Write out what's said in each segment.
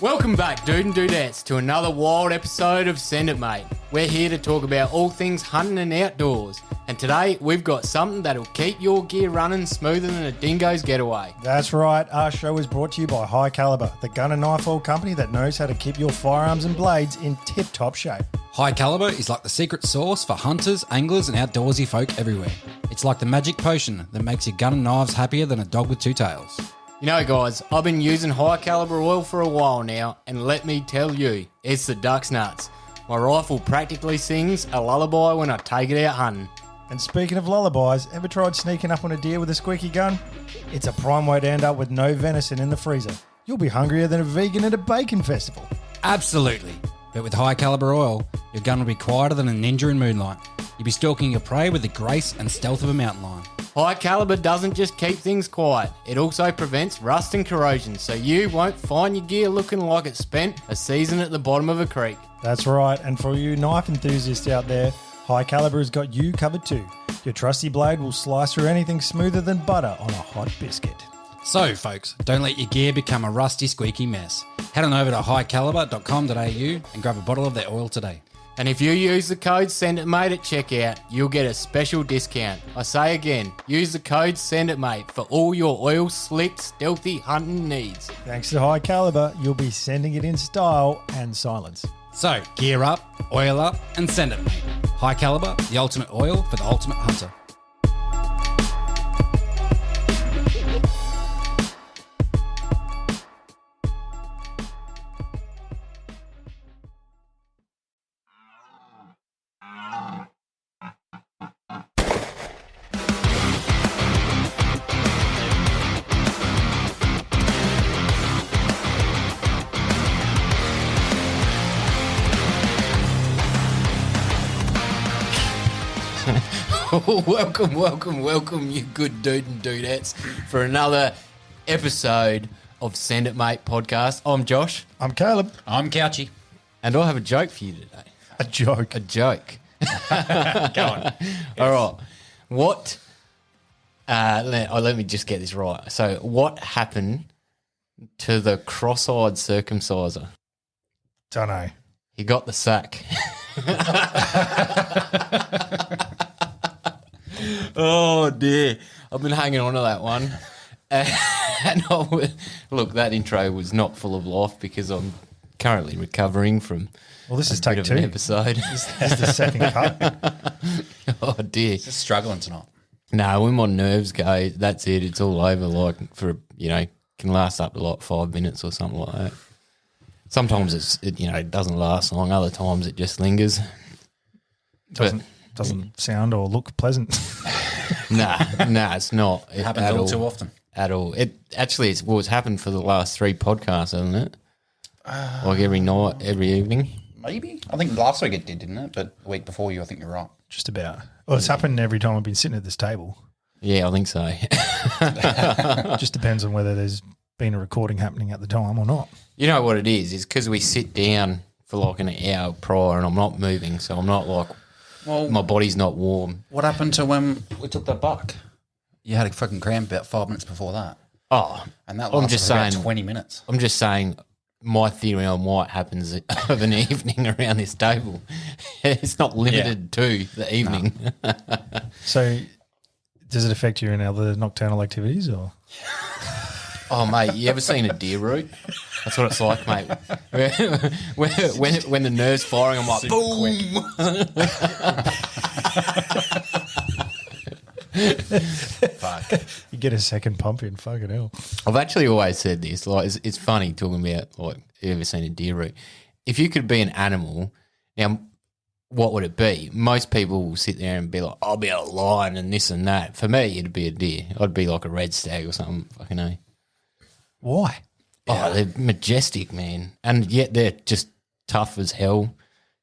Welcome back, dude and dudettes, to another wild episode of Send It Mate. We're here to talk about all things hunting and outdoors. And today, we've got something that'll keep your gear running smoother than a dingo's getaway. That's right. Our show is brought to you by High Caliber, the gun and knife oil company that knows how to keep your firearms and blades in tip-top shape. High Caliber is like the secret sauce for hunters, anglers, and outdoorsy folk everywhere. It's like the magic potion that makes your gun and knives happier than a dog with two tails. You know, guys, I've been using high caliber oil for a while now, and let me tell you, it's the duck's nuts. My rifle practically sings a lullaby when I take it out hunting. And speaking of lullabies, ever tried sneaking up on a deer with a squeaky gun? It's a prime way to end up with no venison in the freezer. You'll be hungrier than a vegan at a bacon festival. Absolutely. But with High Caliber oil, your gun will be quieter than a ninja in moonlight. You'll be stalking your prey with the grace and stealth of a mountain lion. High caliber doesn't just keep things quiet, it also prevents rust and corrosion, so you won't find your gear looking like it spent a season at the bottom of a creek. That's right, and for you knife enthusiasts out there, High Caliber has got you covered too. Your trusty blade will slice through anything smoother than butter on a hot biscuit. So, folks, don't let your gear become a rusty, squeaky mess. Head on over to highcaliber.com.au and grab a bottle of their oil today. And if you use the code SENDITMATE at checkout, you'll get a special discount. I say again, use the code SENDITMATE for all your oil slick, stealthy hunting needs. Thanks to High Caliber, you'll be sending it in style and silence. So, gear up, oil up, and send it, mate. High Caliber, the ultimate oil for the ultimate hunter. Welcome, you good dude and dudettes, for another episode of Send It Mate podcast. I'm Josh. I'm Caleb. I'm Couchy. And I have a joke for you today. A joke. A joke. Go on. All right. What, let me just get this right. So what happened to the cross-eyed circumciser? Dunno. He got the sack. Oh dear, I've been hanging on to that one. Look, that intro was not full of life because I'm currently recovering from This is a take bit of two. an episode. This is the second cut. Oh dear. Just struggling tonight. No, when my nerves go, that's it. It's all over. Like can last up to like 5 minutes or something like that. Sometimes it doesn't last long. Other times it just lingers. Doesn't sound or look pleasant. Nah, it's not. It happens all too often. At all. It's happened for the last 3 podcasts, hasn't it? Like every night, every evening. Maybe. I think last week it did, didn't it? But the week before you, I think you're right. Just about. Well, it's happened every time I've been sitting at this table. Yeah, I think so. Just depends on whether there's been a recording happening at the time or not. You know what it is? It's because we sit down for like an hour prior and I'm not moving, so I'm not like, my body's not warm. What happened to when we took that buck? You had a fucking cramp about 5 minutes before that. Oh, And that lasted for about 20 minutes. I'm just saying my theory on what happens of an evening around this table. It's not limited to the evening. No. So does it affect you in other nocturnal activities or? Oh, mate, you ever seen a deer root? That's what it's like, mate. When the nerve's firing, I'm like, boom. Fuck. You get a second pump in, fucking hell. I've actually always said this. Like, it's funny talking about, like, you ever seen a deer root? If you could be an animal, now, what would it be? Most people will sit there and be like, I'll be a lion and this and that. For me, it'd be a deer. I'd be like a red stag or something. Fucking hell. Why? Oh, they're majestic, man. And yet they're just tough as hell,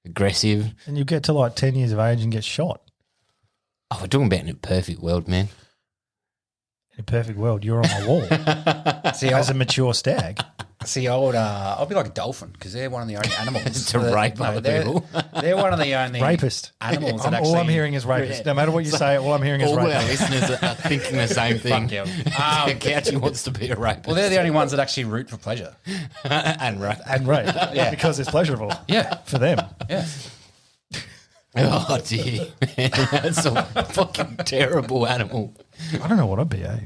aggressive. And you get to like 10 years of age and get shot. Oh, we're talking about in a perfect world, man. In a perfect world, you're on my wall. See, As a mature stag. See, I'll be like a dolphin because they're one of the only animals To rape other people. They're one of the only Rapist. animals that All I'm hearing is rapist. No matter what you say, all I'm hearing is All our rapist. listeners are thinking the same thing. Fuck Couchy wants to be a rapist. Well, they're the only ones that actually root for pleasure. and rape. And rape. Yeah. Because it's pleasurable. Yeah. For them. Yeah. Oh, dear. Man, that's a fucking terrible animal. I don't know what I'd be, eh?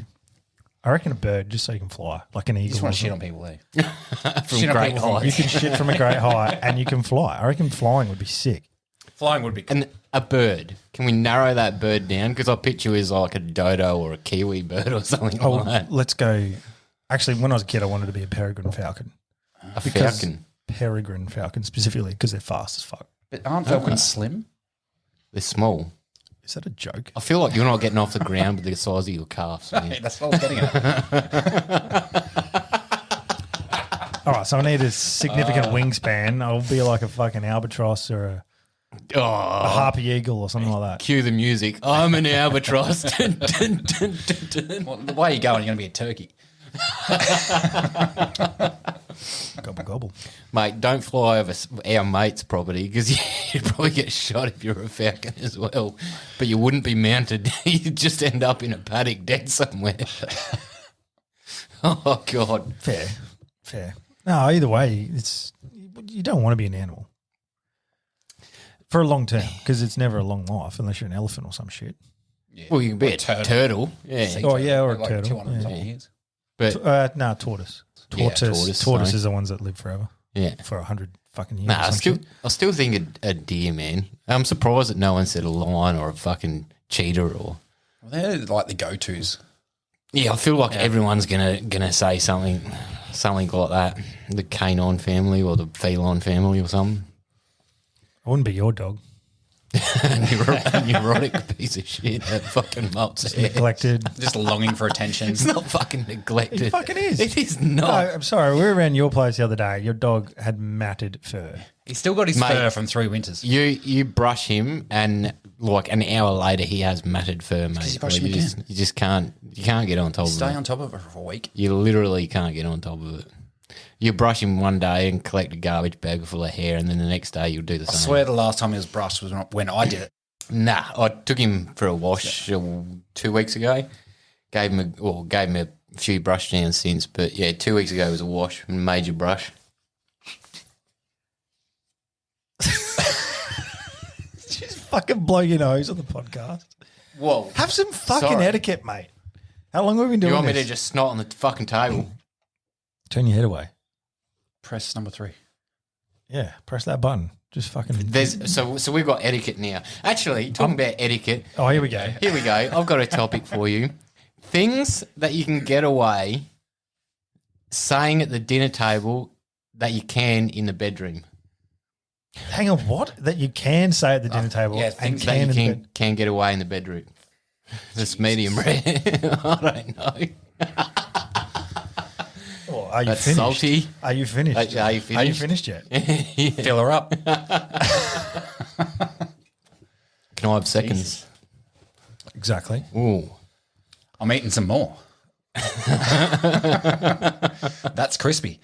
I reckon a bird just so you can fly, like an eagle. You just want or to shit something. on people, eh? From Shit on great people from- You heights. can shit from a great height and you can fly. I reckon flying would be sick. Flying would be cool. And a bird. Can we narrow that bird down? Because I picture is like a dodo or a kiwi bird or something Oh, like that. let's go. Actually, when I was a kid, I wanted to be a peregrine falcon. A Because- falcon. Peregrine falcon specifically because they're fast as fuck. But aren't falcons slim? They're small. Is that a joke? I feel like you're not getting off the ground with the size of your calves. Man. That's what I was getting at. All right, so I need a significant wingspan. I'll be like a fucking albatross or a Oh, harpy eagle or something like that. cue the music. I'm an albatross. Dun, dun, dun, dun, dun. Well, the way you're going, you're going to be a turkey. Gobble gobble. Mate, don't fly over our mate's property because you'd probably get shot if you're a falcon as well. But you wouldn't be mounted. You'd just end up in a paddock dead somewhere. Oh, God. Fair. No, either way, it's you don't want to be an animal for a long term because it's never a long life unless you're an elephant or some shit. Yeah. Well, you can be a turtle. turtle. Yeah. Sea Oh, yeah, or a like turtle. 200 Yeah. something years. But, No, tortoise. Yeah, Tortoise. sorry. Is the ones that live forever yeah. for 100 fucking years. Nah, or some shit. I still think a deer, man. I'm surprised that no one said a lion or a fucking cheetah or... Well, they're like the go-tos. Yeah, I feel like everyone's gonna say something like that. The canine family or the feline family or something. I wouldn't be your dog. Neurotic piece of shit. That fucking melts hair. Neglected. Just longing for attention. It's not fucking neglected. It fucking is. It is No, not. I'm sorry. We were around your place the other day. Your dog had matted fur. He's still got his Mate. fur from 3 winters. You brush him and like an hour later he has matted fur, mate. you brush him Like, you just can't get on top of Stay it. on top of it for a week. You literally can't get on top of it. You brush him one day and collect a garbage bag full of hair, and then the next day you'll do the I same. swear the last time he was brushed was when I did it. Nah, I took him for a wash 2 weeks ago. Gave him a few brush downs since, but yeah, 2 weeks ago was a wash, major brush. Just fucking blow your nose on the podcast. Whoa! Have some fucking Sorry. etiquette, mate. How long have we been doing You want me this? to just snot on the fucking table? Turn your head away. Press number 3. Yeah, press that button. Just fucking. So we've got etiquette now. Actually, talking about etiquette, Oh, here we go. here we go. I've got a topic for you. Things that you can get away saying at the dinner table that you can in the bedroom. Hang on, what? That you can say at the dinner table yeah, and things That can you in the bed. can get away in the bedroom. It's medium rare. I don't know. Oh, are you That's finished? salty. Are you finished? Are you Are you finished? finished yet? Fill her up. Can I have seconds? Exactly. Ooh. I'm eating some more. That's crispy.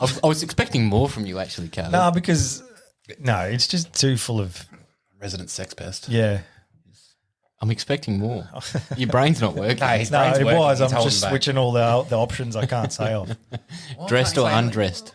I was expecting more from you, actually, Carl. No, because it's just too full of Resident sex pest. yeah. I'm expecting more. Your brain's not working. No, his No, brain's it working. was. He's I'm holding just back. switching all the options I can't say off. Dressed or Can't you say that? undressed?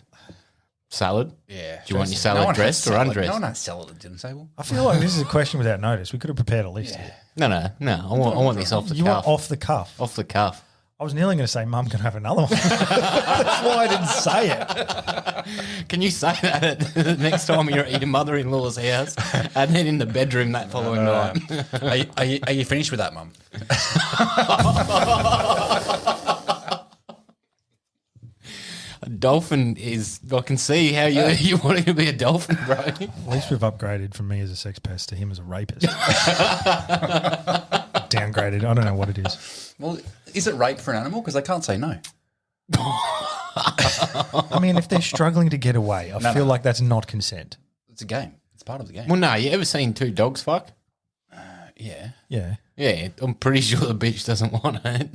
Salad? Yeah. Do you want your No salad one has dressed or salad. undressed? No one has salad at dinner table. I feel like this is a question without notice. We could have prepared a list here. No. I want this off the You cuff. want off the cuff. Off the cuff. I was nearly going to say, Mum can have another one. That's why I didn't say it. Can you say that the next time you're at your mother-in-law's house and then in the bedroom that following night? Are you finished with that, Mum? A dolphin is... I can see how you wanting to be a dolphin, bro. At least we've upgraded from me as a sex pest to him as a rapist. Downgraded. I don't know what it is. Well, is it rape for an animal? Because they can't say no. I mean, if they're struggling to get away, I feel like that's not consent. It's a game. It's part of the game. Well, no, you ever seen two dogs fuck? Yeah. Yeah. Yeah, I'm pretty sure the bitch doesn't want it.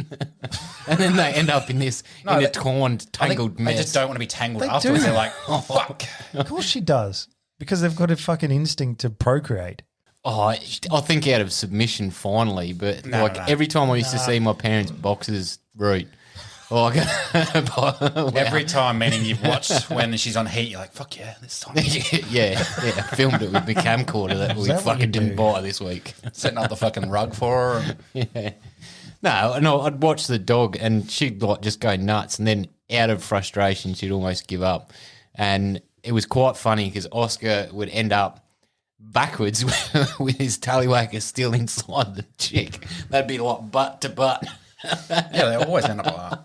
And then they end up in this intertwined, I think tangled they mess. just don't want to be tangled They afterwards. do. They're like, oh, fuck. Of course she does. Because they've got a fucking instinct to procreate. Oh, I think out of submission finally, but No, like no. every time I used to see my parents' boxes root, like Every time, meaning you've watched when she's on heat, you're like, fuck yeah, this time. yeah, filmed it with the camcorder that we that what fucking you do? didn't buy this week. Setting up the fucking rug for her. Yeah. No, I'd watch the dog and she'd like just go nuts, and then out of frustration, she'd almost give up. And it was quite funny because Oscar would end up backwards with his tallywhacker still inside the chick. That'd be like butt to butt. Yeah, they always end up like that.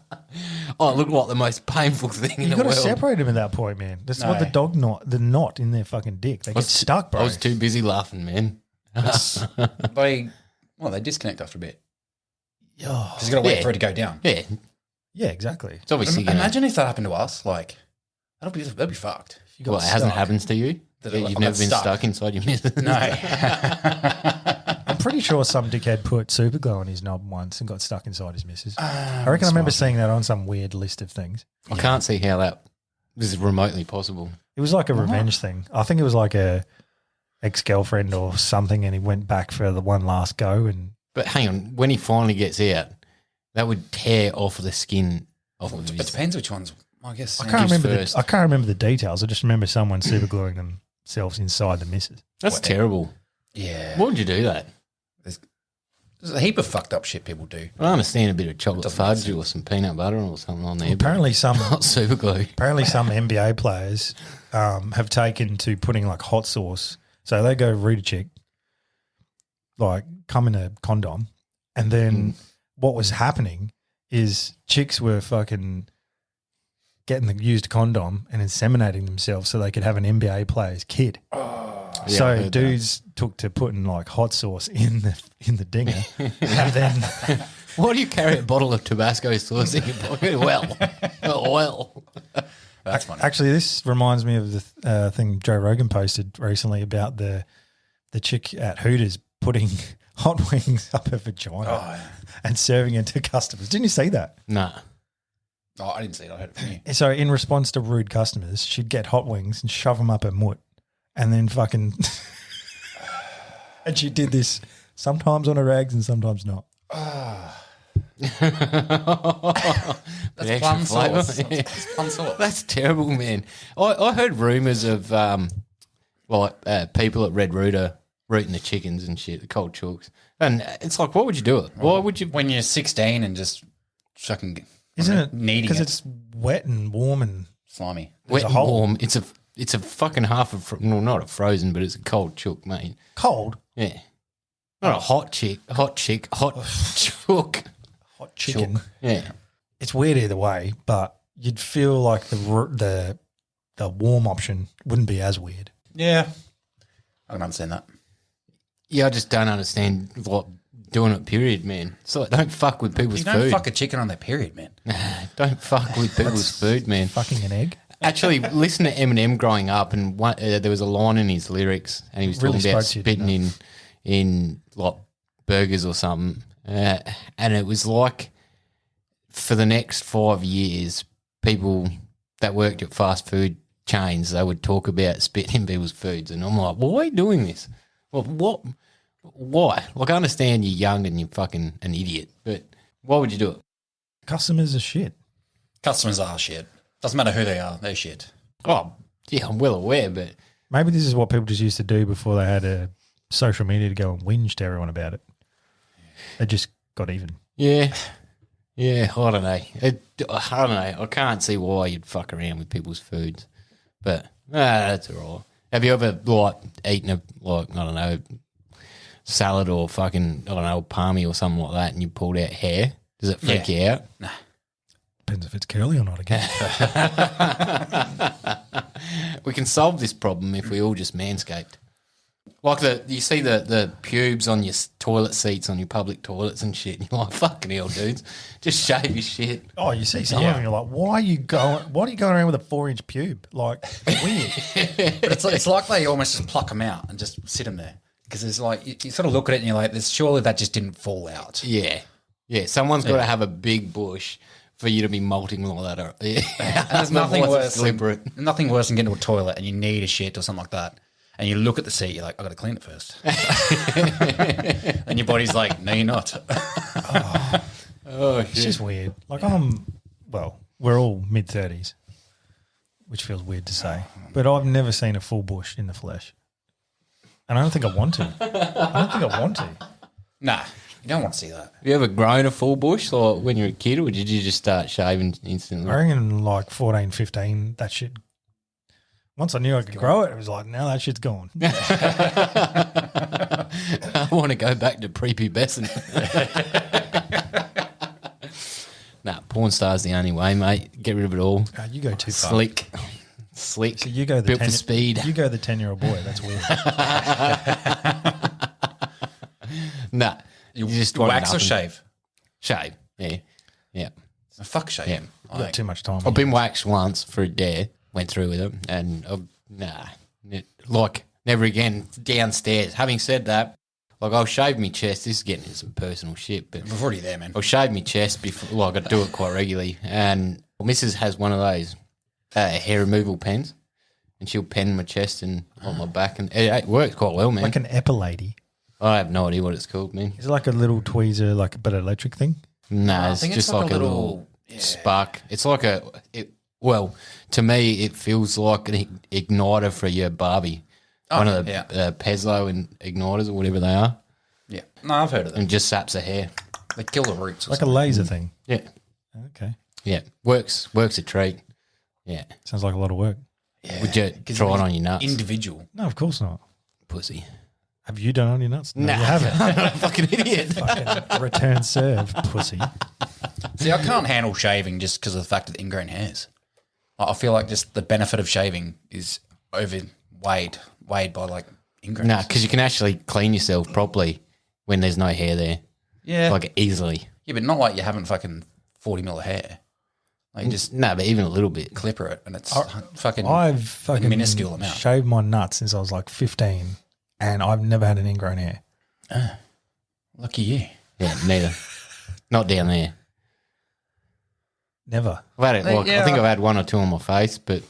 Oh, it looked like the most painful thing in You've the got to world. separate them at that point, man. That's No. what the knot in their fucking dick. They get stuck, bro. I was too busy laughing, man. They disconnect after a bit. Oh, Because you've got to wait Yeah. for it to go down. Yeah, yeah, exactly. it's obviously going to... Imagine if that happened to us. Like, that'd be fucked. You got Well, it hasn't stuck. happened to you? That Yeah, I you've got never been stuck. stuck inside your missus? No. I'm pretty sure some dickhead put super glue on his knob once and got stuck inside his missus. I reckon I remember seeing that on some weird list of things. I can't see how that is remotely possible. It was like a revenge thing. I think it was like a ex-girlfriend or something, and he went back for the one last go. And But hang on, when he finally gets out, that would tear off the skin off of It his... depends which ones. I guess. I yeah. can't remember. first. I can't remember the details. I just remember someone super gluing themselves inside the missus. That's terrible. Yeah. Why would you do that? There's a heap of fucked up shit people do. I understand a bit of chocolate Doesn't make fudge or some peanut butter or something on there. Apparently, some but not super glue. some NBA players have taken to putting like hot sauce. So they go root a chick, like come in a condom, and then what was happening is chicks were fucking getting the used condom and inseminating themselves so they could have an NBA player's kid. Yeah, I So heard that. dudes took to putting like hot sauce in the dinger, and then Why do you carry a bottle of Tabasco sauce in your pocket? Well. That's funny. actually this reminds me of the thing Joe Rogan posted recently about the chick at Hooters putting hot wings up her vagina and serving it to customers. Didn't you see that? Nah. Oh, I didn't see it. I heard it from you. So in response to rude customers, she'd get hot wings and shove them up her mutt, and then fucking and she did this sometimes on her rags and sometimes not. That's Plum sauce. That's plum sauce. That's terrible, man. I heard rumours of people at Red Rooter rooting the chickens and shit, the cold chooks. And it's like, why would you do it? Why would you? When you're 16 and just fucking Isn't it? needing Because it. it's wet and warm and Slimy. Wet a and hole. warm. It's a fucking half of not a frozen, but it's a cold chook, mate. cold. Yeah, not a hot chook. Hot chicken. Chook. Yeah, It's weird either way, but you'd feel like the warm option wouldn't be as weird. Yeah. I can understand that. yeah. I just don't understand what doing it. Period, man. So don't fuck with people's You don't food. fuck a chicken on their period, man. Don't fuck with people's food, man. Fucking an egg. Actually, listen to Eminem growing up, and there was a line in his lyrics, and he was Really talking about spoke to you, spitting in like burgers or something, and it was like for the next 5 years, people that worked at fast food chains, they would talk about spitting in people's foods, and I'm like, well, why are you doing this? Well, what? Why? Like, I understand you're young and you're fucking an idiot, but why would you do it? Customers are shit. Customers are shit. Doesn't matter who they are, they're shit. Oh, yeah, I'm well aware, but Maybe this is what people just used to do before they had a social media to go and whinge to everyone about it. They just got even. yeah, I don't know. I don't know. I can't see why you'd fuck around with people's foods, but that's all right. Have you ever like eaten a I don't know, salad or fucking I don't know, palmy or something like that, and you pulled out hair? Does it freak you out? Depends if it's curly or not again. We can solve this problem if we all just manscaped. Like you see the pubes on your toilet seats on your public toilets and shit. And you're like, fucking hell, dudes, just shave your shit. Oh, you see some of them, you're like, why are you going around with a 4-inch pube? Like, weird. But it's like they almost just pluck them out and just sit them there. Because it's like you sort of look at it and you're like, surely that just didn't fall out. Yeah. Yeah. Someone's got to have a big bush for you to be molting like that. Yeah. And there's nothing worse deliberate. than getting to a toilet and you need a shit or something like that. And you look at the seat, you're like, I got to clean it first. And your body's like, no, you're not. It's just weird. Like we're all mid-30s, which feels weird to say. But I've never seen a full bush in the flesh. And I don't think I want to. Nah, you don't want to see that. Have you ever grown a full bush like when you were a kid, or did you just start shaving instantly? I reckon like 14, 15, that shit. Once I knew I could grow it, it was like, now that shit's gone. I want to go back to prepubescent. Nah, porn star's the only way, mate. Get rid of it all. You go too far. Slick. So you go the built for speed. You go the 10-year-old boy. That's weird. Nah, you just want wax or shave? Shave. Yeah, yeah. Fuck shave. Yeah. You got too much time. I've been waxed once for a dare. Went through with it, and never again downstairs. Having said that, like I'll shave my chest. This is getting into some personal shit, but We're already there, man. I'll shave my chest before. Well, I got to do it quite regularly. And Mrs. has one of those hair removal pens, and she'll pen my chest and on my back, and it works quite well, man. like an epilady. I have no idea what it's called, man. Is it like a little tweezer, but electric thing? No, it's think just it's like like a a little spark. It's like well, to me, it feels like an igniter for your Barbie. One of the Pezlo and igniters or whatever they are, Yeah. No, I've heard of them. and just saps a hair. They kill the roots. Or Like a something. laser thing. Yeah, Okay. yeah, works a treat. Yeah, Sounds like a lot of work. would you try it on your nuts, Individual. No, of course not. pussy? Have you done it on your nuts? No, Nah. you haven't. I'm not a fucking idiot. Fucking return serve, pussy. See, I can't handle shaving just because of the fact of the ingrown hairs. I feel like just the benefit of shaving is weighed by like ingrown. Nah, because you can actually clean yourself properly when there's no hair there, Yeah. like easily. Yeah, but not like you haven't fucking 40 mil of hair. Like you just No, but even a little bit. clipper it and it's fucking I've fucking minuscule amount. shaved my nuts since I was like 15, and I've never had an ingrown hair. lucky you. Yeah, neither. Not down there. Never. I've had it. Like, Yeah. I think I've had one or two on my face, but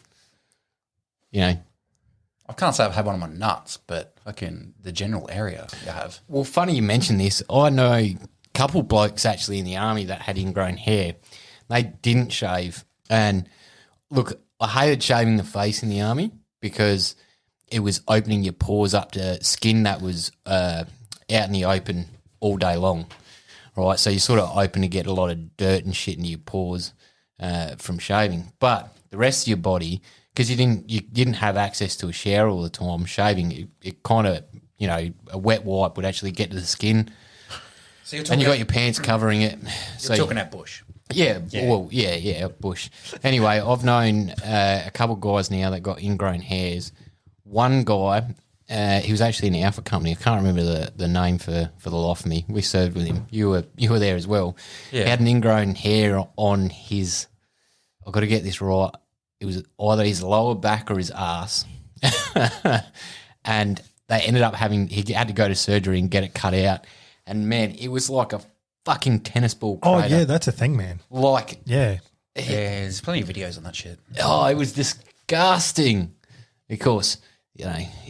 you know. I can't say I've had one on my nuts, but fucking the general area you have. Well, funny you mention this. I know a couple blokes actually in the army that had ingrown hair. They didn't shave, and look, I hated shaving the face in the army because it was opening your pores up to skin that was out in the open all day long. Right, so you're sort of open to get a lot of dirt and shit into your pores from shaving. But the rest of your body, because you didn't have access to a shower all the time, shaving it kind of, a wet wipe would actually get to the skin, So you're and you got your pants covering it. So talking at bush. yeah, well, yeah, bush. Anyway, I've known a couple of guys now that got ingrown hairs. One guy, he was actually in the Alpha Company. I can't remember the name for the life of me. We served with him. You were there as well. Yeah. He had an ingrown hair on his. I've got to get this right. It was either his lower back or his ass, and they ended up he had to go to surgery and get it cut out. And man, it was like a fucking tennis ball Oh, crater. yeah, that's a thing, man. Like, Yeah. Yeah, there's plenty of videos on that shit. oh, it was disgusting. Of course,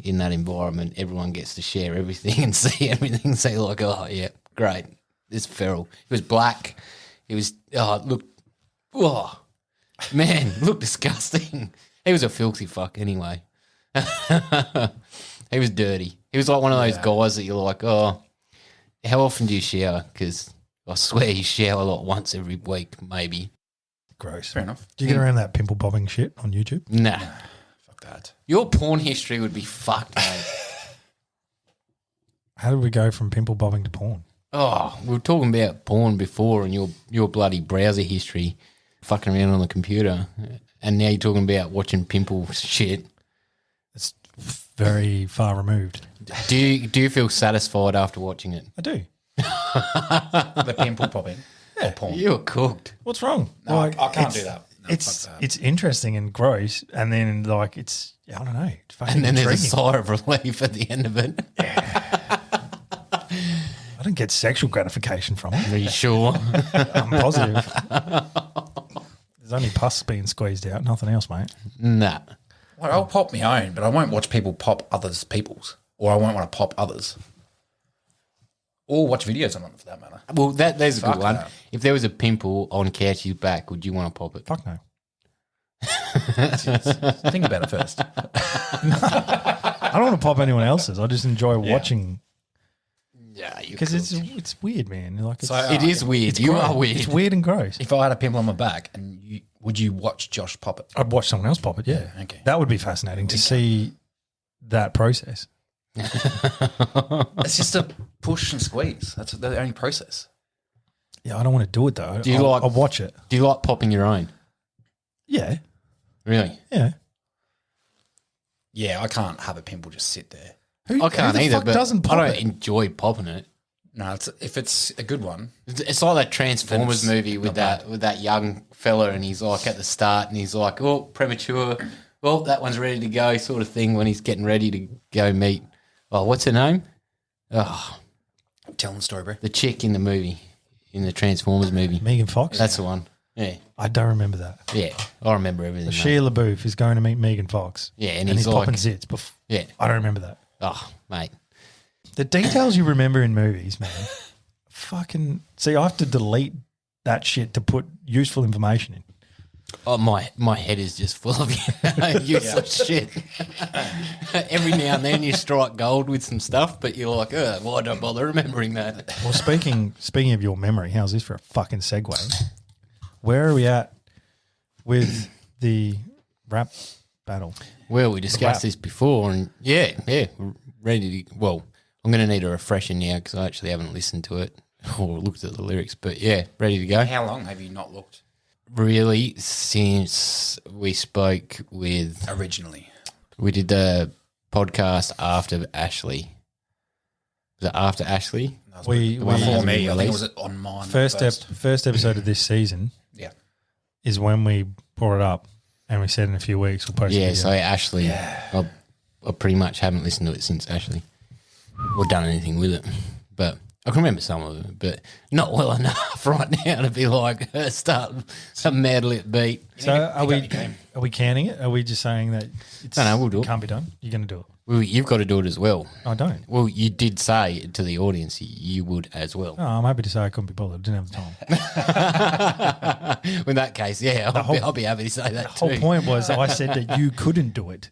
in that environment, everyone gets to share everything and see everything. So you're like, oh, yeah, great. It's feral. It was black. It was, man, looked disgusting. He was a filthy fuck anyway. He was dirty. He was like one of those guys that you're like, oh, how often do you shower? Because I swear you shower like once every week, maybe. Gross. Fair enough. Do you get around that pimple popping shit on YouTube? Nah. Fuck that. Your porn history would be fucked, mate. How did we go from pimple popping to porn? Oh, we were talking about porn before and your bloody browser history, fucking around on the computer, and now you're talking about watching pimple shit. It's very far removed. Do you feel satisfied after watching it? I do. The pimple popping. Yeah. Porn. You're cooked. What's wrong? No, I can't it's- do that. No, it's fuck that. it's interesting and gross, and then it's I don't know. It's fucking And then there's a intriguing. sigh of relief at the end of it. get sexual gratification from it. Are you sure? I'm positive. There's only pus being squeezed out, nothing else, mate. Nah. Well, I'll pop my own, but I won't watch people pop others' people's, or I won't want to pop others. Or watch videos on it for that matter. Well, there's a Fuck good one. that. If there was a pimple on Couchie's back, would you want to pop it? Fuck no. Think about it first. I don't want to pop anyone else's. I just enjoy watching Yeah, because it's weird, man. Like it's, it is weird. You are weird. it's weird and gross. If I had a pimple on my back, and would you watch Josh pop it? I'd watch someone else pop it. Yeah, Okay. that would be fascinating to see that process. It's just a push and squeeze. That's the only process. Yeah, I don't want to do it though. Do you like- I'll watch it. Do you like popping your own? Yeah, Really? yeah. Yeah, I can't have a pimple just sit there. I can't who the either, fuck but doesn't pop I don't it? enjoy popping it. No, if it's a good one. It's like that Transformers Then it's movie with not that young fella, and he's like at the start, and he's like, "Oh, premature. Well, that one's ready to go," sort of thing. When he's getting ready to go meet, what's her name? Oh, Tell the story, bro. the chick in the movie, in the Transformers movie. Megan Fox. That's the one. Yeah, I don't remember that. yeah. I remember everything. mate. Shia LaBeouf is going to meet Megan Fox. Yeah, and and he's he's popping like- zits. Yeah. I don't remember that. Oh, mate. The details you remember in movies, man. Fucking see, I have to delete that shit to put useful information in. Oh, my head is just full of useless shit. Every now and then you strike gold with some stuff, but you're like, why don't bother remembering that? Well, speaking of your memory, how's this for a fucking segue? Where are we at with the rap battle? Well, we discussed this before, and yeah, we're ready to. Well, I'm going to need a refresher now because I actually haven't listened to it or looked at the lyrics, but yeah, ready to go. How long have you not looked Really, since we spoke with, originally? we did the podcast after Ashley. Was it after Ashley? We one that For hasn't me, been I think it released. was on mine. first episode of this season Yeah. is when we brought it up, and we said in a few weeks we'll post. a Yeah, video. so Ashley, I pretty much haven't listened to it since Ashley or done anything with it. But I can remember some of it, but not well enough right now to be like, start some mad lip beat. So are pick up your game. we canning it? Are we just saying that it's No, we'll do it. can't be done? You're going to do it? Well, you've got to do it as well. I don't. Well, you did say to the audience you would as well. Oh, I'm happy to say I couldn't be bothered. Didn't have the time. In that case, yeah, I'll be happy to say that The whole too. point was I said that you couldn't do it.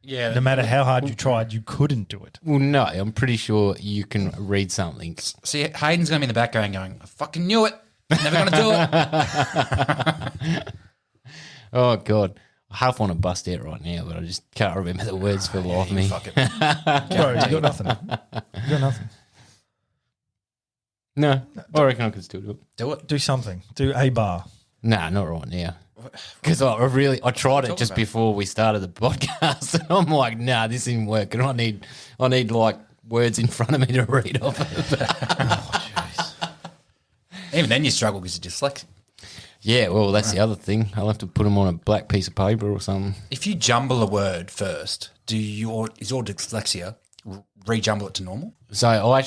Yeah. No matter how hard you tried, you couldn't do it. Well, no, I'm pretty sure you can read something. See, Hayden's going to be in the background going, I fucking knew it. Never going to do it. Oh, God. I half want to bust out right now, but I just can't remember the words for the life of me. Fuck it. Bro, you got nothing. You got nothing. No, I reckon I could still do it. Do it. Do something. Do a bar. Nah, not right now. Because I tried it just about? before we started the podcast, and I'm like, nah, this isn't working. I need like words in front of me to read off of. Even then you struggle because you're dyslexic. Yeah, well, that's the other thing. I'll have to put them on a black piece of paper or something. If you jumble a word first, is your dyslexia rejumble it to normal? So I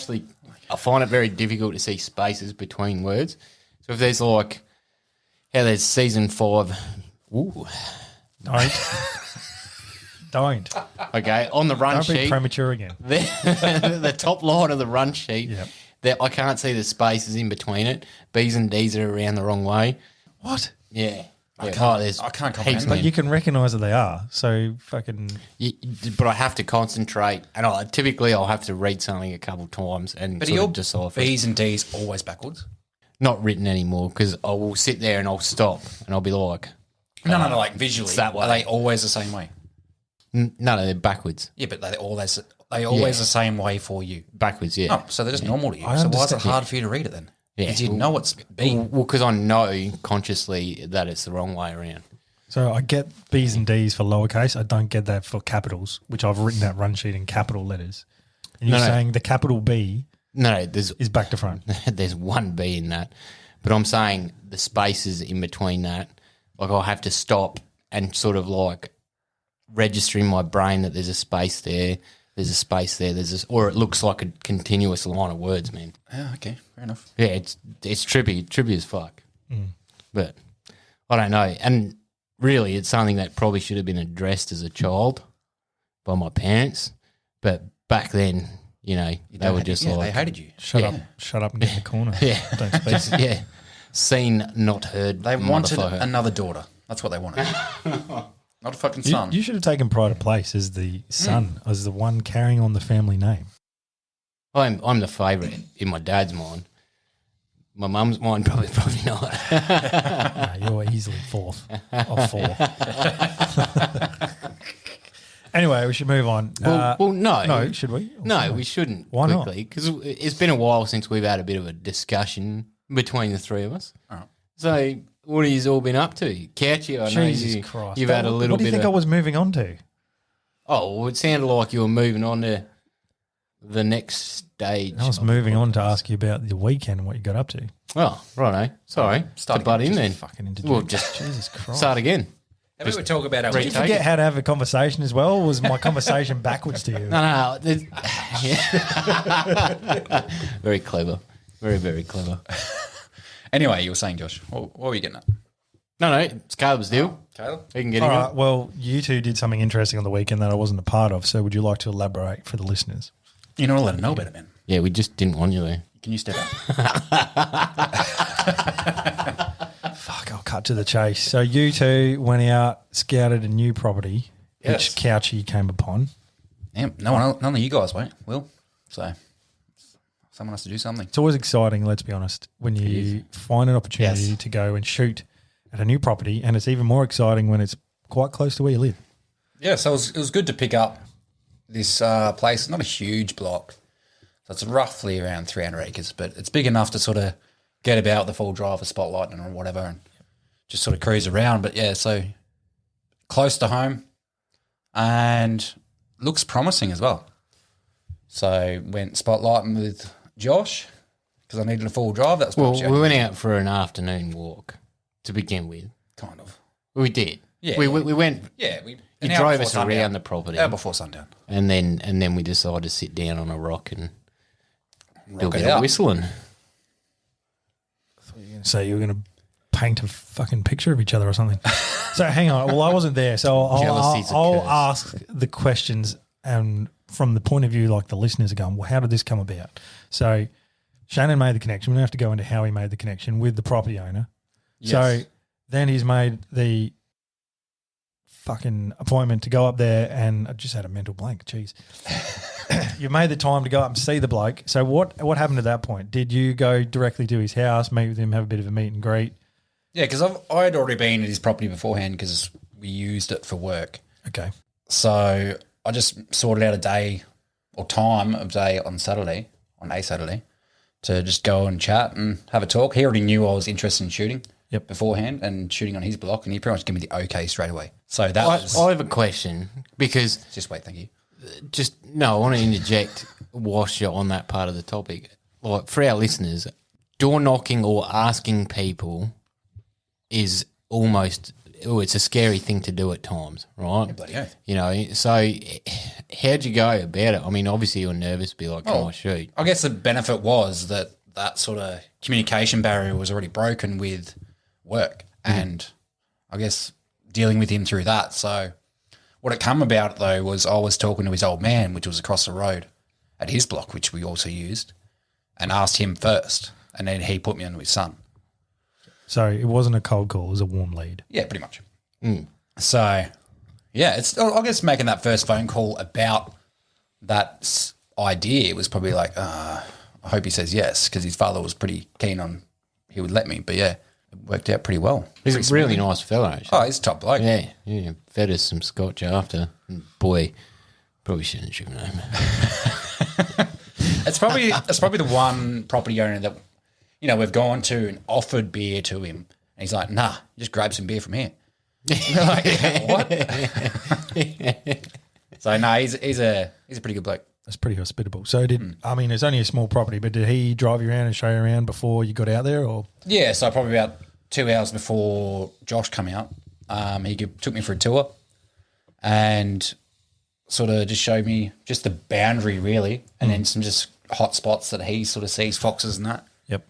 find it very difficult to see spaces between words. So if there's like, there's season 5. Ooh. Don't. Okay, on the run Don't be sheet, premature again. the top line of the run sheet, Yep. I can't see the spaces in between it. B's and D's are around the wrong way. What? Yeah. I Yeah. can't- There's I can't heaps, comprehend man. But you can recognise that they are. So fucking. But I have to concentrate, and I'll have to read something a couple times and But are sort your of decipher. B's and D's always backwards? Not written anymore because I will sit there and I'll stop and I'll be like, No, like visually. it's that way. Are they always the same way? no, they're backwards. Yeah, but they always the same way for you. Backwards, yeah. Oh, so they're just normal to you. I So why is it understand. hard for you to read it then? Yeah. Because you know it's B. Well, because I know consciously that it's the wrong way around. So I get B's and D's for lowercase. I don't get that for capitals, which I've written that run sheet in capital letters. And you're No. saying the capital B No, there's is back to front. there's one B in that. But I'm saying the spaces in between that, like I'll have to stop and sort of like register in my brain that there's a space there. there's a space there. Or it looks like a continuous line of words, man. Yeah, okay, fair enough. Yeah, it's trippy as fuck. But I don't know. And really, it's something that probably should have been addressed as a child by my parents. But back then, they were just they like, ha- you. Shut up and get in the corner. yeah, Don't speak. yeah, seen, not heard. They wanted motherfucker. another daughter. That's what they wanted. Not a fucking son. You should have taken pride of place as the son, as the one carrying on the family name. I'm the favourite in my dad's mind. My mum's mind, probably not. No, you're easily fourth of four. Anyway, we should move on. Well, no. No, should we? No, we shouldn't. Why not? Quickly, because it's been a while since we've had a bit of a discussion between the three of us. All right. So, what have you all been up to? Couchy, I know Jesus Christ. you've had a little What do you bit think I of... was moving on to? Oh, well, it sounded like you were moving on to the next stage. I was of the moving on to podcast. ask you about the weekend and what you got up to. Oh, righto. Sorry. Start to butt in again. then. Fucking interject. Well, just Jesus Christ. start again. How about we talk about our Did you Retake forget it. how to have a conversation as well? Or was my conversation backwards to you? No. Yeah. Very clever. Very, very clever. Anyway, you were saying, Josh, what were you getting at? No, it's Caleb's deal. Caleb? He can get All him. right. Well, you two did something interesting on the weekend that I wasn't a part of. So would you like to elaborate for the listeners? You're not allowed to know about it, man. Yeah, we just didn't want you there. Can you step up? Fuck, I'll cut to the chase. So you two went out, scouted a new property, Yes. which Couchy came upon. Yeah, none of you guys won't, will. So someone has to do something. It's always exciting, let's be honest, when you find an opportunity Yes. to go and shoot at a new property, and it's even more exciting when it's quite close to where you live. Yeah, so it was good to pick up this place. It's not a huge block. So it's roughly around 300 acres, but it's big enough to sort of get about the full drive, a spotlight or whatever, and just sort of cruise around. But yeah, so close to home and looks promising as well. So went spotlighting with Josh because I needed a full drive. That was Well, probably we went out for an afternoon walk to begin with. kind of. We did. Yeah. We went. Yeah, You an hour drove before us sundown. around the property, Hour before sundown. and then we decided to sit down on a rock and do a Rock it bit of out. whistling. So you were going to paint a fucking picture of each other or something. So hang on. Well, I wasn't there, so Jealousy's a I'll curse. ask the questions and from the point of view like the listeners are going, well, how did this come about? So Shannon made the connection. We don't have to go into how he made the connection with the property owner. Yes. So then he's made the fucking appointment to go up there, and I just had a mental blank. Jeez. You made the time to go up and see the bloke. So what happened at that point? Did you go directly to his house, meet with him, have a bit of a meet and greet? Yeah, because I had already been at his property beforehand because we used it for work. Okay. So I just sorted out a day or time of day on Saturday, on a Saturday, to just go and chat and have a talk. He already knew I was interested in shooting beforehand and shooting on his block, and he pretty much gave me the okay straight away. So that was... I have a question because Just wait, thank you. I want to interject whilst you're on that part of the topic. Like for our listeners, door knocking or asking people is almost it's a scary thing to do at times, right? bloody oath. So how'd you go about it? I mean, obviously you're nervous, be like, can I shoot? I guess the benefit was that sort of communication barrier was already broken with work and I guess dealing with him through that. So what had come about though was I was talking to his old man, which was across the road at his block, which we also used, and asked him first, and then he put me on with his son. So it wasn't a cold call, it was a warm lead. Yeah, pretty much. So, yeah, it's I guess making that first phone call about that idea, it was probably like, I hope he says yes, because his father was pretty keen on he would let me. But yeah, it worked out pretty well. He's a really nice fellow, actually. Oh, he's a top bloke. Yeah, fed us some scotch after. And boy, probably shouldn't shoot him. It's probably the one property owner that we've gone to and offered beer to him, and he's like, "Nah, just grab some beer from here." We're like, what? So no, he's a pretty good bloke. That's pretty hospitable. So I mean, it's only a small property, but did he drive you around and show you around before you got out there, or? Yeah, so probably about 2 hours before Josh come out, he took me for a tour and sort of just showed me just the boundary really, and then some just hot spots that he sort of sees foxes and that. Yep.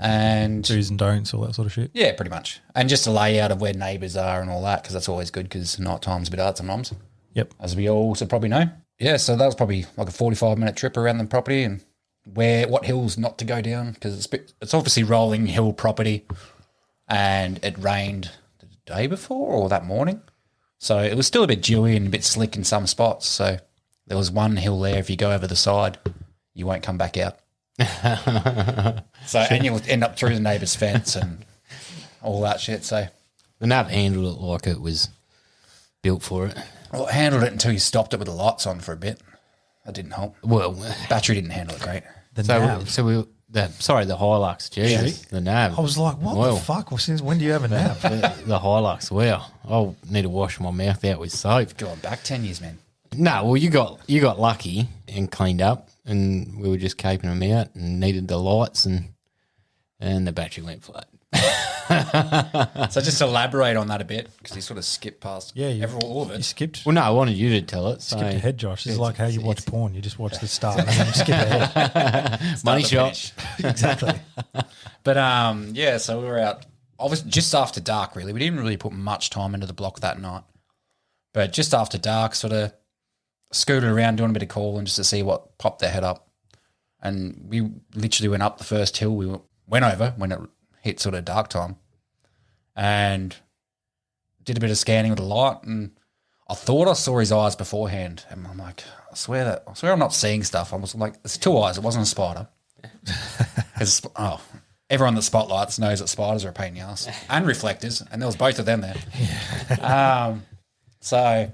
And Do's and don'ts, all that sort of shit. yeah, pretty much. And just a layout of where neighbours are and all that, because that's always good because night time's a bit hard sometimes, Yep. as we all should probably know. Yeah, so that was probably like a 45-minute trip around the property and what hills not to go down, because it's obviously rolling hill property, and it rained the day before or that morning. So it was still a bit dewy and a bit slick in some spots. So there was one hill there, if you go over the side, you won't come back out. And you'll end up through the neighbour's fence and all that shit. So The nav handled it like it was built for it. well, it handled it until you stopped it with the lights on for a bit. That didn't help. Well, Battery didn't handle it great. The so nav. the Hilux, geez, the nav. I was like, what Well, the fuck? Well, since when do you have a nav? the Hilux. Wow, I'll need to wash my mouth out with soap. Going back 10 years, man. No, well, you got lucky and cleaned up, and we were just caping them out and needed the lights, and the battery went flat. So just elaborate on that a bit, because you sort of skipped past all of You it. skipped Well, no, I wanted you to tell it. So skipped ahead, Josh. This is like how you watch porn. You just watch the start and then you skip ahead. money Start shot. to finish. Exactly. But yeah, so we were out. I was just after dark, really. We didn't really put much time into the block that night. But just after dark, sort of scooted around doing a bit of calling just to see what popped their head up. And we literally went up the first hill we went over when it hit sort of dark time, and did a bit of scanning with the light. And I thought I saw his eyes beforehand, and I'm like, I swear I'm not seeing stuff. I was like, it's two eyes. It wasn't a spider. Because everyone that spotlights knows that spiders are a pain in the ass, and reflectors, and there was both of them there. So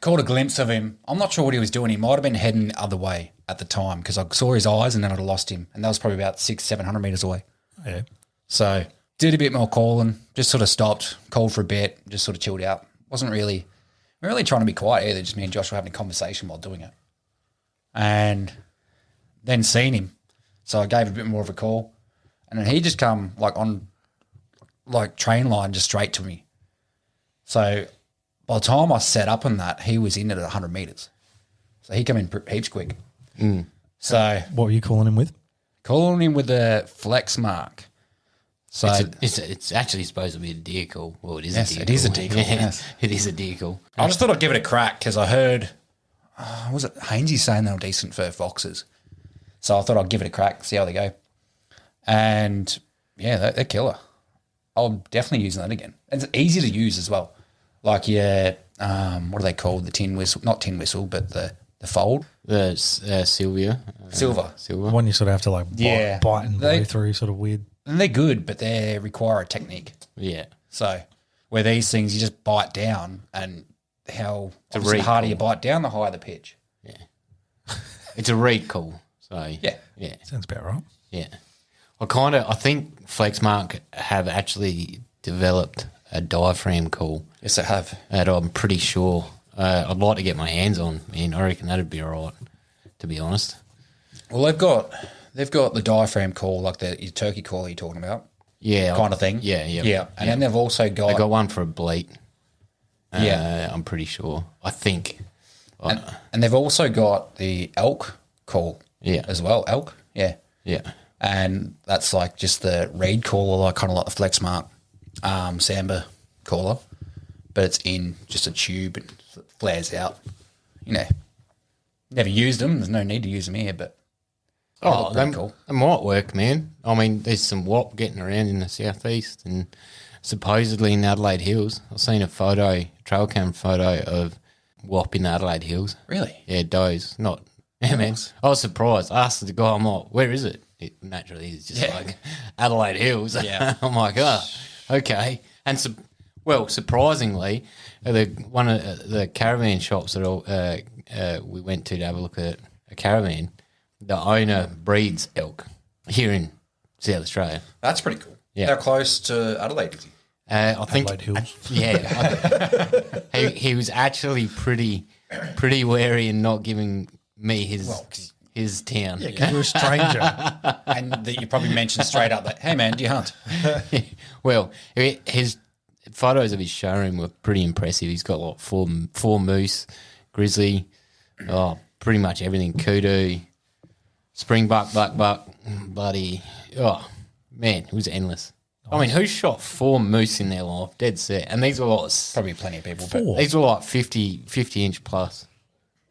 caught a glimpse of him. I'm not sure what he was doing. He might have been heading the other way at the time, because I saw his eyes and then I'd have lost him, and that was probably about 600-700 meters away. Yeah. So did a bit more calling, just sort of stopped, called for a bit, just sort of chilled out. Wasn't really trying to be quiet either. Just me and Josh were having a conversation while doing it, and then seen him. So I gave a bit more of a call, and then he just come on train line just straight to me. So by the time I set up on that, he was in it at 100 meters. So he came in heaps quick. So What were you calling him with? calling him with the flex mark. So It's actually supposed to be a deer call. Well, it is Yes, a deer it is a call. deer call, Yeah, yes. It is a deer call. I just thought I'd give it a crack, because I heard, was it Hainsey saying they were decent for foxes? So I thought I'd give it a crack, see how they go. And yeah, they're killer. I'll definitely use that again. It's easy to use as well. Like what are they called? The tin whistle, not tin whistle, but the fold. The Sylvia. Silver. Silver. One you sort of have to like Yeah. bite and blow They- through, sort of weird. And they're good, but they require a technique. Yeah. So where these things, you just bite down, and how a obviously the harder recall. you bite down, the higher the pitch. It's a reed call. So Yeah. Yeah. Sounds about right. Yeah. I think Flexmark have actually developed a diaphragm call Yes, I have. that I'm pretty sure I'd like to get my hands on, man. I reckon that'd be all right, to be honest. Well, they've got the diaphragm call, like your turkey call you're talking about, Yeah. kind of thing. Yeah, yeah. Yeah. And then they've also got, I got one for a bleat. Yeah. I'm pretty sure. I think. and they've also got the elk call Yeah. as well. Elk, yeah. Yeah. And that's like just the reed caller, like kind of like the Flexmark Samba caller, but it's in just a tube and it flares out. Never used them. There's no need to use them here, but Oh, pretty they, cool. they might work, man. I mean, there's some wop getting around in the southeast and supposedly in Adelaide Hills. I've seen a trail cam photo of wop in Adelaide Hills. really, Yeah, does. Not, yeah, man. I was surprised. I asked the guy, I'm like, where is it? It naturally is just like Adelaide Hills. Yeah. I'm like, okay. And surprisingly, one of the caravan shops that we went to have a look at a caravan, the owner breeds elk here in South Australia. that's pretty cool. Yeah. How close to Adelaide is he? I think, Adelaide Hills. yeah, he was actually pretty wary in not giving me his town. Because you're a stranger. And that you probably mentioned straight up that, hey man, do you hunt? Well, his photos of his showroom were pretty impressive. He's got like four moose, grizzly, pretty much everything. Kudu, springbuck, buck, bloody. Oh man, it was endless. I mean, who shot 4 moose in their life? Dead set. And these were like Probably plenty of people. 4. these were like 50 inch plus.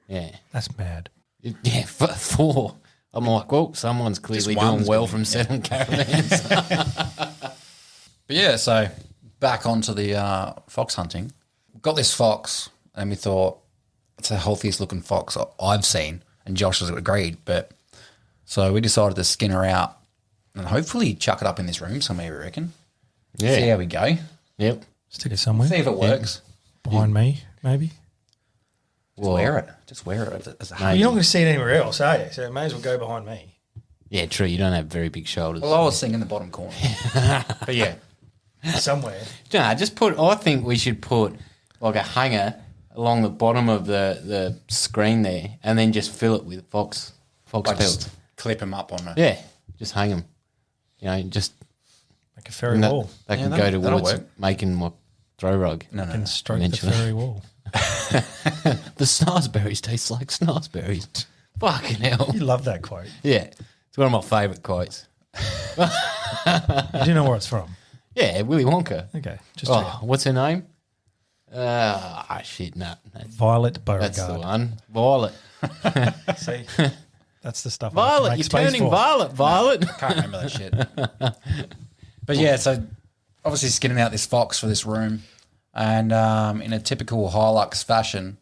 Yeah. That's mad. Yeah, 4. I'm like, well, someone's clearly doing one's well good, from selling caravans. But yeah, so back onto the fox hunting. Got this fox, and we thought it's the healthiest looking fox I've seen, and Josh has agreed. But so we decided to skin her out and hopefully chuck it up in this room somewhere, we reckon. Yeah. See how we go. Yep. Stick it somewhere. See if it works. Behind me, maybe. Well, Wear it. Just wear it as a Well, you're not going to see it anywhere else, are you? So it may as well go behind me. yeah, true. You don't have very big shoulders. Well, I was thinking the bottom corner. But yeah. Somewhere. No, just put. I think we should put like a hanger along the bottom of the screen there, and then just fill it with fox Like pelts. just clip them up on it. Yeah, just hang them. You know, just Like a fairy and that- wall. they can that'll- go that'll towards work. making my throw rug. No. And stroke Eventually. the fairy wall. The snozberries taste like snozberries. Fucking hell. You love that quote. Yeah, it's one of my favourite quotes. You do know where it's from. Yeah, Willy Wonka. Okay. Just Oh, what's her name? Shit, no. Violet That's the Beauregard. one. Violet. See, that's the stuff. I have to Violet, make you're space turning for. violet, Violet. Can't remember that shit. But yeah, so obviously skinning out this fox for this room, and in a typical Hilux fashion,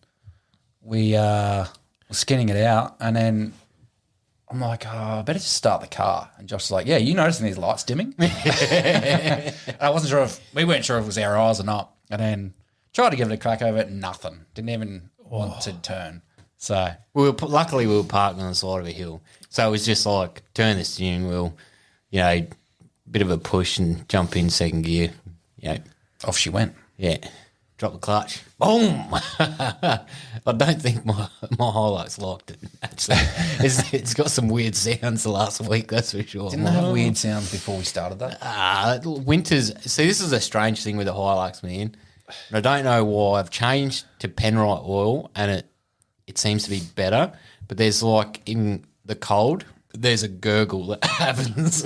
we were skinning it out, and then I'm like, I better just start the car. And Josh was like, yeah, you noticing these lights dimming? And I wasn't sure we weren't sure if it was our eyes or not. And then tried to give it a crack over it, nothing. Didn't even want to turn. So Luckily, we were parked on the side of a hill. So it was just like turn the steering wheel, you know, bit of a push and jump in second gear. You know, off she went. yeah, drop the clutch. Boom! I don't think my Hilux liked it, actually. It's got some weird sounds the last week, that's for sure. Didn't they have weird sounds before we started that? Winters. See, this is a strange thing with the Hilux, man. And I don't know why. I've changed to Penrite oil, and it seems to be better. But there's like in the cold, there's a gurgle that happens,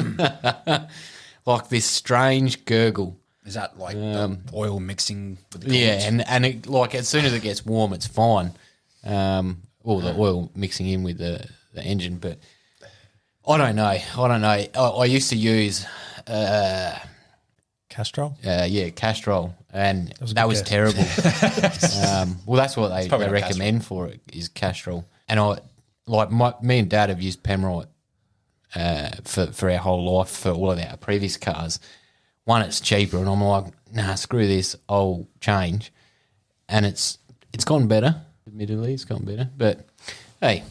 like this strange gurgle. Is that like the oil mixing with the Yeah, coolant? and it like as soon as it gets warm, it's fine. Well, the oil mixing in with the engine, but I don't know. I used to use. Castrol. Castrol, and was a that good was guess. terrible. Well, that's what they probably not recommend for it is Castrol. And me and Dad have used Penrite for our whole life for all of our previous cars. One, it's cheaper, and I'm like, nah, screw this, I'll change. And it's gotten better. Admittedly, it's gotten better, but hey,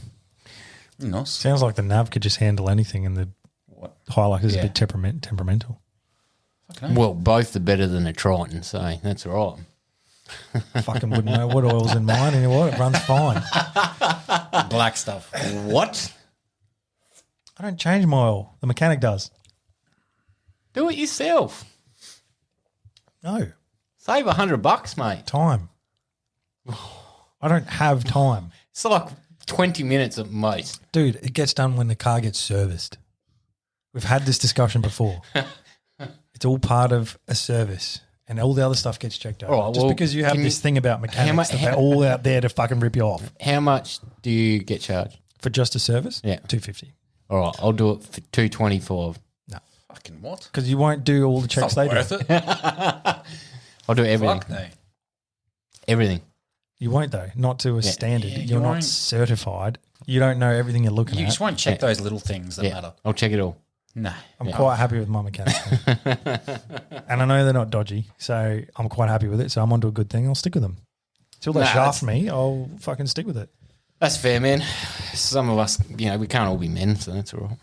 Nice. Sounds like the nav could just handle anything, and the Hilux is Yeah. a bit temperamental. well, both are better than a Triton, so that's all right. Fucking wouldn't know what oil's in mine. You know what? It runs fine. Black stuff. What? I don't change my oil. The mechanic does. Do it yourself. No. Save $100, mate. Time. I don't have time. It's like 20 minutes at most. Dude, it gets done when the car gets serviced. We've had this discussion before. It's all part of a service, and all the other stuff gets checked out. All right, Just well, because you have can this you- thing about mechanics that how- they're all out there to fucking rip you off. How much do you get charged? For just a service? Yeah. $250. All right, I'll do it for $225. No. Fucking what? Because you won't do all the checks Not they worth do. it. I'll do everything. Fuck no. Everything. You won't, though. Not to a standard. Yeah, you You're not won't. certified. You don't know everything you're looking You at. just won't check those little things that Yeah, matter. I'll check it all. No. I'm quite happy with my mechanics. And I know they're not dodgy, so I'm quite happy with it. So I'm onto a good thing. I'll stick with them. Till they Nah, shaft me, I'll fucking stick with it. That's fair, man. Some of us, we can't all be men, so that's all right.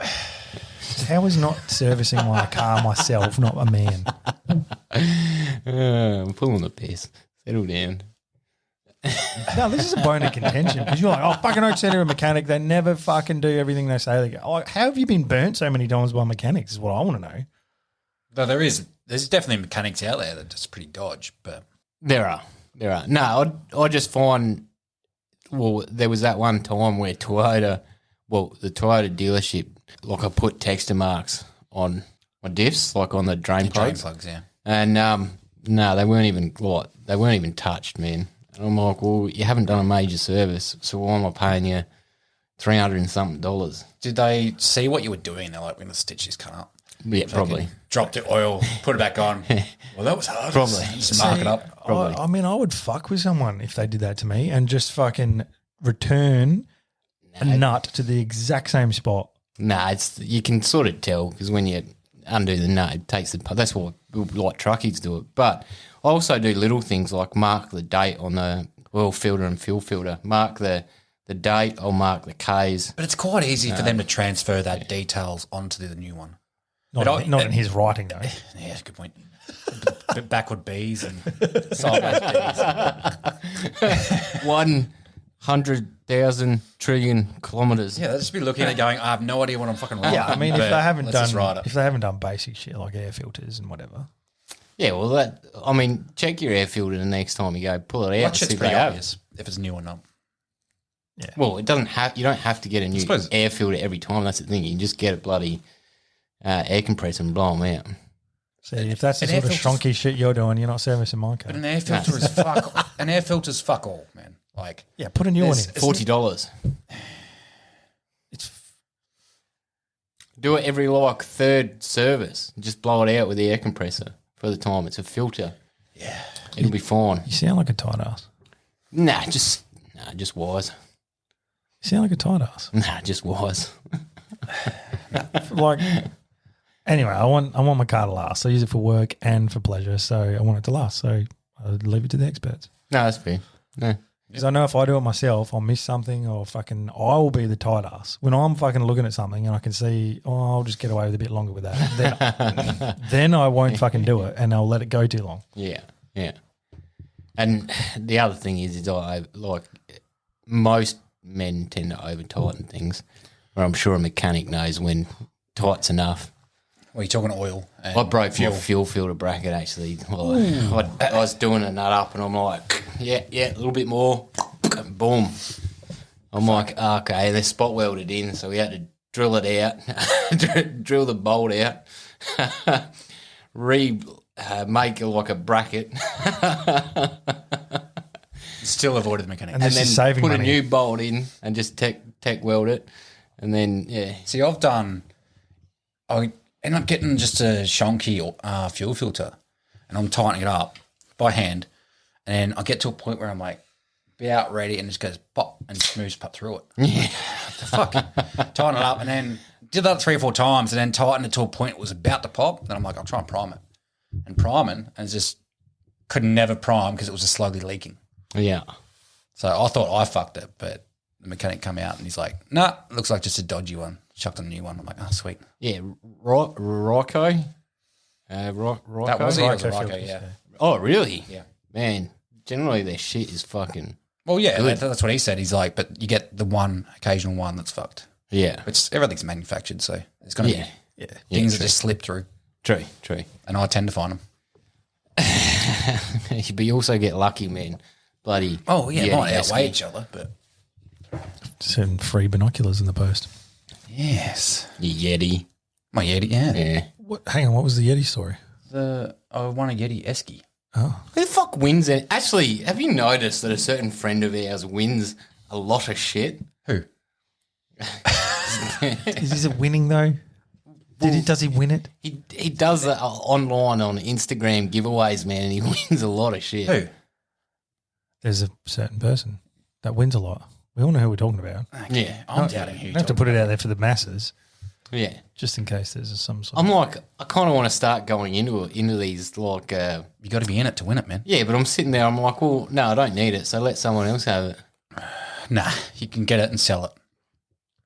How is not servicing my car myself not a man? I'm pulling the piss. Settle down. No, this is a bone of contention because you're like, oh, fucking don't send her a mechanic. They never fucking do everything they say they go. Oh, how have you been burnt so many times by mechanics is what I want to know. No, there's definitely mechanics out there that just pretty dodge, but There are. No, I just find well, there was that one time where the Toyota dealership, like I put texture marks on my diffs, like on the drain plugs. Yeah. And no, they weren't even touched, man. And I'm like, well, you haven't done a major service, so why am I paying you $300 and something? Did they see what you were doing? They're like, we're going to stitch this cunt up. Yeah, probably. Drop the oil, put it back on. Well, that was hard. Probably. Just mark it up. Probably. I mean, I would fuck with someone if they did that to me and just fucking return a nut to the exact same spot. Nah, you can sort of tell because when you undo the nut, it takes the. That's what like truckies do it. But I also do little things like mark the date on the oil filter and fuel filter. Mark the date. I'll mark the Ks. But it's quite easy for them to transfer that details onto the new one. Not in his writing, though. Yeah, that's a good point. Backward B's and sideways B's. 100,000 trillion kilometres. Yeah, they'll just be looking at it going, I have no idea what I'm fucking writing. Yeah, I mean, if but they haven't let's just write done basic shit like air filters and whatever. Yeah, well, check your air filter the next time you go, pull it out. That shit's pretty obvious if it's new or not. Yeah. Well, you don't have to get a new suppose- air filter every time. That's the thing. You can just get a bloody air compressor and blow them out. See, if that's the an sort of air shonky shit you're doing, you're not servicing my car. But an air filter is fuck. An air filter's fuck all, man. Like, Yeah, put a new one in. $40. It's Do it every third service. Just blow it out with the air compressor for the time. It's a filter. yeah. It'll be fine. You sound like a tight ass. Just wise. You sound like a tight ass. Just wise. Like, anyway, I want my car to last. I use it for work and for pleasure, so I want it to last. So I leave it to the experts. No, that's fair. No. Because I know if I do it myself, I'll miss something or I will be the tight ass. When I'm fucking looking at something and I can see, I'll just get away with a bit longer with that. Then I won't fucking do it and I'll let it go too long. Yeah, yeah. And the other thing is I like most men tend to over tighten things. Where I'm sure a mechanic knows when tight's enough. Well, you're talking oil. And I broke my fuel filter bracket actually. Like, I was doing a nut up and I'm like, yeah, a little bit more. Boom. I'm like, okay, they're spot welded in, so we had to drill it out, drill the bolt out, make it like a bracket. Still avoided the mechanic. And and this then is saving put money. a new bolt in and just tech weld it. And then, yeah. See, I end up getting just a shonky fuel filter and I'm tightening it up by hand. And then I get to a point where I'm like, be out ready and it just goes pop and moves put through it. Yeah. What the fuck? Tighten it up and then did that 3 or 4 times and then tightened it to a point it was about to pop. Then I'm like, I'll try and prime it. And priming and just could never prime because it was just slowly leaking. Yeah. So I thought I fucked it, but the mechanic come out and he's like, nah, looks like just a dodgy one. Chucked on a new one. I'm like, oh, sweet. Yeah. Rocco. That was it. It was a Ryko, yeah. Oh, really? Yeah. Man, generally their shit is fucking. Well, yeah, that's what he said. He's like, but you get the one occasional one that's fucked. Yeah. Which everything's manufactured, so there's going to be things that just slip through. True. And I tend to find them. But you also get lucky, man. Bloody. Oh, yeah, might Yeti outweigh Husky. each other, but. Some free binoculars in the post. Yes. Your Yeti. My Yeti, yeah. Yeah. Hang on, what was the Yeti story? I won a Yeti Esky. Oh. Who the fuck wins it? Actually, have you noticed that a certain friend of ours wins a lot of shit? Who? Is it winning though? Does he win it? He does that online on Instagram giveaways, man, and he wins a lot of shit. Who? There's a certain person that wins a lot. We all know who we're talking about. Yeah. I'm doubting who You you have to put it out there for the masses, Yeah. just in case there's some sort I'm like, I kind of want to start going into these, like, You got to be in it to win it, man. yeah, but I'm sitting there, I'm like, well, no, I don't need it, so let someone else have it. Nah, you can get it and sell it.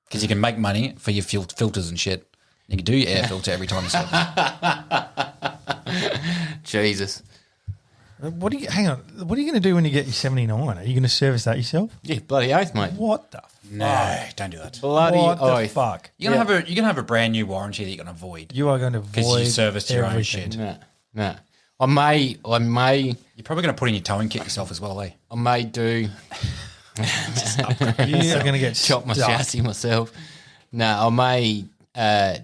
Because you can make money for your filters and shit. You can do your air filter every time you sell it. Jesus. Hang on. What are you going to do when you get your 79? Are you going to service that yourself? Yeah, bloody oath, mate. What the No, don't do that. Bloody What the oath. fuck? You're gonna have a brand new warranty that you're gonna void. You are going to Because void you serviced your own everything. shit. No. I may You're probably gonna put in your towing kit yourself as well, eh? do. You are going to get chop my stuck. chassis myself. No, I may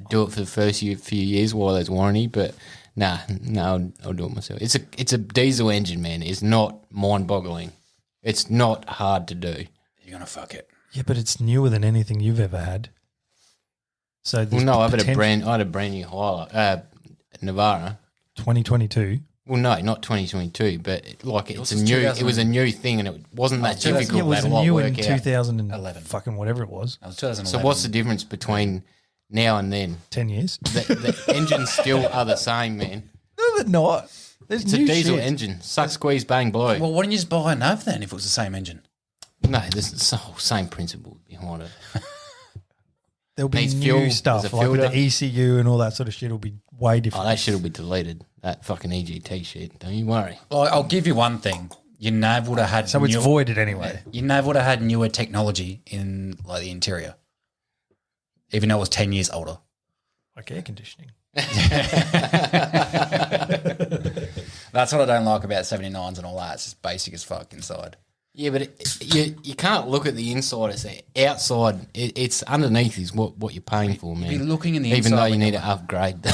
do it for the first few years while there's warranty, but no, I'll do it myself. It's a diesel engine, man. It's not mind-boggling. It's not hard to do. You're going to fuck it. Yeah, but it's newer than anything you've ever had. So Well, no, I had a brand new Navara. 2022. Well, no, not 2022, but like was it was a new thing, and it wasn't that difficult. Yeah, it was They had a lot new of in work out. 11. fucking whatever it was. That was 2011. So what's the difference between now and then? 10 years. The engines still are the same, man. No, they're not. There's It's a new diesel shit. engine. Suck, squeeze, bang, blow. Well, why didn't you just buy a nav then if it was the same engine? No, there's the whole same principle behind it. There'll be Needs new fuel, stuff there's a like with the filter. ECU and all that sort of shit will be way Oh, different. that shit will be deleted. That fucking EGT shit. Don't you worry. Well, I'll give you one thing. Your nav would have had So it's voided anyway. Your nav would have had newer technology in like the interior, even though it was 10 years older. Like air conditioning. That's what I don't like about 79s and all that. It's just basic as fuck inside. Yeah, but you can't look at the inside. It's the outside. It's underneath is what you're paying for, man. You'd be looking in the Even inside though you when need you're to upgrade the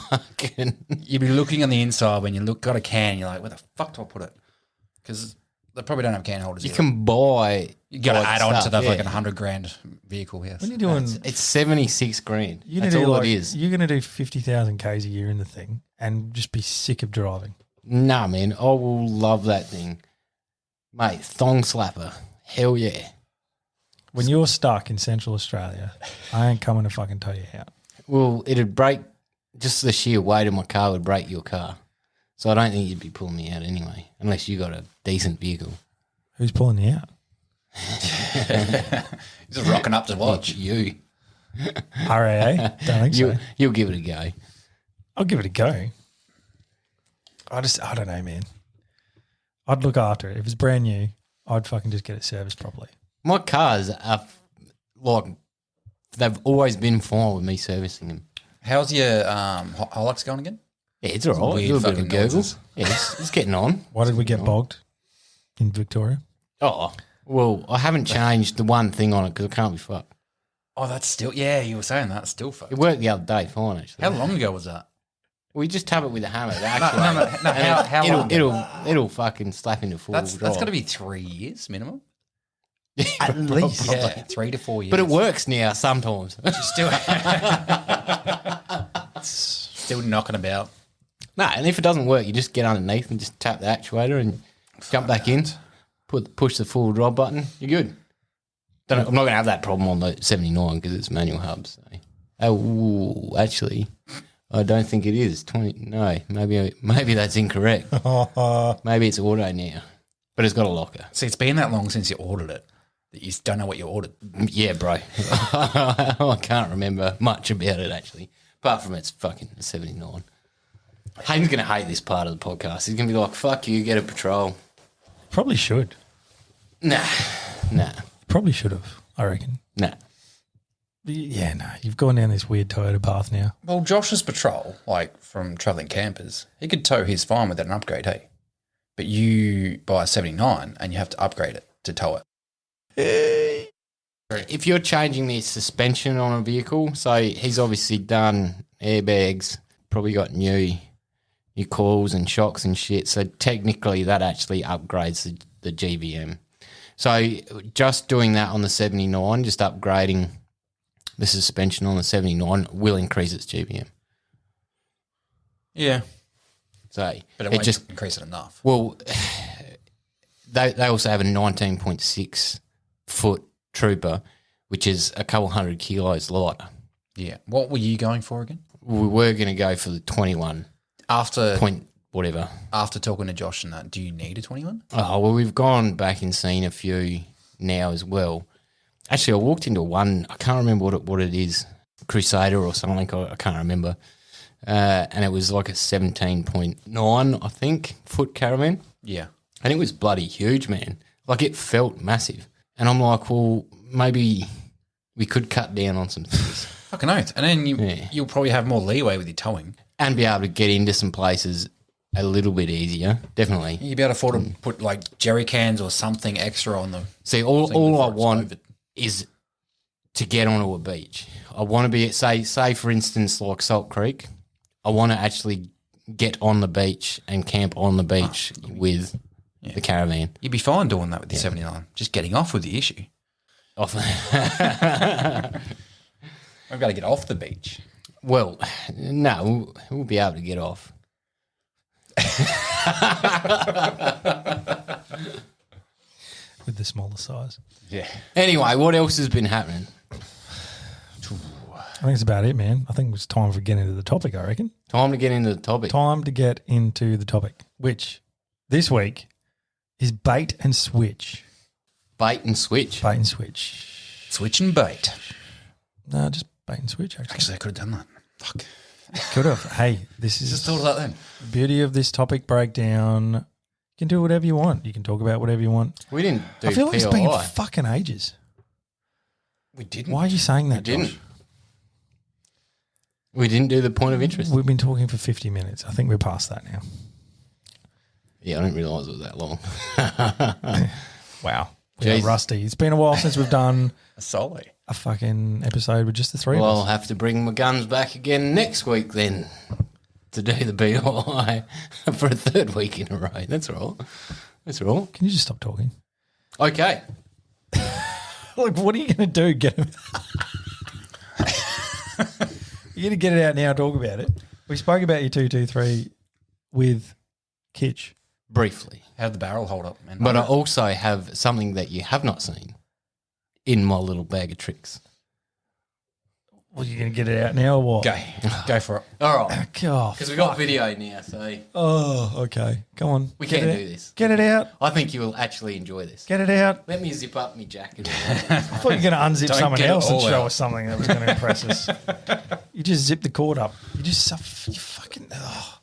fucking. You'd be looking on the inside when you got a can. You're like, where the fuck do I put it? Because they probably don't have can holders. You either. can buy. You got to like add on to stuff, the yeah. fucking $100,000 vehicle. Yes. When you're doing, It's 76 grand. you're That's gonna do all like, it is. You're going to do 50,000 Ks a year in the thing and just be sick of driving. Nah, man, I will love that thing, mate. Thong slapper, hell yeah. When you're stuck in Central Australia, I ain't coming to fucking tow you out. Well, it'd break. Just the sheer weight of my car would break your car. So I don't think you'd be pulling me out anyway, unless you got a decent vehicle. Who's pulling you out? Just rocking up to watch. You. RAA? Don't think so. You'll give it a go. I'll give it a go. I don't know, man. I'd look after it. If it's brand new, I'd fucking just get it serviced properly. My cars are like they've always been fine with me servicing them. How's your Hilux going again? Yeah, it's all right. Weird Do a bit of fucking Google. noises. Yeah, it's getting on. Why did we get bogged in Victoria? Oh, well, I haven't changed the one thing on it because I can't be fucked. Oh, that's still, yeah, you were saying that's still It fucked. worked the other day fine, actually. How long ago was that? We just tap it with a hammer. No, how long? It'll fucking slap into full That's drive. got to be 3 years minimum. At least. Yeah, 3 to 4 years. But it works now sometimes. Still, still knocking about. No, and if it doesn't work, you just get underneath and just tap the actuator and jump back in, push the full drive button. You're good. I'm not going to have that problem on the 79 because it's manual hubs. So. Oh, actually, I don't think it is 20. No, maybe that's incorrect. Maybe it's auto now, but it's got a locker. See, it's been that long since you ordered it that you don't know what you ordered. Yeah, bro. I can't remember much about it actually, apart from it's fucking 79. Hayden's going to hate this part of the podcast. He's going to be like, fuck you, get a patrol. Probably should. Nah. Probably should have, I reckon. Nah. Yeah, no. You've gone down this weird Toyota path now. Well, Josh's patrol, like from travelling campers, he could tow his fine without an upgrade, hey? But you buy a 79 and you have to upgrade it to tow it. If you're changing the suspension on a vehicle, so he's obviously done airbags, probably got new coils and shocks and shit. So technically that actually upgrades the GVM. So just doing that on the 79, just upgrading the suspension on the 79 will increase its GVM. Yeah. So But it won't just increase it enough. Well, they also have a 19.6 foot trooper, which is a couple 100 kilos lighter. Yeah. What were you going for again? We were going to go for the 21 After point whatever. after talking to Josh and that, do you need a 21? Oh, well, we've gone back and seen a few now as well. Actually, I walked into one, I can't remember what it is, Crusader or something, I can't remember. And it was like a 17.9, I think, foot caravan. Yeah. And it was bloody huge, man. Like it felt massive. And I'm like, well, maybe we could cut down on some things. Fucking oath. And then you'll probably have more leeway with your towing. And be able to get into some places a little bit easier, definitely. You'd be able to afford to put like jerry cans or something extra on the. See, all I want is to get onto a beach. I want to be at, say for instance, like Salt Creek. I want to actually get on the beach and camp on the beach with the caravan. You'd be fine doing that with the 79. Just getting off with the issue. Off. I've got to get off the beach. Well, no, we'll be able to get off. With the smaller size. Yeah. Anyway, what else has been happening? I think it's about it, man. I think it's time for getting into the topic, I reckon. Time to get into the topic. Time to get into the topic, which this week is bait and switch. Bait and switch. Bait and switch. Switch and bait. No, just bait and switch, actually. Actually, I could have done that. Fuck. Could have. Hey, this is Just thought of that then. the beauty of this topic breakdown. You can do whatever you want. You can talk about whatever you want. We didn't do I feel like it's been POI. fucking ages. We didn't. Why are you saying that, Didn't. Josh? We didn't do the point of interest. We've been talking for 50 minutes. I think we're past that now. Yeah, I didn't realise it was that long. Wow. Jeez. Rusty. It's been a while since we've done Solly. a fucking episode with just the three Well, I'll of us. have to bring my guns back again next week then to do the POI for a third week in a row. That's all. That's all. Can you just stop talking? Okay. Look, what are you going to do? Get him? You're going to get it out now and talk about it. We spoke about your 223 with Kitch. Briefly. How'd the barrel hold up, man? But I also have something that you have not seen in my little bag of tricks. Well, you going to get it out now or what? Go for it. All right. Oh, Because we've got video now, so oh, okay. Go on. we Get can it do out. this. Get it out. I think you will actually enjoy this. Get it out. Let me zip up my jacket. I thought you were going to unzip Don't someone get it else and all show out. us something that was going to impress us. You just zip the cord up. You just you fucking. Oh.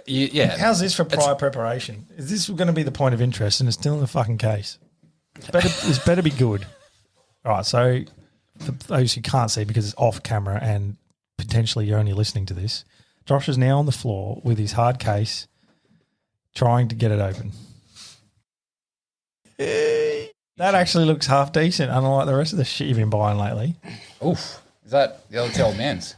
Yeah. How's this for prior preparation? Is this going to be the point of interest and it's still in the fucking case? It's better be good. All right, so for those who can't see because it's off camera and potentially you're only listening to this, Josh is now on the floor with his hard case trying to get it open. That actually looks half decent, unlike the rest of the shit you've been buying lately. Oof. Is that the old man's?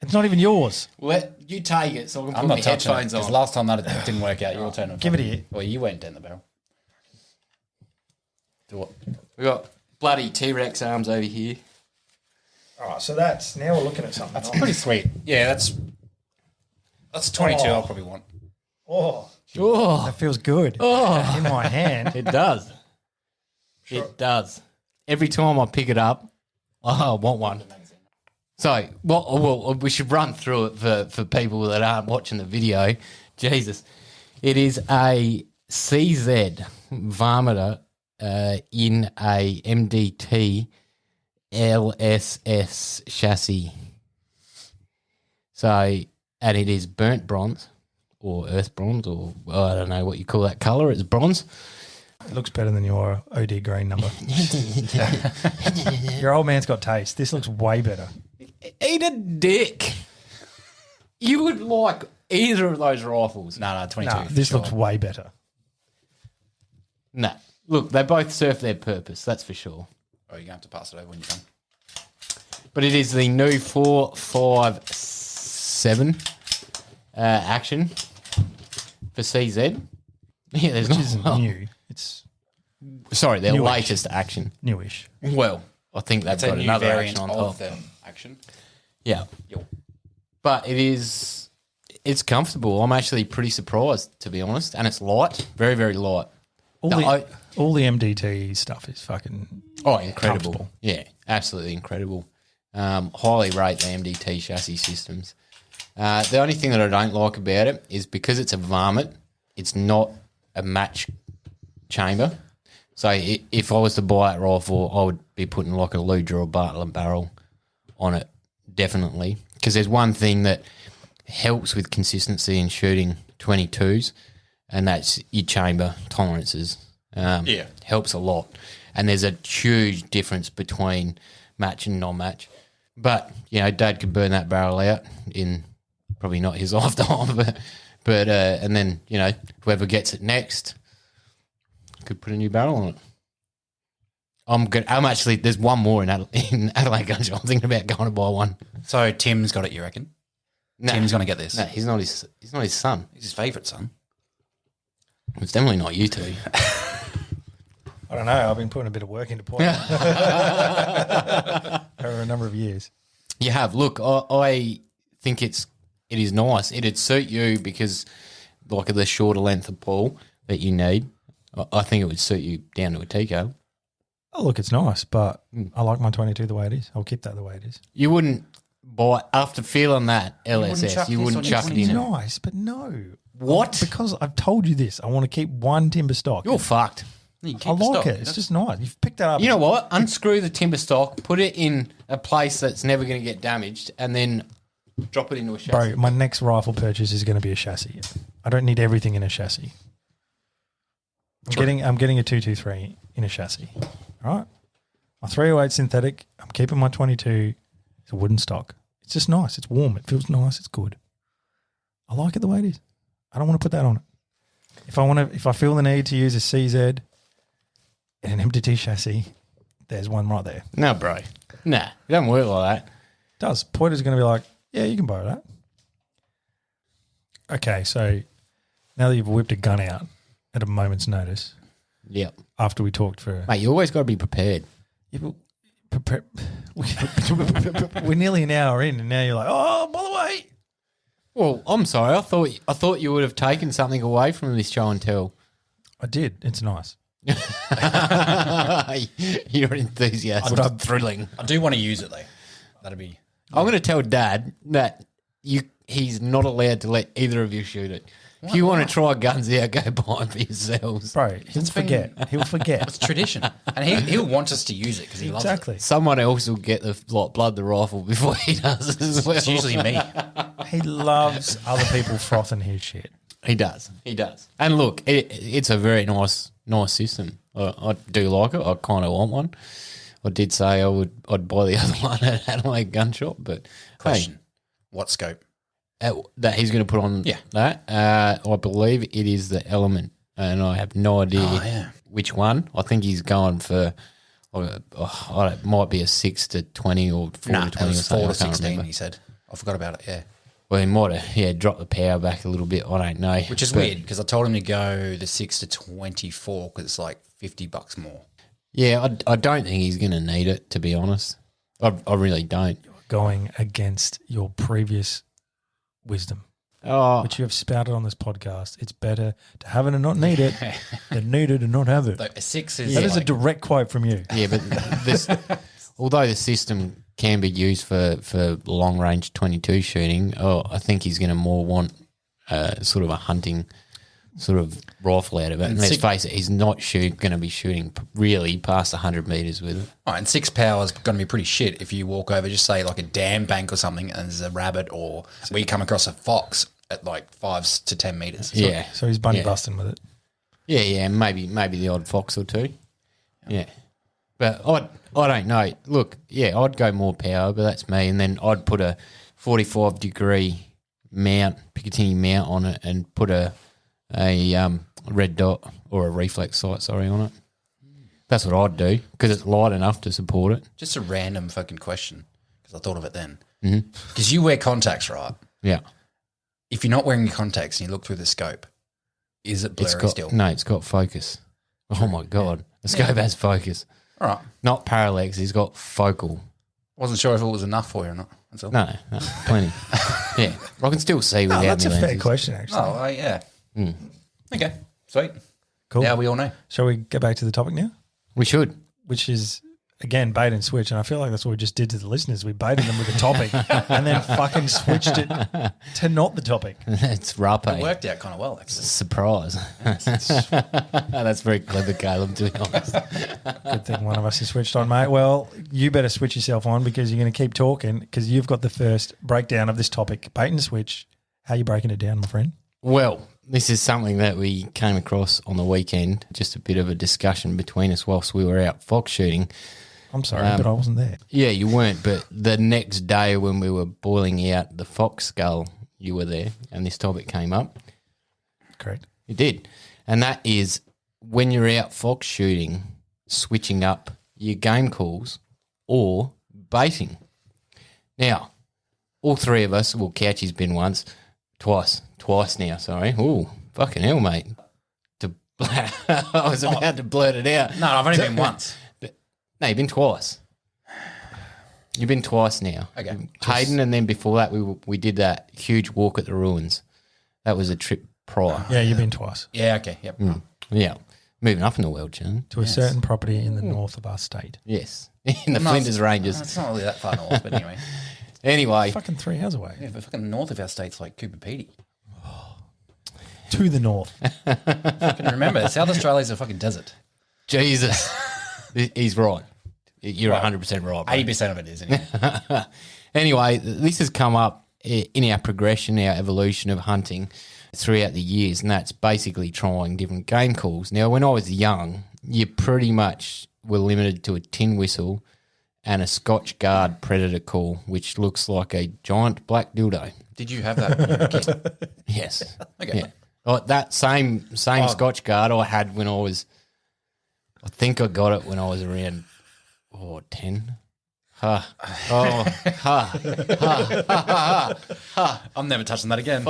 It's not even yours. Let you take it so I can put I'm my not touching it. headphones Because on. last time that it didn't work out, you all turned it. Give it here. Well, you went down the barrel. Do it. We got bloody T-Rex arms over here. All right, so now we're looking at something. That's pretty sweet. Yeah, that's 22 I'll probably want. Oh, Oh, that feels good. In my hand. it does. It does. Every time I pick it up, I want one. So, well, we should run through it for people that aren't watching the video. Jesus. It is a CZ varmint in a MDT LSS chassis. So, and it is burnt bronze or earth bronze or I don't know what you call that colour. It's bronze. It looks better than your OD green number. Your old man's got taste. This looks way better. Eat a dick. You would like either of those rifles. No, 22. No, this looks way better. No. Look, they both serve their purpose, that's for sure. Oh, you're going to have to pass it over when you're done. But it is the new 457 action for CZ. Yeah, there's Which not isn't new. It's Sorry, their Newish. latest action. newish. Well, I think they've It's got a new another variant action on of top. the action. Yeah. Yo. But it's comfortable. I'm actually pretty surprised, to be honest. And it's light, very, very light. All No, the MDT stuff is fucking incredible. comfortable. Yeah, absolutely incredible. Highly rate the MDT chassis systems. The only thing that I don't like about it is because it's a varmint, it's not a match chamber. So if I was to buy that rifle, I would be putting like a Luger or Bartlett barrel on it, definitely. Because there's one thing that helps with consistency in shooting 22s, and that's your chamber tolerances. Helps a lot. And there's a huge difference between match and non-match. But, Dad could burn that barrel out in probably not his lifetime, But and then whoever gets it next could put a new barrel on it. I'm actually. There's one more in Adelaide Gun Shop. I'm thinking about going to buy one. So Tim's got it, you reckon? No, Tim's going to get this. No, he's not his son. He's his favourite son. It's definitely not you two. I don't know. I've been putting a bit of work into point over a number of years. You have. Look, I think it is nice. It'd suit you because like the shorter length of pull that you need. I think it would suit you down to a Tico. Oh, look, it's nice, but I like my 22 the way it is. I'll keep that the way it is. You wouldn't buy after feeling that LSS. You wouldn't chuck it It's in. nice, but no. What? Because I've told you this. I want to keep one timber stock. You're fucked. You can keep I the like stock. it. It's just nice. You've picked that up. You know what? Unscrew the timber stock, put it in a place that's never going to get damaged, and then drop it into a chassis. Bro, my next rifle purchase is going to be a chassis. I don't need everything in a chassis. I'm getting a 223 in a chassis. All right? My 308 synthetic, I'm keeping my 22. It's a wooden stock. It's just nice. It's warm. It feels nice. It's good. I like it the way it is. I don't want to put that on it. If I feel the need to use a CZ in an MTT chassis, there's one right there. No, bro. Nah, it doesn't work like that. It does. Pointer's going to be like, yeah, you can borrow that. Okay, so now that you've whipped a gun out at a moment's notice, Yep. after we talked for... Mate, you always got to be prepared. Yeah, but we're nearly an hour in, and now you're like, oh, by the way. Well, I'm sorry. I thought you would have taken something away from this show and tell. I did. It's nice. Your enthusiasm is thrilling. I do want to use it though. That'd be. I'm going to tell Dad that he's not allowed to let either of you shoot it. If you want to try guns out, go buy them for yourselves. Bro, he'll forget. He'll forget. It's tradition, and he'll want us to use it because he loves Exactly. Someone else will get the blood the rifle before he does as it. well. It's usually me. He loves other people frothing his shit. He does. And look, it's a very nice system. I do like it. I kind of want one. I did say I'd buy the other one at Adelaide Gun Shop, but Question: what scope? That he's going to put on that. I believe it is the Element, and I have no idea which one. I think he's going for. It might be a 6 to 20 or 4 to 20 or something. 4 to I can't 16. remember. He said. I forgot about it. Yeah, Well, he might have dropped the power back a little bit. I don't know, which is weird because I told him to go the 6 to 24 because it's like $50 more. Yeah, I don't think he's going to need it, to be honest. I really don't. Going against your previous wisdom, which you have spouted on this podcast. It's better to have it and not need it than need it and not have it. Like a 6 is That is a direct quote from you. Yeah, but although the system can be used for long range 22 shooting, I think he's going to more want sort of a hunting sort of rifle out of it. And let's face it, he's not going to be shooting really past 100 metres with it. Oh, and 6 power is going to be pretty shit if you walk over, just say like a dam bank or something, and there's a rabbit, or we come across a fox at like 5 to 10 metres. So he's bunny busting with it. Yeah, maybe the odd fox or two. Yeah. But I don't know. Look, yeah, I'd go more power, but that's me. And then I'd put a 45-degree mount, Picatinny mount on it, and put a red dot or a reflex sight, on it. That's what I'd do because it's light enough to support it. Just a random fucking question because I thought of it then. Because you wear contacts, right? Yeah. If you're not wearing your contacts and you look through the scope, is it blurry still? No, it's got focus. Oh, my God. The scope has focus. All right. Not parallax. He's got focal. Wasn't sure if it was enough for you or not. That's all. No, plenty. Yeah. I can still see without That's me a fair lenses. question, actually. Oh, yeah. Okay, sweet. Cool. Now we all know. Shall we go back to the topic now? We should. Which is, again, bait and switch. And I feel like that's what we just did to the listeners. We baited them with a topic and then fucking switched it to not the topic. It's rape. It worked out kind of well, actually. Surprise. That's very clever, Caleb, to be honest. Good thing one of us is switched on, mate. Well, you better switch yourself on because you're going to keep talking because you've got the first breakdown of this topic. Bait and switch. How are you breaking it down, my friend? Well, this is something that we came across on the weekend, just a bit of a discussion between us whilst we were out fox shooting. I'm sorry, but I wasn't there. Yeah, you weren't, but the next day when we were boiling out the fox skull, you were there and this topic came up. correct. It did. And that is when you're out fox shooting, switching up your game calls or baiting. Now, all three of us, well, Couchy's been twice now, sorry. Ooh, fucking hell, mate. I was about to blurt it out. No, I've only been once. No, you've been twice. You've been twice now. Okay. Hayden, and then before that, we did that huge walk at the ruins. That was a trip prior. Yeah, you've been twice Yeah, okay, yep. Yeah. Moving up in the world, John. to a certain property in the north of our state. Yes. In the Flinders Ranges. It's not really that far north, but anyway. Anyway, Fucking 3 hours away. Yeah, but fucking north of our state's like Cooper Pedy. To the north. Fucking remember, South Australia's a fucking desert. Jesus. He's right. You're 100% right. 80% of it is, anyway. Anyway, this has come up in our progression, our evolution of hunting throughout the years, and that's basically trying different game calls. Now, when I was young, you pretty much were limited to a tin whistle and a Scotch Guard predator call, which looks like a giant black dildo. Did you have that when you were a kid? Yes. Okay. Yeah. Oh, that same Scotch Guard I had when I think I got it when I was around 10. I'm never touching that again.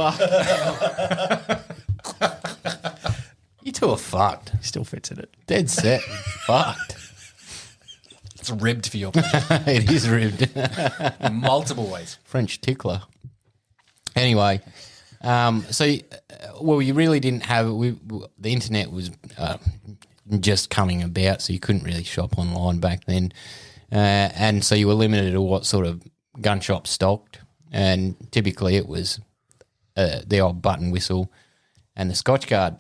You two are fucked. Still fits in it. Dead set. Fucked. It's ribbed for your It is ribbed. multiple ways. French tickler. Anyway, you really didn't have the internet was just coming about, so you couldn't really shop online back then, and so you were limited to what sort of gun shop stocked, and typically it was the old button whistle and the Scotch Guard.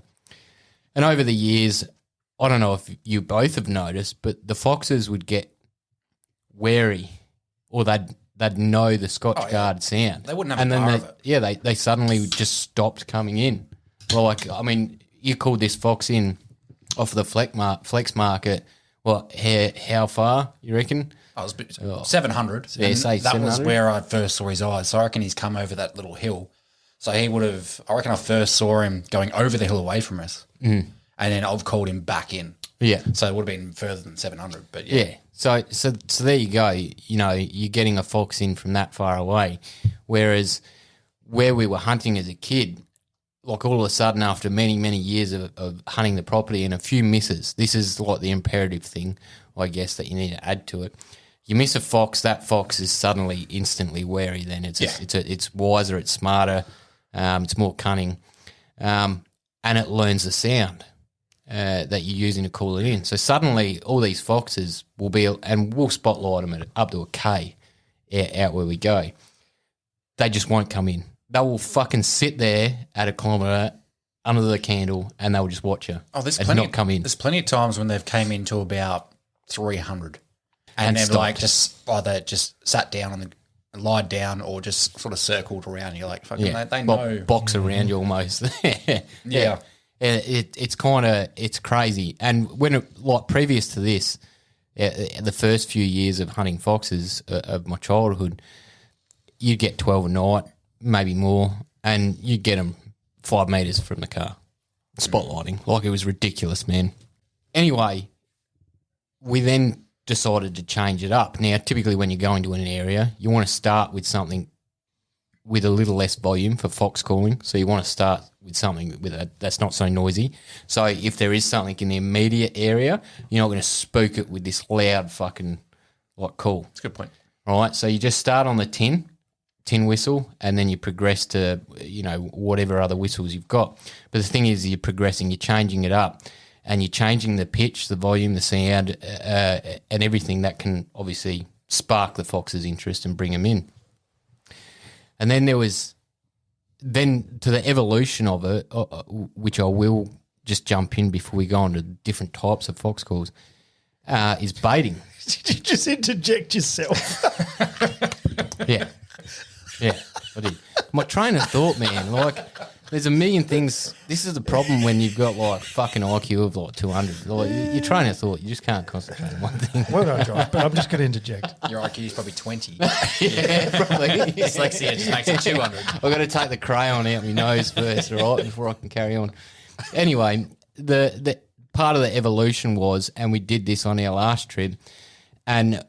And over the years, I don't know if you both have noticed, but the foxes would get wary, or they'd know the Scotch Guard sound. They wouldn't have a bar of it. Yeah, they suddenly just stopped coming in. Like, I mean, you called this fox in off the flex market. What? How far, you reckon? I was 700. Yeah, and say that was 700. where I first saw his eyes. So I reckon he's come over that little hill. So he would have, I reckon I first saw him going over the hill away from us. And then I've called him back in. Yeah. So it would have been further than 700. But Yeah. So there you go. You know, you're getting a fox in from that far away. Whereas where we were hunting as a kid, like all of a sudden after many, many years of hunting the property and a few misses, this is like the imperative thing, I guess, that you need to add to it. You miss a fox, that fox is suddenly instantly wary then. It's wiser, it's smarter, it's more cunning, and it learns the sound that you're using to call it in. So suddenly all these foxes will be, and we'll spotlight them at up to a K out where we go. They just won't come in. They will fucking sit there at a kilometre under the candle and they'll just watch you. Oh, there's and plenty. not come in. There's plenty of times when they've came into about 300 and they've stopped. like just either just sat down and lied down or just sort of circled around. You're like, fucking, they know. Box around you almost. Yeah. It's crazy. And when like previous to this, the first few years of hunting foxes of my childhood, you'd get 12 a night, maybe more, and you'd get them 5 metres from the car, spotlighting. Like, it was ridiculous, man. Anyway, we then decided to change it up. Now, typically when you go into an area, you want to start with something with a little less volume for fox calling. So you want to start with something that's not so noisy. So if there is something in the immediate area, you're not going to spook it with this loud fucking like call. That's a good point. All right, so you just start on the tin whistle, and then you progress to, you know, whatever other whistles you've got. But the thing is, you're progressing, you're changing it up, and you're changing the pitch, the volume, the sound, and everything that can obviously spark the fox's interest and bring them in. And then there was, then to the evolution of it, which I will just jump in before we go on to different types of fox calls, is baiting. Did you just interject yourself? Yeah, I did. My train of thought, man, like there's a million things This is the problem when you've got like fucking IQ of like 200. Like, your trainer thought you just can't concentrate on one thing. Well done, Josh, but I'm just going to interject. Your IQ is probably 20. Yeah, probably. Dyslexia just makes it 200. I've got to take the crayon out my nose first, right, before I can carry on. Anyway, the part of the evolution was, and we did this on our last trip, and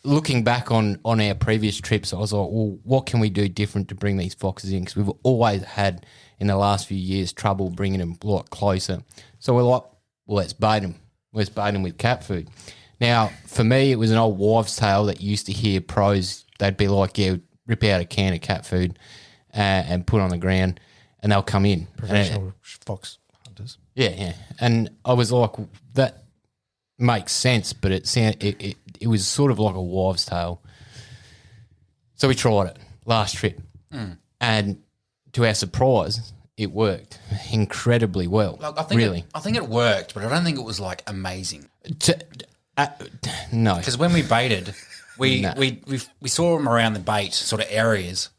looking back on our previous trips, I was like, well, what can we do different to bring these foxes in? Because we've always had, in the last few years, trouble bringing them a lot closer. So we're like, well, let's bait them. Let's bait them with cat food. Now, for me, it was an old wives' tale that you used to hear pros. They'd be like, yeah, rip out a can of cat food and put on the ground, and they'll come in. Professional fox hunters. Yeah. And I was like, that makes sense, but it was sort of like a wives' tale. So we tried it last trip, and to our surprise, it worked incredibly well. Like, I think really. I think it worked, but I don't think it was like amazing. No, Because when we baited, we saw them around the bait sort of areas,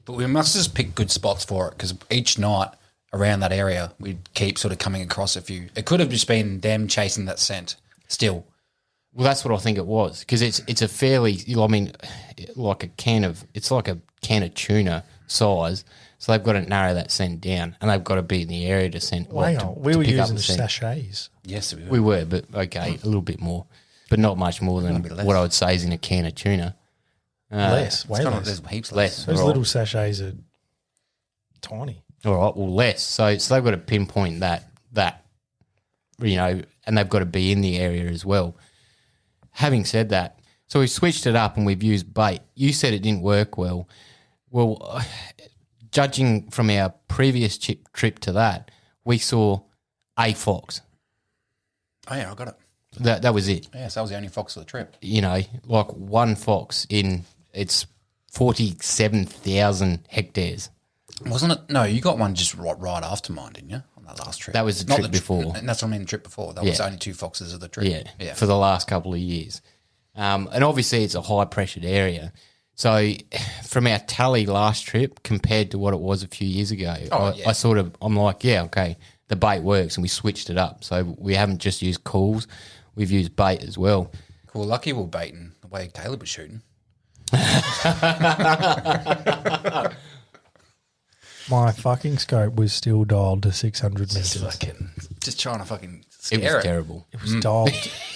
but we must just pick good spots for it because each night around that area we'd keep sort of coming across a few. It could have just been them chasing that scent still. well, that's what I think it was because it's a fairly, I mean, like a can of tuna size. So they've got to narrow that scent down, and they've got to be in the area to scent. Hang on, we were pick up using the scent. sachets. Yes, we were. We were, but okay, a little bit more, but not much more than bit less. what I would say is in a can of tuna. Less, way It's less. there's heaps Less. Those Right. little sachets are tiny. All right, well, less. So they've got to pinpoint that, and they've got to be in the area as well. Having said that, so we've switched it up and we've used bait. You said it didn't work well. Well, judging from our previous trip to that, we saw a fox. Oh yeah, I got it. That was it. Yes, that was the only fox of the trip. Like one fox in its 47,000 hectares. Wasn't it? No, you got one just right after mine, didn't you? On that last trip. That was the Not trip before. And that's what I mean, the trip before. That was Yeah. only 2 foxes of the trip. Yeah, for the last couple of years. And obviously it's a high-pressured area. So from our tally last trip compared to what it was a few years ago, I'm like, yeah, okay, the bait works, and we switched it up. So we haven't just used calls, we've used bait as well. Cool. Lucky we were baiting the way Caleb was shooting. My fucking scope was still dialed to 600 meters. Just trying to fucking It scare was terrible. It was dialed.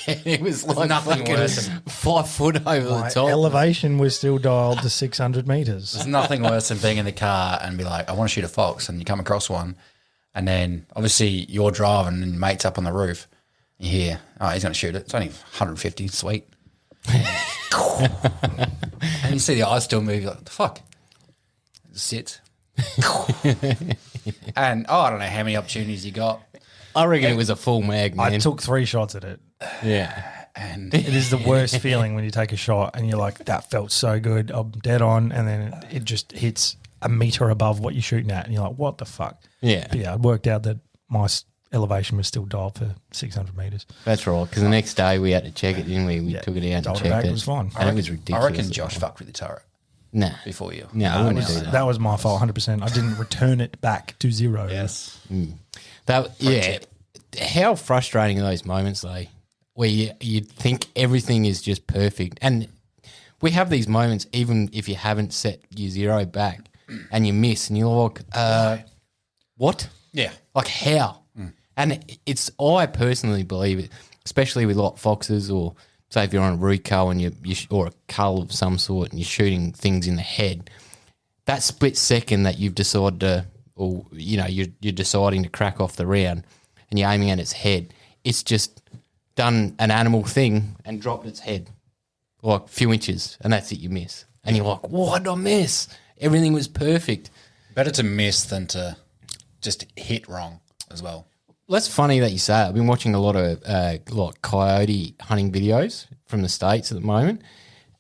It was like nothing fucking worse than- 5 foot over My the top. elevation was still dialed to 600 meters. There's nothing worse than being in the car and be like, I want to shoot a fox, and you come across one, and then obviously you're driving and your mate's up on the roof. You hear, oh, he's going to shoot it. It's only 150, sweet. And you see the eyes still move. You're like, what the fuck? It sits. And I don't know how many opportunities you got. I reckon it was a full mag, man. I took 3 shots at it. yeah. And It is the worst feeling when you take a shot and you're like, that felt so good. I'm dead on. And then it just hits a meter above what you're shooting at. And you're like, what the fuck? Yeah. But yeah, it worked out that my elevation was still dialed for 600 meters. That's right, because the next day we had to check it, didn't we? We took it out dialed and it checked back, it. it was fine. And it was ridiculous. I reckon Josh fucked with the turret Nah. before you. No, I wouldn't do that. That was my fault, 100%. I didn't return it back to 0. Yes. Yeah. How frustrating are those moments, though, where you think everything is just perfect. And we have these moments even if you haven't set your 0 back and you miss and you're like, what? Yeah. Like how? And I personally believe it, especially with like foxes or say if you're on a Ruco and or a cull of some sort and you're shooting things in the head, that split second that you've decided to, or you're deciding to crack off the round and you're aiming at its head, it's just done an animal thing and dropped its head like a few inches, and that's it, you miss. And you're like, what did I miss? Everything was perfect. Better to miss than to just hit wrong as well. That's funny that you say it. I've been watching a lot of like coyote hunting videos from the States at the moment.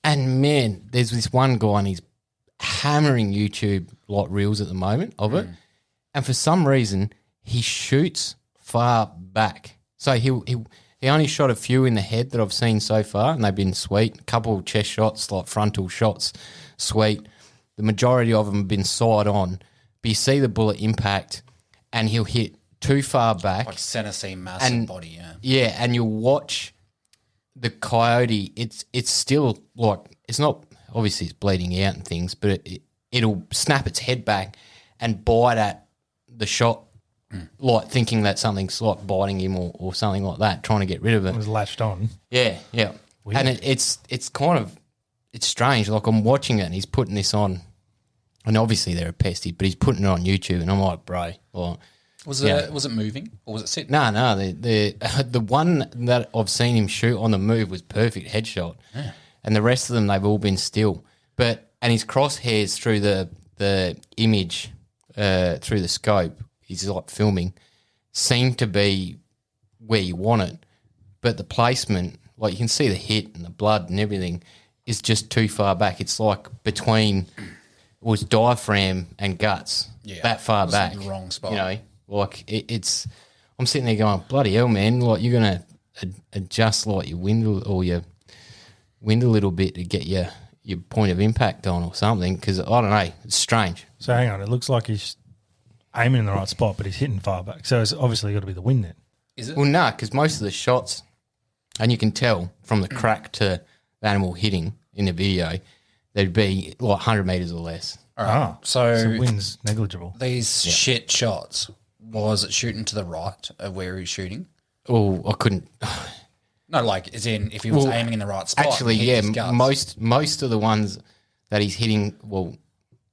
And, man, there's this one guy and he's hammering YouTube like reels at the moment of it. And for some reason, he shoots far back. So he only shot a few in the head that I've seen so far, and they've been sweet. A couple of chest shots, like frontal shots, sweet. The majority of them have been side on. But you see the bullet impact, and he'll hit too far back. Like center seam, massive And- body, yeah. Yeah, and you'll watch the coyote. It's still like it's not obviously it's bleeding out and things, but it'll snap its head back and bite at the shot, like thinking that something's like biting him or something like that, trying to get rid of It it. was latched on. Yeah, yeah, and it's kind of it's strange. Like I'm watching it and he's putting this on, and obviously they're a pesty, but he's putting it on YouTube, and I'm like, bro, like. Was Yeah. it moving or was it sitting? No, the one that I've seen him shoot on the move was perfect headshot, and the rest of them they've all been still. And his crosshairs through the image through the scope, he's like filming, seem to be where you want it, but the placement, like you can see the hit and the blood and everything, is just too far back. It's like between was diaphragm and guts, that far It was back, in the wrong spot. You know. Like it's, I'm sitting there going, bloody hell, man! Like you're gonna adjust like your wind or your wind a little bit to get your point of impact on or something. Because I don't know, it's strange. So hang on, it looks like he's aiming in the right spot, but he's hitting far back. So it's obviously got to be the wind then. Is it? Well, no, because most of the shots, and you can tell from the crack to the animal hitting in the video, they'd be like 100 meters or less. All right. Ah, So so wind's negligible. these shit shots, was it shooting to the right of where he was shooting? Oh, I couldn't. No, like as in if he was Well, aiming in the right spot. and Actually, hit yeah, his guts. most of the ones that he's hitting, well,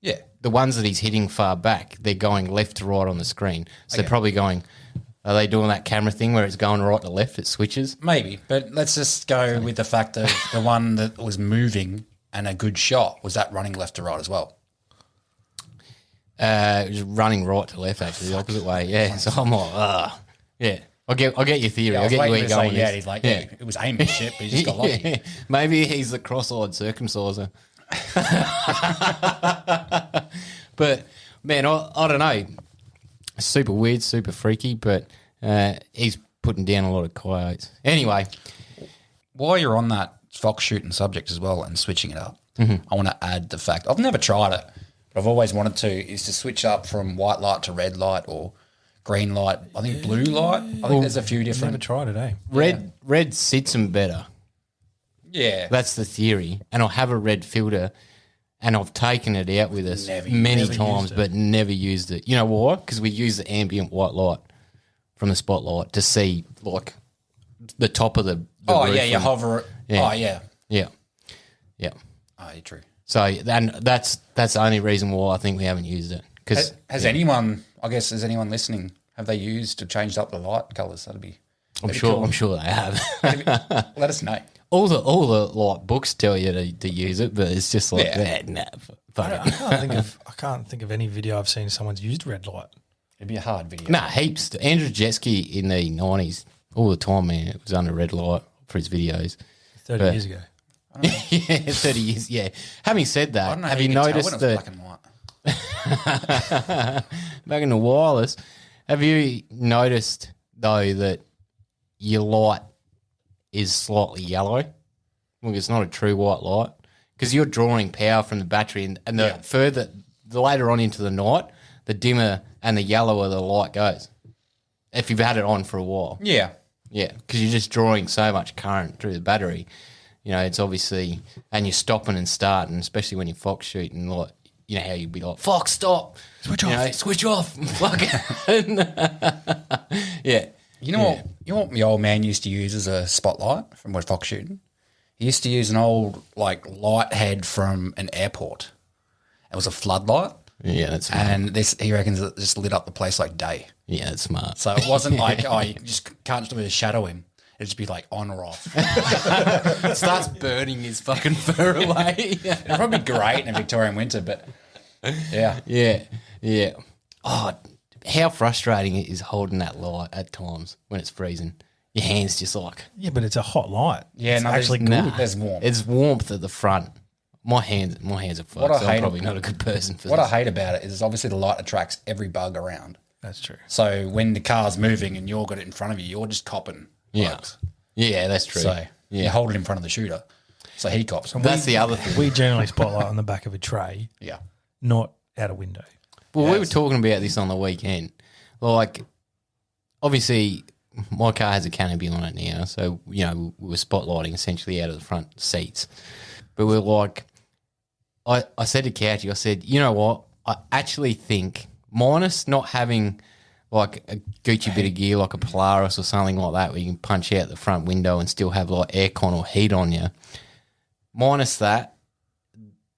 Yeah. the ones that he's hitting far back, they're going left to right on the screen. So they're Okay. probably going. Are they doing that camera thing where it's going right to left? It switches. Maybe, but let's just go with the fact that the one that was moving and a good shot was that running left to right as well. It was running right to left, actually, the opposite way. Yeah. So I'm like, yeah. I'll get your theory. Yeah, I I'll was get you where waiting you're to going. say, with yeah, this. he's like, yeah, it was aiming shit, but he just got lucky. Yeah. Maybe he's the cross-eyed circumciser. But man, I don't know. Super weird, super freaky, but he's putting down a lot of coyotes. Anyway, While you're on that fox shooting subject as well and switching it up, Mm-hmm. I want to add the fact I've never tried it, but I've always wanted to, is to switch up from white light to red light or green light. I think blue light. I think there's a few Never different. tried it, eh? red sits him better. Yeah. That's the theory. And I'll have a red filter, and I've taken it out with us Never many used times, it. but never used it. You know why? Because we use the ambient white light from the spotlight to see like the top of the Oh, roof yeah, you and- hover. Yeah. Oh, yeah. Yeah, yeah. Oh, you're true. So and that's the only reason why I think we haven't used it. Because Has anyone, I guess, has anyone listening, have they used or changed up the light colours? That'd be. I'm that'd be sure cool. I'm sure they have. Let us know. all the like books tell you to use it, but it's just like Yeah. nah, fuck it. I can't think of any video I've seen someone's used red light. It'd be a hard video. Nah, heaps. Andrew Jetski in the 90s, all the time, man, it was under red light for his videos. 30 But- years ago. Yeah, 30 years, yeah. Having said I that, don't know have how you can tell noticed when it was that black and white. back in the wireless, have you noticed, though, that your light is slightly yellow? Well, it's not a true white light because you're drawing power from the battery, and the later on into the night, the dimmer and the yellower the light goes. If you've had it on for a while. Yeah. Yeah, because you're just drawing so much current through the battery. You know, it's obviously, and you're stopping and starting, especially when you're fox shooting, like, you know how you'd be like, fox, stop. Switch You off. know, switch off. Fuck it. Yeah. You know what? You know what my old man used to use as a spotlight from when fox shooting? He used to use an old light head from an airport. It was a floodlight, Yeah, that's smart. and he reckons it just lit up the place like day. Yeah, that's smart. So it wasn't like you just can't just shadow him. It'd just be like on or off. It starts burning his fucking fur away. It'd probably be great in a Victorian winter, but yeah. Yeah, yeah. Oh, how frustrating it is holding that light at times when it's freezing. Your hand's just like, Yeah, but it's a hot light. Yeah, it's no, actually there's- good. nah. There's warmth. It's warmth at the front. My hands are fucked. What I So hate I'm probably not a good person for What I this. hate about it is obviously the light attracts every bug around. That's true. So when the car's moving and you've got it in front of you, you're just copping Yeah. bugs. Yeah, that's true. So you yeah, hold it in front of the shooter. So he cops. that's the other thing. We generally spotlight on the back of a tray, Yeah. not out a window. Well, we were talking about this on the weekend. like obviously my car has a canopy on it now, so we were spotlighting essentially out of the front seats. But we're like, I said to Couchy, I said, you know what? I actually think, minus not having like a Gucci bit of gear like a Polaris or something like that where you can punch out the front window and still have like aircon or heat on you, minus that,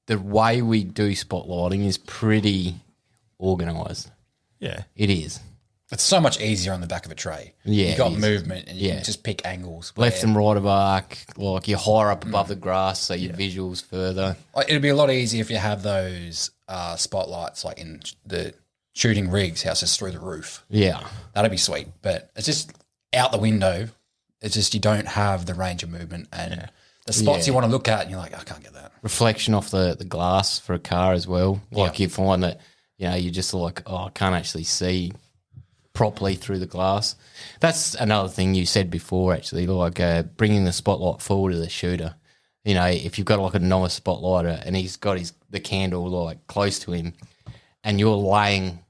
the way we do spotlighting is pretty organised. Yeah. It is. It's so much easier on the back of a tray. Yeah, you got it is. movement and you Yeah. can just pick angles. Left and right of arc, like you're higher up above the grass, so your visuals further. Like, it'd be a lot easier if you have those spotlights like in the shooting rigs, how it's just through the roof. Yeah. That'd be sweet. But it's just out the window. It's just you don't have the range of movement and the spots you want to look at and you're like, I can't get that. Reflection off the glass for a car as well. Like you find that, you're just like, oh, I can't actually see properly through the glass. That's another thing you said before, actually, like bringing the spotlight forward to the shooter. If you've got like a novice spotlighter and he's got the candle like close to him and you're laying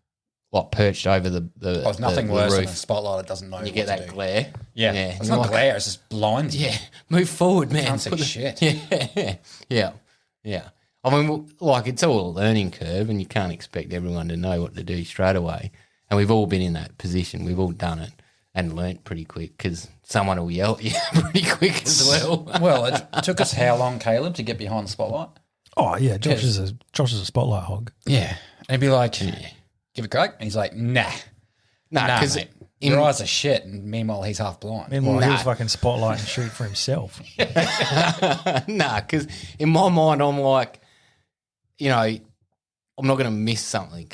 like perched over the There's nothing the worse roof, than a spotlight that doesn't know you what get to that do. glare. Yeah. It's not like, glare, it's just blind. Yeah, move forward, man. Can't see shit. Yeah. I mean, like, it's all a learning curve and you can't expect everyone to know what to do straight away. And we've all been in that position. We've all done it and learnt pretty quick because someone will yell at you pretty quick as well. Well, it took us how long, Caleb, to get behind the spotlight? Oh yeah, Josh is a spotlight hog. Yeah. And he'd be like, give it a crack. And he's like, nah, because mate. Your eyes are shit. And meanwhile, he's half blind. Meanwhile, he was fucking spotlighting shoot for himself. because in my mind, I'm like, I'm not going to miss something.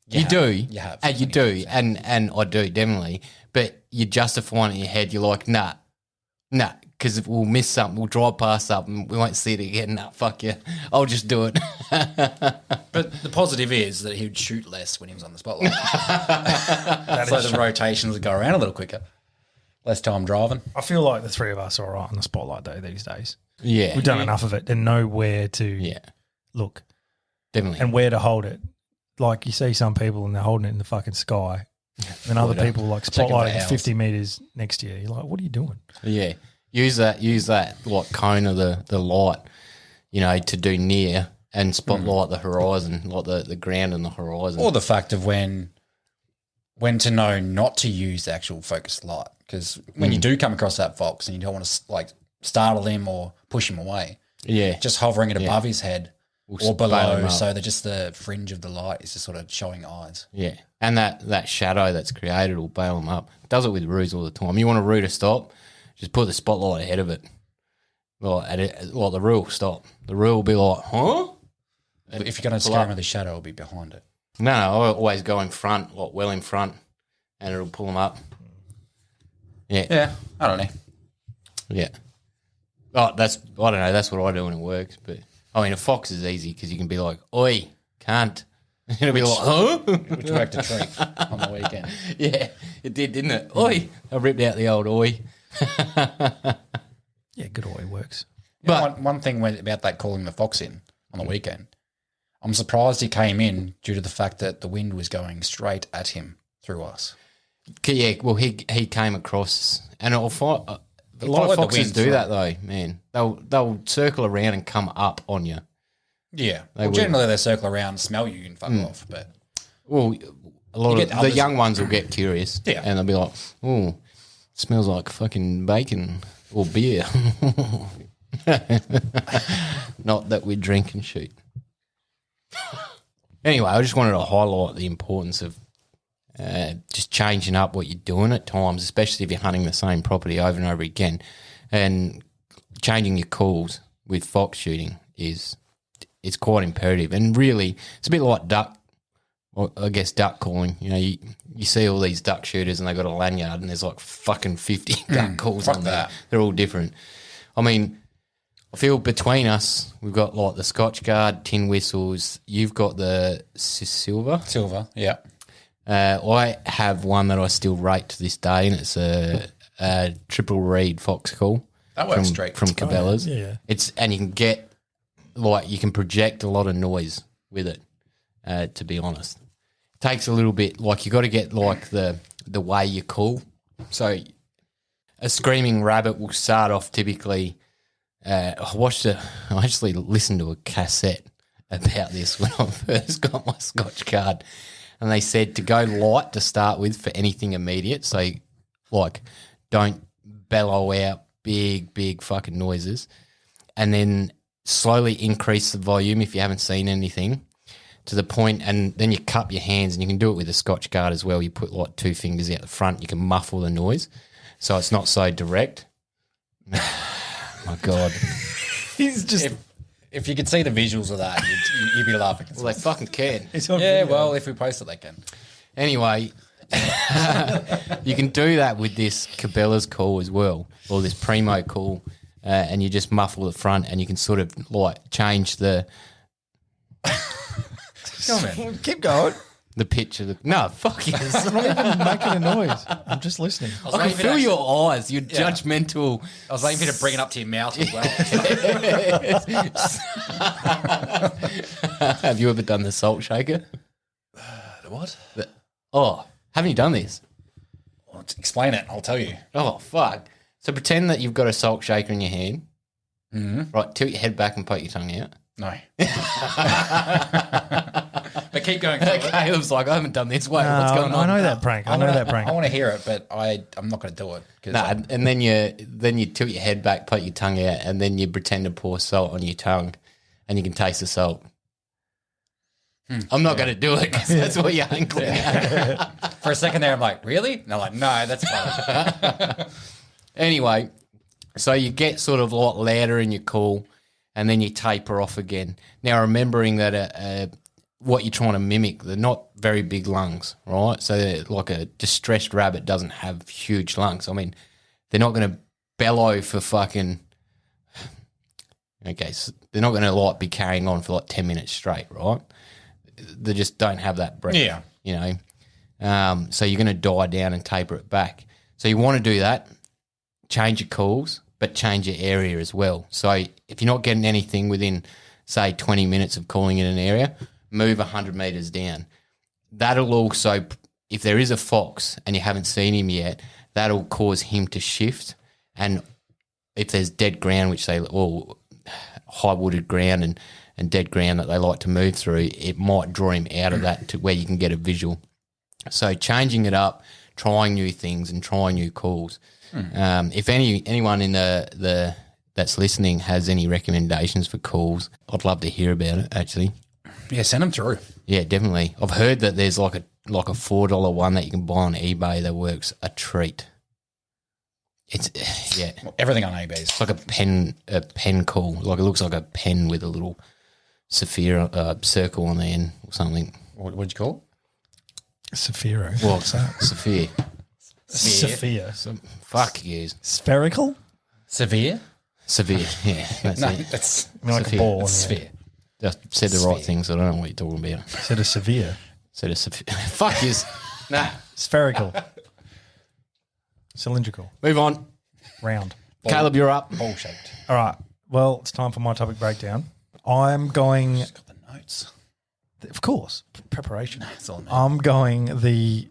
You do. You have. And you do. And I do, definitely. But you're justifying it in your head. You're like, nah, because we'll miss something. We'll drive past something. We won't see it again. Nah, fuck you. I'll just do it. But the positive is that he would shoot less when he was on the spotlight. So the rotations would go around a little quicker. Less time driving. I feel like the three of us are all right on the spotlight though these days. Yeah. We've done enough of it and know where to look Definitely. and where to hold it. Like you see some people and they're holding it in the fucking sky, and other people like spotlighting 50 meters next to you. You're like, what are you doing? Yeah. Use that like cone of the light, to do near and spotlight the horizon, like the ground and the horizon. Or the fact of when to know not to use the actual focused light. Because when you do come across that fox and you don't want to like startle him or push him away, just hovering it above his head or below, so that just the fringe of the light is just sort of showing eyes. Yeah. And that shadow that's created will bail them up. It does it with roos all the time. You want a roo to stop, just put the spotlight ahead of it. Like the roo will stop. The roo will be like, huh? But if you're going to scare him with the shadow, it'll be behind it. No, I always go in front, like well in front, and it'll pull them up. Yeah. Yeah, I don't know. Yeah. Oh, I don't know. That's what I do when it works. But I mean, a fox is easy because you can be like, "Oi, can't." And it'll be like, "Huh?" Which worked a treat on the weekend. Yeah, it did, didn't it? Oi! I ripped out the old oi. Yeah, good oi works. But one thing about that calling the fox in on the weekend, I'm surprised he came in due to the fact that the wind was going straight at him through us. Yeah, well, he came across, and a lot followed of the foxes wind do through. that though, man. They'll circle around and come up on you. Yeah. They will. Generally they circle around, smell you and fuck off. But Well, a lot You of get the others- young ones will get curious, Yeah. and they'll be like, "Oh, smells like fucking bacon or beer." Not that we drink and shoot. Anyway, I just wanted to highlight the importance of just changing up what you're doing at times, especially if you're hunting the same property over and over again, and changing your calls with fox shooting is quite imperative. And really, it's a bit like duck. Well, I guess duck calling. You see all these duck shooters and they got a lanyard and there's like fucking 50 duck calls fuck on there. that. They're all different. I mean, I feel between us, we've got like the Scotch Guard, tin whistles. You've got the silver. silver, yeah. I have one that I still rate to this day, and it's a triple reed fox call. That works straight. from Cabela's. yeah. And you can you can project a lot of noise with it. To be honest, takes a little bit. Like you got to get like the way you call. So a screaming rabbit will start off typically. I actually listened to a cassette about this when I first got my Scotch card, and they said to go light to start with for anything immediate. So like don't bellow out big fucking noises, and then slowly increase the volume if you haven't seen anything to the point, and then you cup your hands, and you can do it with a Scotch guard as well. You put like 2 fingers out the front, you can muffle the noise so it's not so direct. My God. He's just. If you could see the visuals of that, you'd be laughing. Well, they fucking can. It's on Yeah, video. well, if we post it, they can. Anyway, you can do that with this Cabela's call as well, or this Primo call, and you just muffle the front, and you can sort of like change the Come on, man. Keep going. pitch of the. No, fuck yes. I'm not even making a noise. I'm just listening. I was I can waiting for you feel to your eyes. You're judgmental. I was waiting for you to bring it up to your mouth as well. Have you ever done the salt shaker? What? Oh, haven't you done this? Well, explain it. I'll tell you. Oh, fuck. So pretend that you've got a salt shaker in your hand. Mm-hmm. Right, tilt your head back and poke your tongue out. No. But keep going. Caleb's like, I haven't done this. Wait, what's going on? I know that prank. I know that prank. I want to hear it, but I'm not going to do it. Nah, and then you tilt your head back, poke your tongue out, and then you pretend to pour salt on your tongue, and you can taste the salt. I'm not going to do it because that's what you're angling at. For a second there, I'm like, really? And I'm like, no, that's fine. Anyway, so you get sort of a lot louder in your call, and then you taper off again. Now, remembering that what you're trying to mimic, they're not very big lungs, right? So like a distressed rabbit doesn't have huge lungs. I mean, they're not going to bellow for fucking... Okay, so they're not going to like be carrying on for like 10 minutes straight, right? They just don't have that breath. Yeah. You know? So you're going to die down and taper it back. So you want to do that, change your calls, but change your area as well. So if you're not getting anything within, say, 20 minutes of calling in an area, move 100 metres down. That'll also, if there is a fox and you haven't seen him yet, that'll cause him to shift. And if there's dead ground, which they, or high wooded ground and dead ground that they like to move through, it might draw him out of that to where you can get a visual. So changing it up, trying new things and trying new calls. If anyone in the that's listening has any recommendations for calls, I'd love to hear about it, actually. Yeah, send them through. Yeah, definitely. I've heard that there's like a $4 one that you can buy on eBay that works a treat. It's Everything on eBay is. It's like a pen call. Like it looks like a pen with a little sapphire circle on the end or something. What'd you call Saphiro. Well, sapphire. Sophia. Fuck yous. Spherical? it? Severe? Severe. Yeah, that's No, it. that's I mean, like Sophia. a ball. it's Yeah. sphere. Just said the right things. I don't know what you're talking about. Instead of severe. Said a sapphire. Fuck yous. Nah. Spherical. Cylindrical. Move on. Round. Caleb, you're up. Ball shaped. All right. Well, it's time for my topic breakdown. I'm going, Got the notes. of course, preparation. That's all. I'm going the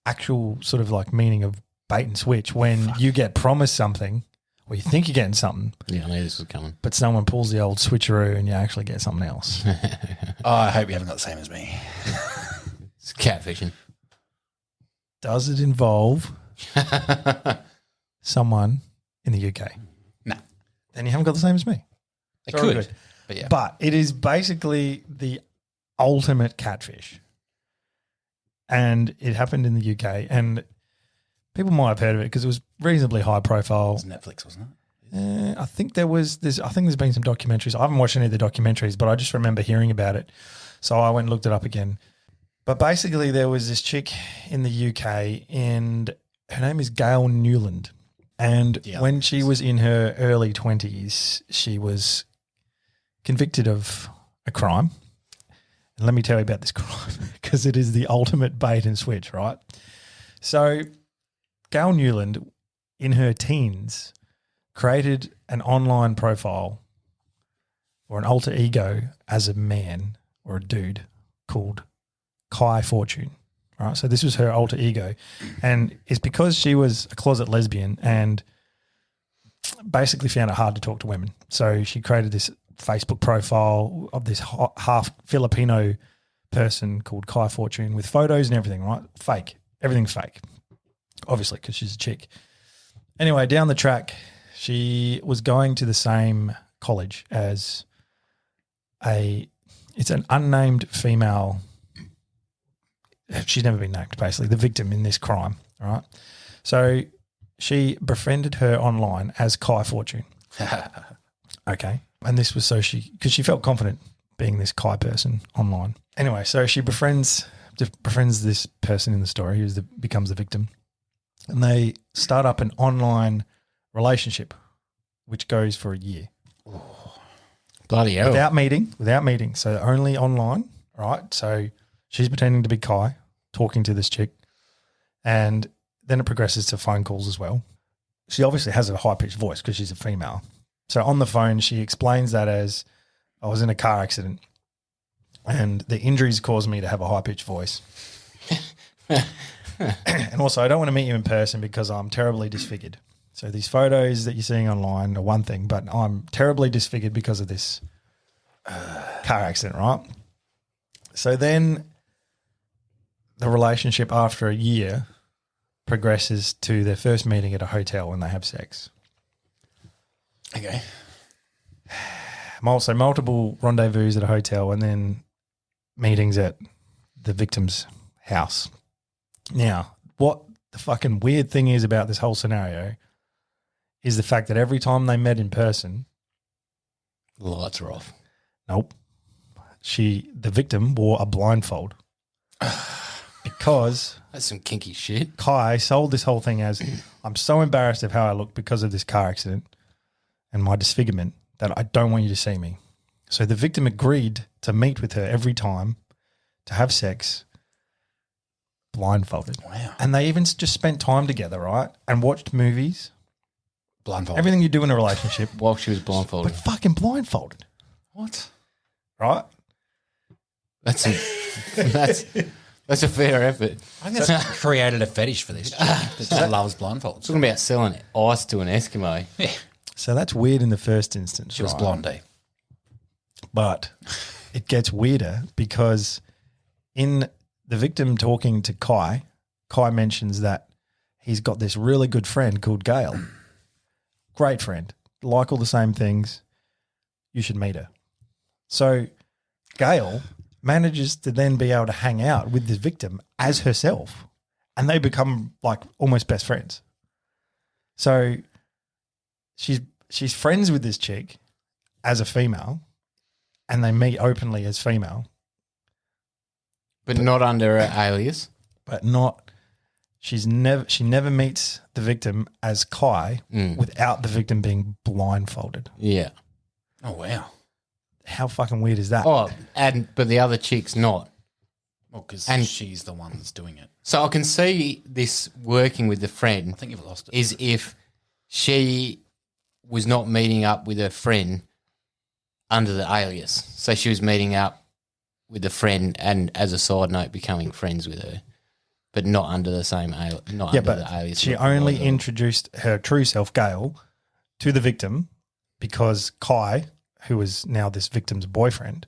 actual sort of like meaning of bait and switch when you get promised something or you think you're getting something, Yeah, I knew this was coming. but someone pulls the old switcheroo and you actually get something else. Oh, I hope you haven't got the same as me. It's catfishing. Does it involve someone in the UK? No. Then you haven't got the same as me. It Very could. good. But yeah. But it is basically the ultimate catfish. And it happened in the UK. And people might have heard of it because it was reasonably high profile. It was Netflix, wasn't it? I think there's been some documentaries. I haven't watched any of the documentaries, but I just remember hearing about it. So I went and looked it up again. But basically there was this chick in the UK and her name is Gail Newland. And when she was in her early 20s, she was convicted of a crime. And let me tell you about this crime because it is the ultimate bait and switch, right? So Gail Newland, in her teens, created an online profile or an alter ego as a man or a dude called Kai Fortune. Right, so this was her alter ego, and it's because she was a closet lesbian and basically found it hard to talk to women. So she created this Facebook profile of this half Filipino person called Kai Fortune with photos and everything, right? Fake. Everything's fake, obviously, because she's a chick. Anyway, down the track, she was going to the same college as it's an unnamed female. She's never been named, basically, the victim in this crime, right? So she befriended her online as Kai Fortune. Okay. And this was because she felt confident being this Kai person online. Anyway, so she befriends this person in the story who becomes the victim, and they start up an online relationship, which goes for a year. Bloody hell. Without meeting. So only online, right? So she's pretending to be Kai, talking to this chick, and then it progresses to phone calls as well. She obviously has a high-pitched voice because she's a female. So on the phone, she explains that as, I was in a car accident and the injuries caused me to have a high-pitched voice. And also, I don't want to meet you in person because I'm terribly disfigured. So these photos that you're seeing online are one thing, but I'm terribly disfigured because of this car accident, right? So then the relationship after a year progresses to their first meeting at a hotel when they have sex. Okay. So multiple rendezvous at a hotel and then meetings at the victim's house. Now, what the fucking weird thing is about this whole scenario is the fact that every time they met in person, Lights are off. nope, the victim wore a blindfold because That's some kinky shit. Kai sold this whole thing as, I'm so embarrassed of how I look because of this car accident and my disfigurement that I don't want you to see me. So the victim agreed to meet with her every time to have sex blindfolded. Wow. And they even just spent time together, right? And watched movies. Blindfold. Everything you do in a relationship, While she was blindfolded. but fucking blindfolded, What? right? That's a fair effort. I think that's created a fetish for this chick that just loves blindfolds. Talking about selling ice to an Eskimo. Yeah. So that's weird in the first instance, She was right? blondie. But it gets weirder because in the victim talking to Kai mentions that he's got this really good friend called Gail. Great friend. Like all the same things. You should meet her. So Gail manages to then be able to hang out with the victim as herself, and they become like almost best friends. So she's friends with this chick as a female, and they meet openly as female, But not under an alias. but not. She never meets the victim as Kai without the victim being blindfolded. Yeah. Oh, wow. How fucking weird is that? Oh, but the other chick's not. Well, because And- she's the one that's doing it. So I can see this working with the friend I think you've lost it. is if she was not meeting up with her friend under the alias. So she was meeting up with the friend and, as a side note, becoming friends with her, but not under the same alias. Not yeah, under the but alias. she only introduced her true self, Gail, to the victim because Kai, who is now this victim's boyfriend,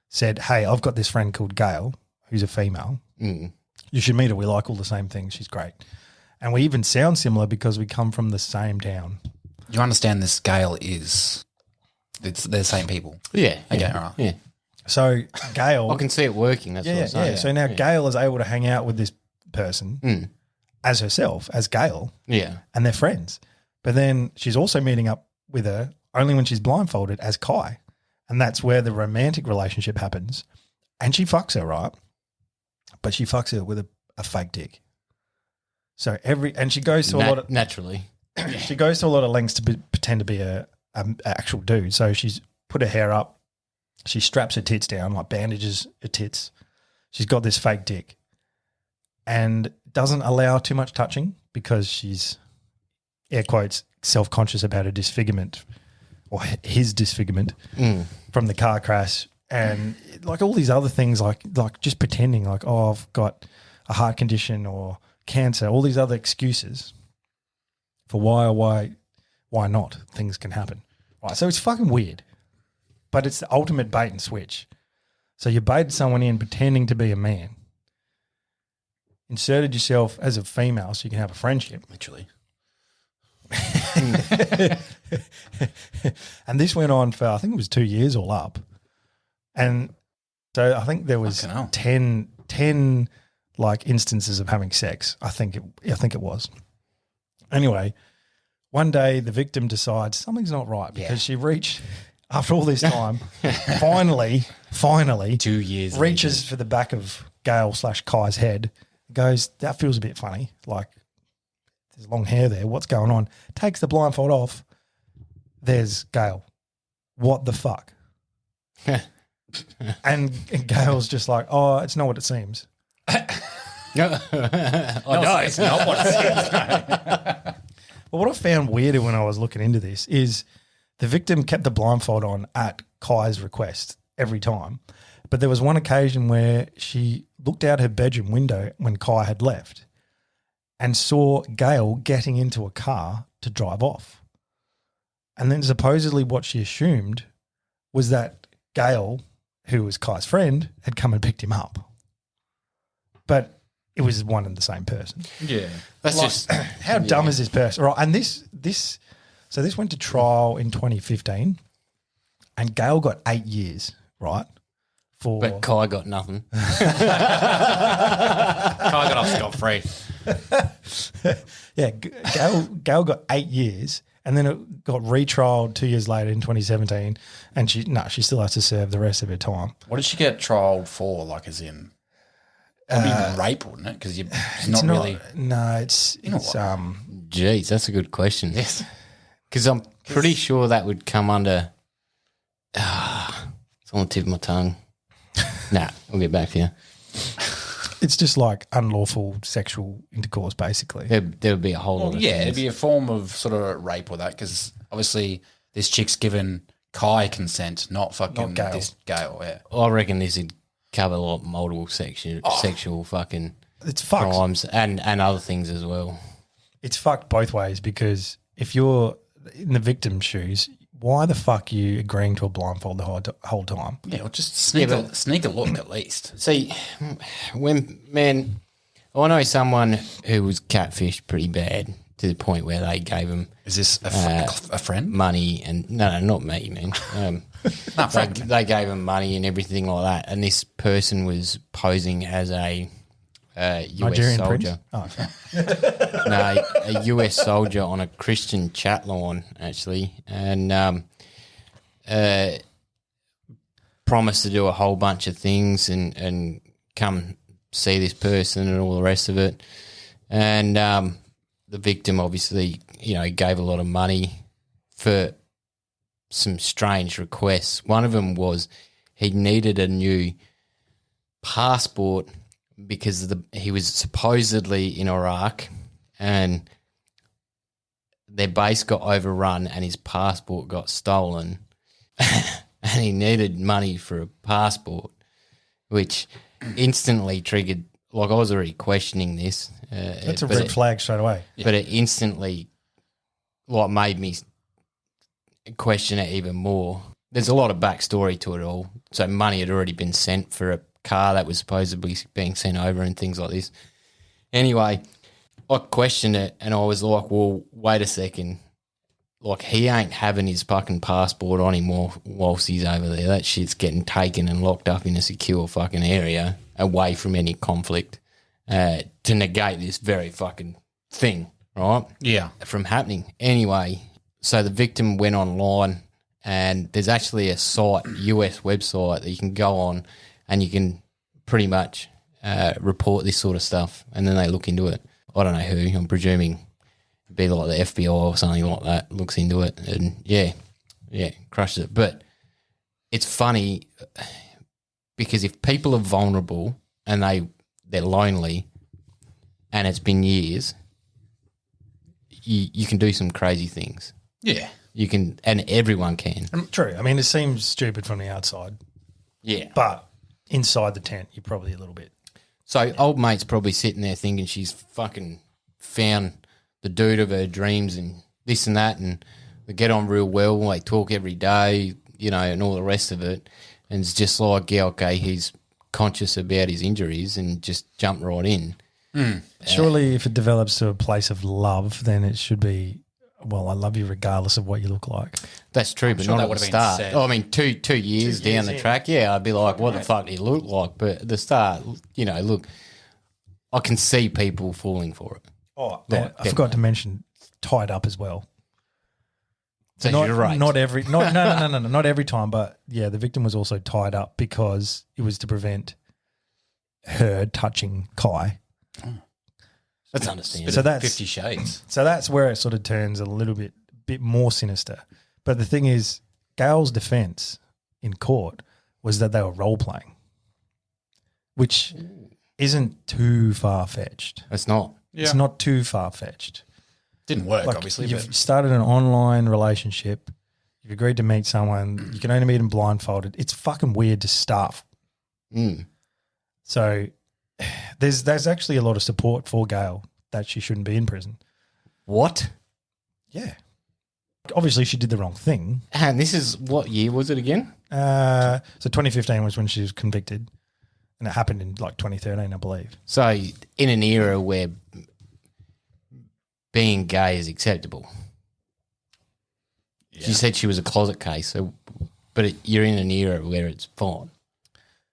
said, "Hey, I've got this friend called Gail, who's a female. You should meet her. We like all the same things. She's great. And we even sound similar because we come from the same town." You understand this scale is they're the same people. Yeah. Okay, yeah, all right. Yeah. So Gail, I can see it working. That's what I'm saying. So now Gail is able to hang out with this person as herself, as Gail, Yeah. and they're friends. But then she's also meeting up with her only when she's blindfolded as Kai. And that's where the romantic relationship happens. And she fucks her, right? But she fucks her with a fake dick. So she goes to a lot of Naturally. she goes to a lot of lengths to pretend to be a actual dude. So she's put her hair up, she straps her tits down, like bandages her tits. She's got this fake dick, and doesn't allow too much touching because she's, air quotes, self-conscious about her disfigurement or his disfigurement from the car crash. and like all these other things, like just pretending like, oh, I've got a heart condition or cancer, all these other excuses for why not things can happen. Right. So it's fucking weird, but it's the ultimate bait and switch. So you baited someone in pretending to be a man, inserted yourself as a female so you can have a friendship. Literally. And this went on for, I think it was 2 years all up. And so I think there was Fucking hell. 10 like instances of having sex. I think it was. Anyway, one day the victim decides something's not right because she reached, after all this time, finally 2 years reaches for the back of Gail/Kai's head, goes, that feels a bit funny. Like, there's long hair there. What's going on? Takes the blindfold off. There's Gail. What the fuck? and Gail's just like, oh, it's not what it seems. No, it's not what it seems. But what I found weirder when I was looking into this is the victim kept the blindfold on at Kai's request every time. But there was one occasion where she looked out her bedroom window when Kai had left and saw Gail getting into a car to drive off. And then supposedly what she assumed was that Gail, who was Kai's friend, had come and picked him up. But it was one and the same person. Yeah. That's Like, just how dumb is this person? Right, and this went to trial in 2015, and Gail got 8 years, right? But Kai got nothing. Kai got off scot-free. Yeah, Gail got 8 years, and then it got retrialed 2 years later in 2017, and she still has to serve the rest of her time. What did she get trialled for, like as in? Probably rape, wouldn't it? Because it's not really... No, it's Jeez, that's a good question. Yes. Because I'm pretty sure that would come under... it's on the tip of my tongue. Nah, we'll get back to you. it's just like unlawful sexual intercourse, basically. There would be a whole lot of yeah, things. it'd be a form of sort of rape or that because obviously this chick's given Kai consent, not fucking Gail. this Gail. Yeah. I reckon this would cover like multiple sexual fucking It's fucked. crimes and other things as well. It's fucked both ways because if you're in the victim's shoes, why the fuck are you agreeing to a blindfold the whole time? Yeah, or just sneak a look at least. See, I know someone who was catfished pretty bad to the point where they gave him Is this a friend? money and no, not me, man. No, Frank. They gave him money and everything like that, and this person was posing as a US Nigerian soldier. prince? Oh, okay. No, a US soldier on a Christian chat line, actually, and promised to do a whole bunch of things and come see this person and all the rest of it. And the victim obviously, gave a lot of money for some strange requests. One of them was he needed a new passport because he was supposedly in Iraq and their base got overrun and his passport got stolen and he needed money for a passport, which instantly triggered, like I was already questioning this. That's a red flag straight away. But it instantly made me question it even more. There's a lot of backstory to it all. So money had already been sent for a car that was supposedly being sent over and things like this. Anyway, I questioned it and I was like, well, wait a second. Like, he ain't having his fucking passport on him whilst he's over there. That shit's getting taken and locked up in a secure fucking area away from any conflict to negate this very fucking thing, right? Yeah. From happening. Anyway, so the victim went online and there's actually a site, US website that you can go on and you can pretty much report this sort of stuff and then they look into it. I don't know who, I'm presuming it'd be like the FBI or something like that, looks into it and yeah, crushes it. But it's funny because if people are vulnerable and they're lonely and it's been years, you can do some crazy things. Yeah. You can, and everyone can. True. I mean, it seems stupid from the outside. Yeah. But inside the tent, you're probably a little bit. So old mate's probably sitting there thinking she's fucking found the dude of her dreams and this and that, and they get on real well. They talk every day, you know, and all the rest of it. And it's just like, yeah, okay, he's conscious about his injuries and just jump right in. Surely if it develops to a place of love, then it should be, well, I love you regardless of what you look like. That's true, but sure not that at the would have been start. said. Oh, I mean, two years down the track, yeah, I'd be like, what the fuck do you look like? But at the start, you know, look, I can see people falling for it. Oh, Right, I forgot to mention tied up as well. So not, you're right. Not every no, not every time, but yeah, the victim was also tied up because it was to prevent her touching Kai. That's understandable. So that's 50 Shades. So that's where it sort of turns a little bit more sinister. But the thing is, Gail's defense in court was that they were role playing, which isn't too far fetched. It's not. It's not too far fetched. Didn't work, Like, obviously. you've But started an online relationship. You've agreed to meet someone. You can only meet them blindfolded. It's fucking weird to start. Mm. So there's actually a lot of support for Gail that she shouldn't be in prison. What? Yeah. Obviously, she did the wrong thing. And this is, what year was it again? So 2015 was when she was convicted, and it happened in like 2013, I believe. So in an era where being gay is acceptable. You said she was a closet case, so, but you're in an era where it's fine.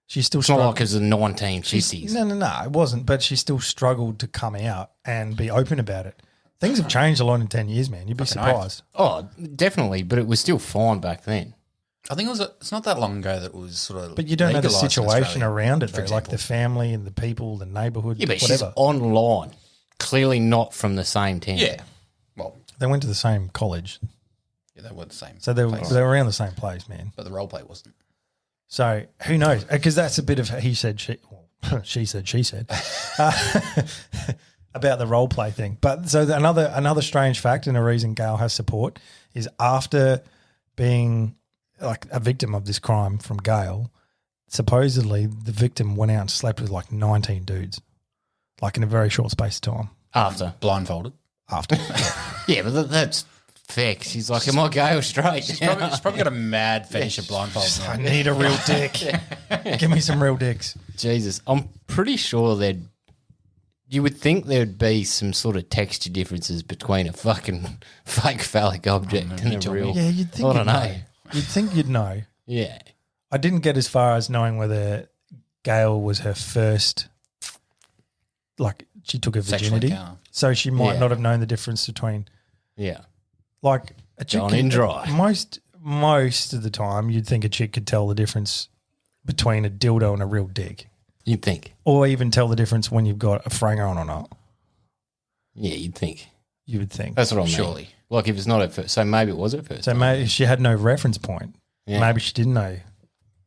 She still It's not struggled. like it's the 1950s. No, it wasn't. But she still struggled to come out and be open about it. Things have changed a lot in 10 years, man. You'd be surprised. Oh, definitely, but it was still fine back then. I think it's not that long ago that it was sort of. But you don't know the legalised in situation Australia, around it, for though, like the example. family and the people, the neighbourhood, Yeah, but whatever. she's online. Clearly not from the same town. Yeah. Well, They went to the same college. yeah, they were the same. So they were, place. they were around the same place, man. But the role play wasn't. So who knows? Because that's a bit of he said, she, well, she said, about the role play thing. But so another strange fact and a reason Gail has support is after being like a victim of this crime from Gail, supposedly the victim went out and slept with like 19 dudes, like in a very short space of time After. Blindfolded. after. Yeah, but that's fair. 'Cause she's like, am I gay or straight? She's probably got a mad fetish of blindfolds. I need a real dick. Give me some real dicks. Jesus. I'm pretty sure you would think there'd be some sort of texture differences between a fucking fake phallic object and a real. Yeah, you'd think I don't you'd know. You'd think you'd know. Yeah. I didn't get as far as knowing whether Gail was her first, like she took her Sexual virginity, encounter. so she might Yeah. not have known the difference between Yeah. like a chick. Going in dry. Most of the time, you'd think a chick could tell the difference between a dildo and a real dick, You'd think. or even tell the difference when you've got a franger on or not. Yeah, you'd think. You would think. That's what I mean. Surely. Like if it's not at first. So maybe it was at first. So maybe she had no reference point. Yeah. Maybe she didn't know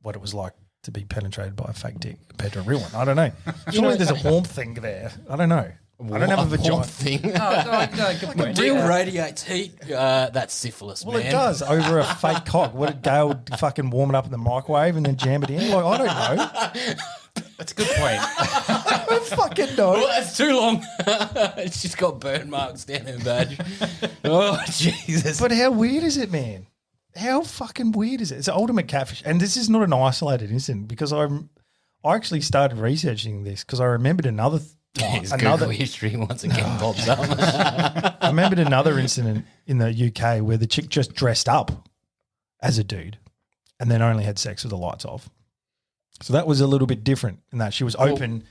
what it was like to be penetrated by a fake dick compared to a real one. I don't know. Surely there's a warmth thing there. I don't know. I don't have a vagina. thing. No, good point. Real radiates heat. That's syphilis, Well, man. it does over a fake cock. What did Gail fucking warm it up in the microwave and then jam it in? Like, I don't know. That's a good point. I don't fucking know. Well, that's too long. She's got burn marks down her badge. Oh, Jesus. But how weird is it, man? How fucking weird is it? It's ultimate catfish. And this is not an isolated incident because I actually started researching this because I remembered another time. His Google history once again pops up. I remembered another incident in the UK where the chick just dressed up as a dude and then only had sex with the lights off. So that was a little bit different in that she was open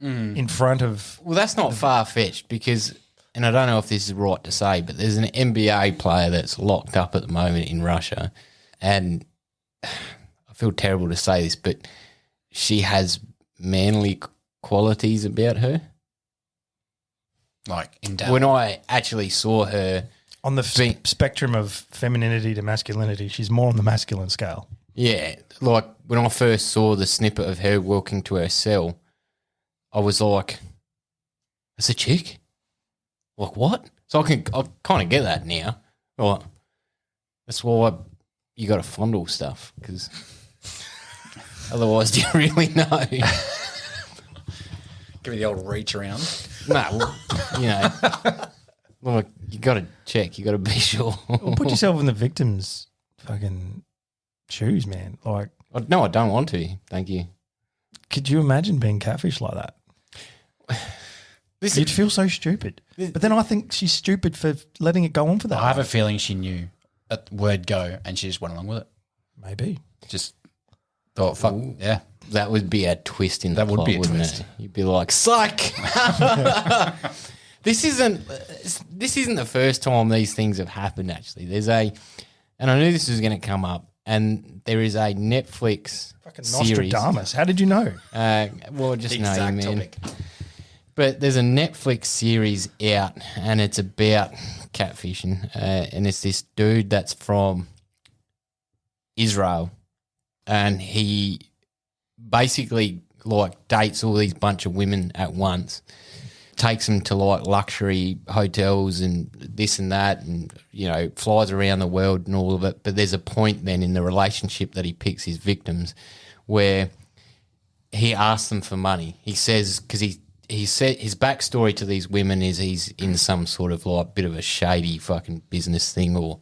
in front of. Well, that's not far-fetched because, and I don't know if this is right to say, but there's an NBA player that's locked up at the moment in Russia, and I feel terrible to say this, but she has manly qualities about her. Like in doubt. When I actually saw her, On the spectrum of femininity to masculinity, she's more on the masculine scale. yeah, like when I first saw the snippet of her walking to her cell, I was like, "It's a chick." Like what? So I kind of get that now. Like that's why you got to fondle stuff because Otherwise, do you really know? Give me the old reach around. No, well, you know, look, you got to check. You got to be sure. Well, put yourself in the victim's fucking shoes, man. Like, No, I don't want to. Thank you. could you imagine being catfished like that? This You'd feel so stupid. But then I think she's stupid for letting it go on for that. I have a feeling she knew at the word go and she just went along with it. Maybe. Just thought, fuck, yeah. That would be a twist in the That would plot, be a wouldn't twist. it? You'd be like, psych. This isn't the first time these things have happened. Actually, and I knew this was going to come up. And there is a Netflix Fucking series. Nostradamus. How did you know? Well, just know you, Exact man. topic. But there's a Netflix series out, and it's about catfishing. And it's this dude that's from Israel, and he basically like dates all these bunch of women at once, takes them to like luxury hotels and this and that, and you know, flies around the world and all of it. But there's a point then in the relationship that he picks his victims where he asks them for money. He says, because he said his backstory to these women is he's in some sort of like bit of a shady fucking business thing or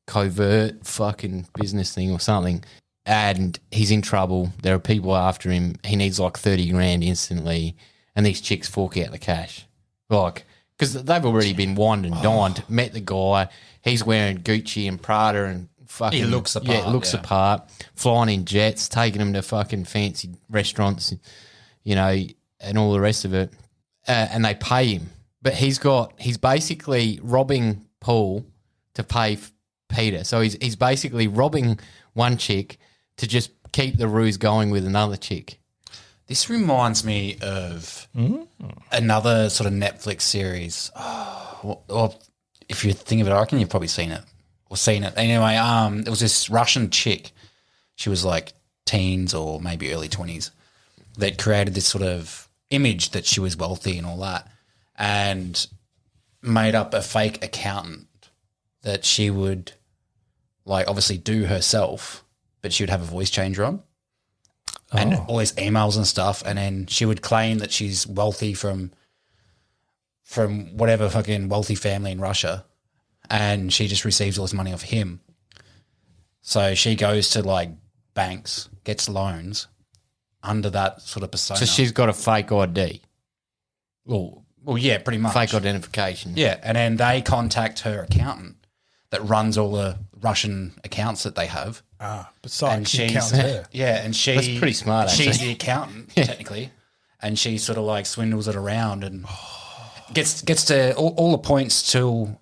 covert fucking business thing or something, and he's in trouble. There are people after him. He needs like 30 grand instantly, and these chicks fork out the cash, like, because they've already been wined and dined. Met the guy. He's wearing Gucci and Prada and fucking. He looks the part, Yeah, looks the yeah. part. Flying in jets, taking him to fucking fancy restaurants, you know, and all the rest of it. And they pay him, but he's basically robbing Paul to pay Peter. So he's basically robbing one chick to just keep the ruse going with another chick. This reminds me of another sort of Netflix series. Or if you think of it, I reckon you've probably seen it or seen it. Anyway, it was this Russian chick. She was like teens or maybe early 20s that created this sort of image that she was wealthy and all that, and made up a fake accountant that she would like obviously do herself, but she would have a voice changer on. And all these emails and stuff, and then she would claim that she's wealthy from whatever fucking wealthy family in Russia, and she just receives all this money off him. So she goes to like banks, gets loans under that sort of persona. So she's got a fake ID. well, yeah, pretty much Fake identification. Yeah, and then they contact her accountant that runs all the Russian accounts that they have. Besides, And she she's counts her. yeah, and she That's pretty smart, She's actually. the accountant technically, and she sort of like swindles it around and gets to all the points till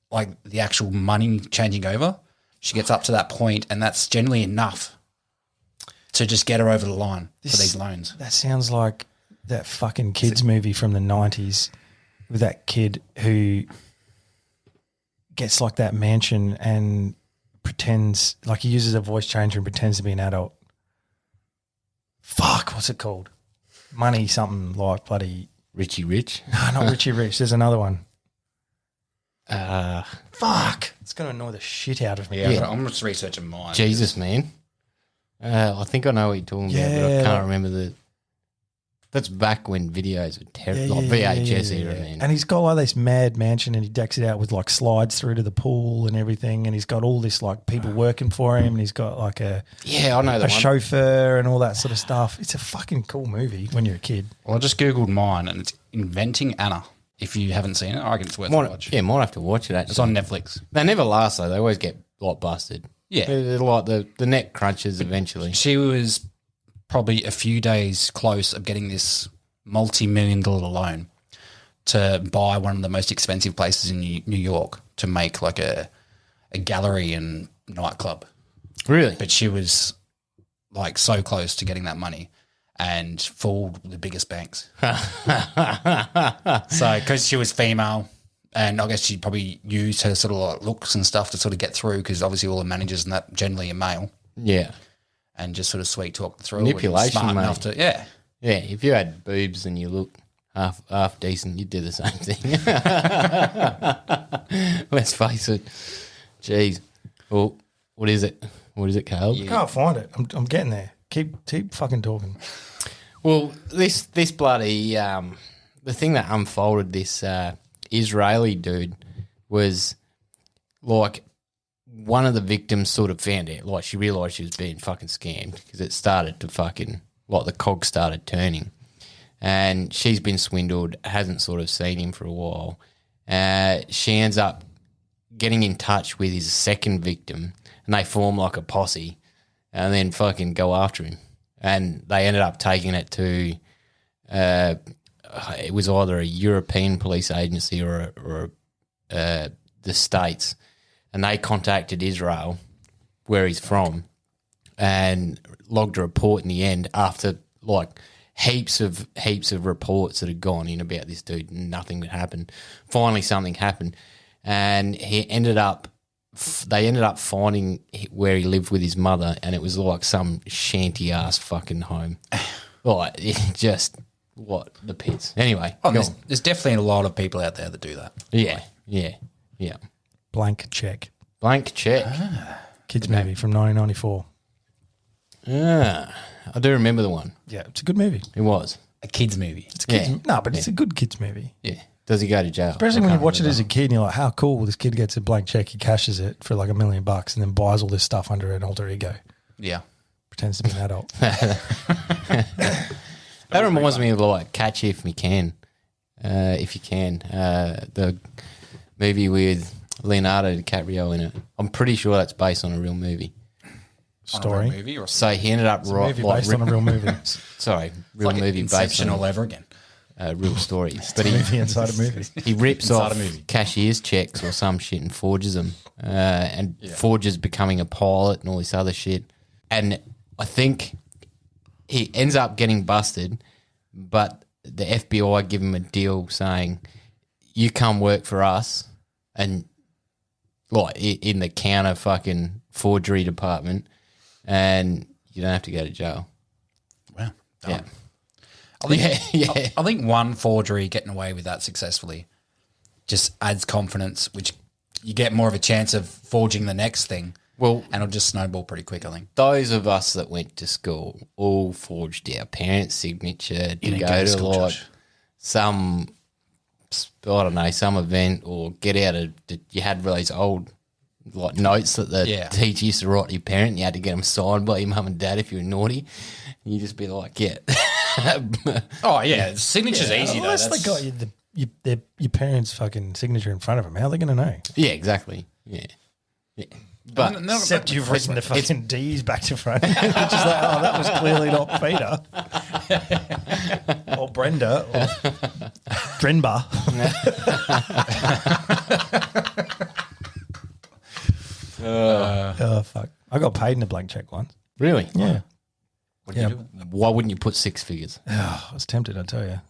like the actual money changing over. She gets up to that point, and that's generally enough to just get her over the line for these loans. That sounds like that fucking kids movie from the 90s with that kid who gets like that mansion and pretends like he uses a voice changer and pretends to be an adult. Fuck, what's it called? Money something like bloody. Richie Rich. No, not Richie Rich. There's another one. Uh, Fuck. It's going to annoy the shit out of me. Yeah, I'm just researching mine. Jesus, man. I think I know what you're talking about, but I Yeah, can't like- remember the. That's back when videos were terrible, like VHS era, man. And he's got like this mad mansion and he decks it out with like slides through to the pool and everything. And he's got all this like people working for him and he's got like a Yeah, I know that one. chauffeur and all that sort of stuff. It's a fucking cool movie when you're a kid. Well, I just Googled mine, and it's Inventing Anna. If you haven't seen it, I reckon it's worth a watch. Might have to watch it, actually. It's on Netflix. They never last, though. They always get like busted. Yeah. They're like the net crunches eventually. She was probably a few days close of getting this multi-million-dollar loan to buy one of the most expensive places in New York to make like a gallery and nightclub. Really? But she was like so close to getting that money and fooled the biggest banks. So because she was female, and I guess she probably used her sort of like looks and stuff to sort of get through, because obviously all the managers and that generally are male, Yeah. and just sort of sweet talk through. Manipulation, and smart mate. enough to, yeah. Yeah, if you had boobs and you look half decent, you'd do the same thing. Let's face it. Jeez. Well, what is it? What is it, Carl? I can't find it. I'm getting there. keep fucking talking. Well, this bloody the thing that unfolded this Israeli dude was like one of the victims sort of found out, like she realised she was being fucking scammed because it started to fucking like the cogs started turning, and she's been swindled, hasn't sort of seen him for a while. She ends up getting in touch with his second victim, and they form like a posse, and then fucking go after him. And they ended up taking it to, it was either a European police agency or the States, and they contacted Israel, where he's from, and logged a report in the end after like heaps of reports that had gone in about this dude and nothing had happened. Finally, something happened, and they ended up finding where he lived with his mother, and it was like some shanty ass fucking home, like just what the pits. Anyway, there's definitely a lot of people out there that do that. Yeah. Blank check. Blank check. Kids movie from 1994. I do remember the one. Yeah, it's a good movie. It was. A kids movie. It's a kids. No, but it's a good kids movie. Yeah. Does he go to jail? Especially when you watch it as a kid and you're like, how cool. This kid gets a blank check, he cashes it for like $1 million and then buys all this stuff under an alter ego. Yeah. Pretends to be an adult. That reminds me of like Catch If You Can. The movie with Leonardo DiCaprio in it. I'm pretty sure that's based on a real movie. Story. Movie or So he ended up Movie based on a real movie. Sorry, real like movie based Inception on all over again. real story. But Movie inside a movie. he rips Inside off a movie. cashier's checks or some shit and forges them, and forges becoming a pilot and all this other shit. And I think he ends up getting busted, but the FBI give him a deal saying, "You come work for us, and like in the counter fucking forgery department, and you don't have to go to jail." Wow. Yeah. I think, I think one forgery getting away with that successfully just adds confidence, which you get more of a chance of forging the next thing. Well, and it'll just snowball pretty quick, I think. those of us that went to school all forged our parents' signature to didn't go go to to school, like Josh. some, I don't know, some event or get out of. You had these old like notes that the teacher used to write to your parent. And you had to get them signed by your mum and dad if you were naughty. And you just be like, yeah. Oh, yeah. Signature's easy, though. Unless they got your parents' fucking signature in front of them, how are they going to know? Yeah, exactly. Yeah. But Except you've written the fucking D's back to front. Which is like, oh, that was clearly not Peter. Or Brenda. Or Drenba. Oh, fuck. I got paid in a blank check once. really? Yeah. What did you do? Why wouldn't you put six figures? I was tempted, I tell you.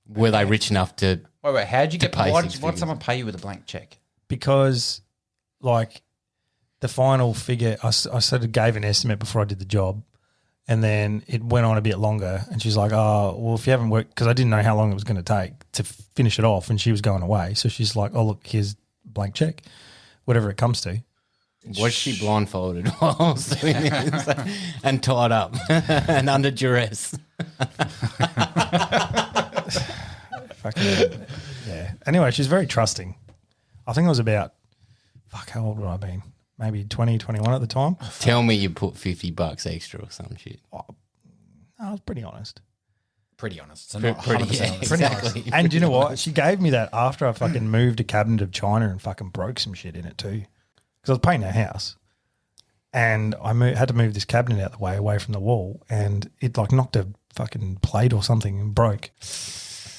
Were they rich enough to? Wait, how'd you get pay why six did figures. someone pay you with a blank check? Because, like, the final figure, I sort of gave an estimate before I did the job, and then it went on a bit longer. And she's like, "Oh, well, if you haven't worked," because I didn't know how long it was going to take to finish it off, and she was going away. So she's like, "Oh, look, here's a blank check, whatever it comes to." Was she blindfolded while I was doing this and tied up and under duress? Fucking, yeah. Anyway, she's very trusting. I think I was about, how old would I have been? Maybe 20, 21 at the time. Tell me you put $50 extra or some shit. I was pretty honest. Pretty honest. So not 100% honest. Exactly. And do you know what? She gave me that after I fucking moved a cabinet of china and fucking broke some shit in it too. Because I was painting our house. And I had to move this cabinet out the way, away from the wall. And it like knocked a fucking plate or something and broke.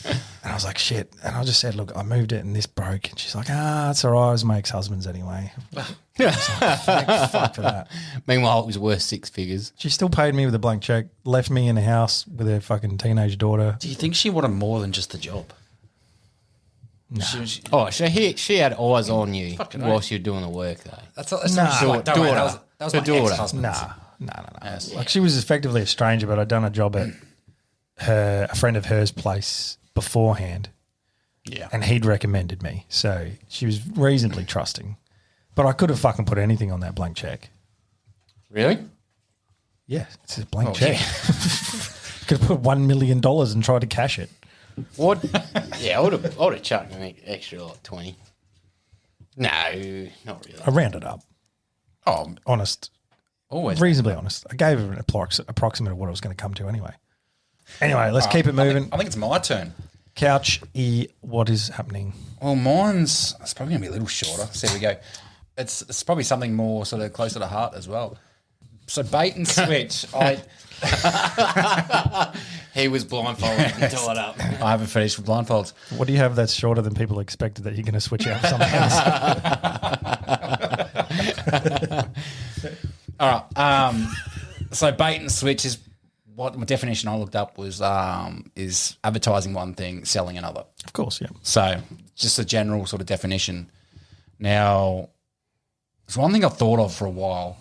And I was like, shit. And I just said, look, I moved it and this broke. And she's like, it's all right. It was my ex-husband's anyway. I was like, fuck for that. Meanwhile, it was worth six figures. She still paid me with a blank check, left me in a house with her fucking teenage daughter. Do you think she wanted more than just the job? No. Oh, she had eyes on you Fucking whilst you were doing the work, though. That's Nah. not don't worry, that was Her my daughter. ex-husband. No. Yes. Like she was effectively a stranger, but I'd done a job at a friend of hers' place beforehand. Yeah. And he'd recommended me. So she was reasonably trusting. But I could have fucking put anything on that blank check. Really? Yeah, it's a blank check. Could have put $1 million and tried to cash it. What? Yeah, I would have chucked an extra like 20. No, not really. I rounded up. Oh, Honest. always. Reasonably honest. I gave it an approximate of what it was going to come to anyway. Anyway, let's keep it moving. I think it's my turn. Couch E, what is happening? Well, it's probably going to be a little shorter. So there we go. It's probably something more sort of closer to heart as well. So bait and switch. He was blindfolded and tied up. I haven't finished with blindfolds. What do you have that's shorter than people expected that you're going to switch out for something else? All right. So bait and switch is what my definition I looked up was is advertising one thing, selling another. Of course, yeah. So just a general sort of definition. Now, it's one thing I've thought of for a while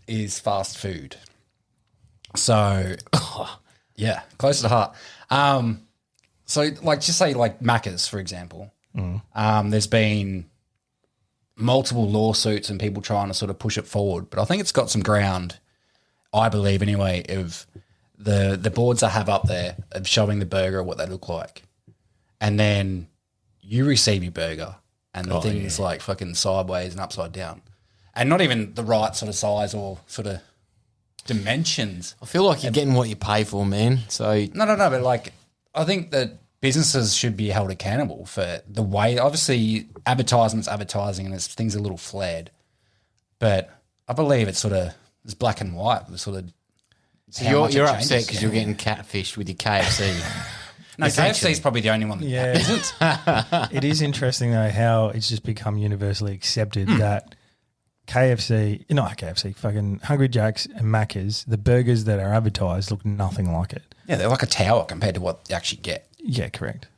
is fast food. So, yeah, close to the heart. So, like, just say like Macca's, for example. There's been multiple lawsuits and people trying to sort of push it forward, but I think it's got some ground, I believe anyway, of the boards I have up there of showing the burger what they look like. And then you receive your burger and the thing's like fucking sideways and upside down. And not even the right sort of size or sort of dimensions. I feel like you're getting what you pay for, man. So No, but like I think that businesses should be held accountable for the way, obviously advertisement's advertising and things are a little flared, but I believe it's sort of, it's black and white. It's sort of so you're upset because you're getting catfished with your KFC. No, KFC is probably the only one that Yeah. isn't. It is interesting, though, how it's just become universally accepted that fucking Hungry Jack's and Macca's, the burgers that are advertised look nothing like it. Yeah, they're like a tower compared to what you actually get. Yeah, correct.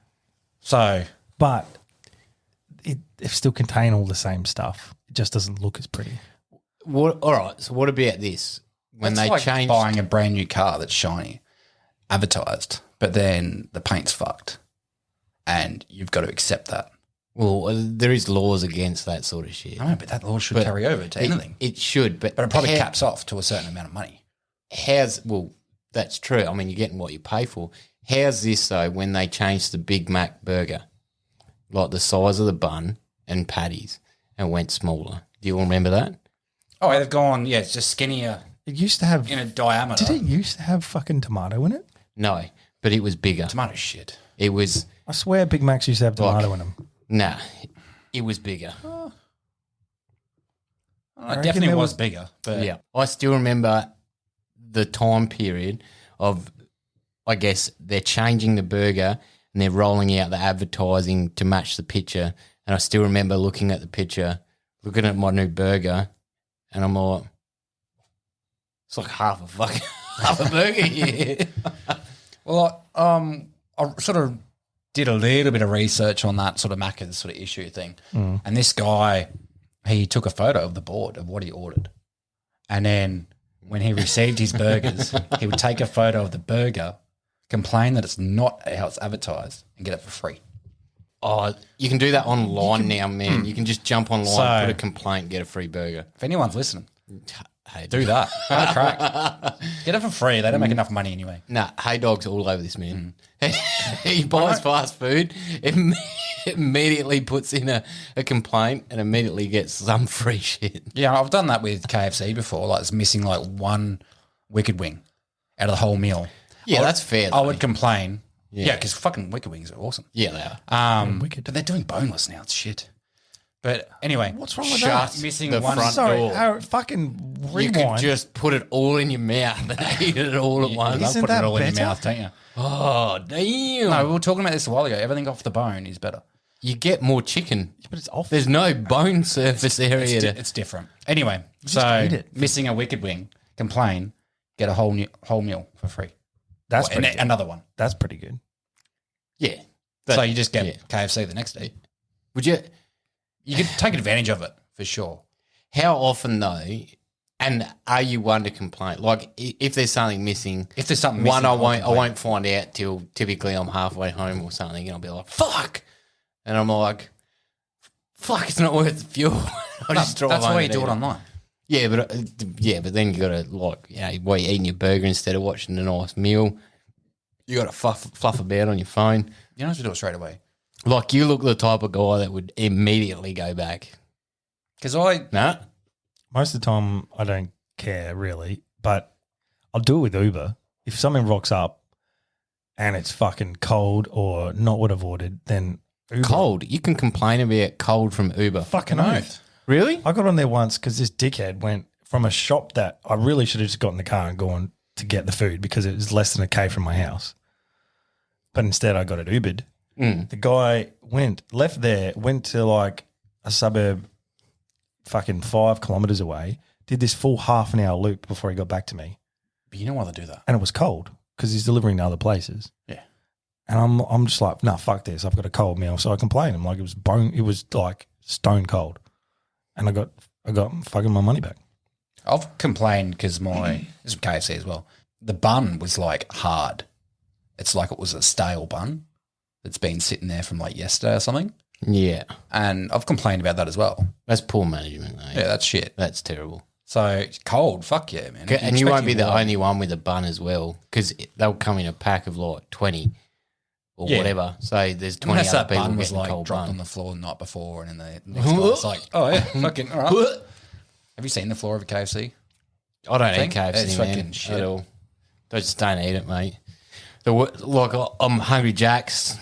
So, But they still contain all the same stuff. It just doesn't look as pretty. What? All right. So what about this? When that's they like changed, buying a brand new car that's shiny, advertised, but then the paint's fucked, and you've got to accept that. well, there is laws against that sort of shit. I know, but that law should carry over to anything. It should, but But it probably caps off to a certain amount of money. That's true. I mean, you're getting what you pay for. How's this though? When they changed the Big Mac burger, like the size of the bun and patties, and went smaller. Do you all remember that? Oh, they've gone, yeah, it's just skinnier It used to have. in a diameter. Did it used to have fucking tomato in it? No, but it was bigger. Tomato shit. It was I swear Big Macs used to have tomato in them. nah. It was bigger. It reckon definitely there was was- bigger. But Yeah, I still remember the time period of. I guess they're changing the burger and they're rolling out the advertising to match the picture. And I still remember looking at the picture, looking at my new burger, and I'm like, it's like half a burger here. Well, I sort of did a little bit of research on that sort of Macca's sort of issue thing. And this guy, he took a photo of the board of what he ordered. And then when he received his burgers, he would take a photo of the burger, complain that it's not how it's advertised, and get it for free. Oh, you can do that online now, man. You can just jump online, So- put a complaint, get a free burger. If anyone's listening, Hey, do that. Have a crack. Get it for free. They don't make enough money anyway. Nah, Hey Dog's all over this, man. He buys fast food, immediately puts in a complaint, and immediately gets some free shit. Yeah, I've done that with KFC before. Like, it's missing like one wicked wing out of the whole meal. Yeah, that's fair. I though. would complain. Yeah, because fucking wicked wings are awesome. Yeah, they are. Wicked. But they're doing boneless now. It's shit. But anyway, What's wrong with Shut that? missing the one. front Sorry, door. fucking You could rewind. just put it all in your mouth and eat it all at You once. love Isn't putting it that all in your better? mouth, don't you? Oh, damn. No, we were talking about this a while ago. Everything off the bone is better. You get more chicken. but it's off. There's no bone surface area. It's different. Anyway, just so eat it. missing a wicked wing, complain, get a whole meal for free. That's And pretty good. another one. That's pretty good. Yeah. So you just get yeah. KFC the next day. Would you? You could take advantage of it for sure. How often though? And are you one to complain? Like if there's something missing, If there's something one missing, I I'll won't complain. find out till typically I'm halfway home or something, and I'll be like, "Fuck," and I'm like, "Fuck, it's not worth the fuel." I just drive That's home why you and do eat it online. but then you got to while you're eating your burger instead of watching a nice meal, you got to fluff about on your phone. You don't have to do it straight away. Like you look the type of guy that would immediately go back. Because I Nah, Most of the time, I don't care really, but I'll do it with Uber. If something rocks up and it's fucking cold or not what I've ordered, then Uber. cold. You can complain about cold from Uber. Fucking No. oath. Really? I got on there once because this dickhead went from a shop that I really should have just got in the car and gone to get the food because it was less than a K from my house. But instead, I got it Ubered. The guy left there, went to like a suburb fucking 5 kilometres away, did this full half an hour loop before he got back to me. But you know why they do that? And it was cold because he's delivering to other places. Yeah. And I'm just like, nah, fuck this. I've got a cold meal. So I complained. I'm like, it was like stone cold. And I got fucking my money back. I've complained because this is KFC as well. The bun was like hard. It's like it was a stale bun that's been sitting there from like yesterday or something. Yeah. And I've complained about that as well. That's poor management, though. Yeah, that's shit. That's terrible. So cold, fuck yeah, man. And you won't be the only one with a bun as well because they'll come in a pack of like 20 or whatever. So there's 20 Unless other that people bun was getting like cold dropped bun. on the floor the night before, and then the next guy's like, "Oh yeah, fucking all right." Have you seen the floor of a KFC? I don't thing? eat KFC, It's man, fucking shit. at all. I just don't eat it, mate. I'm Hungry Jack's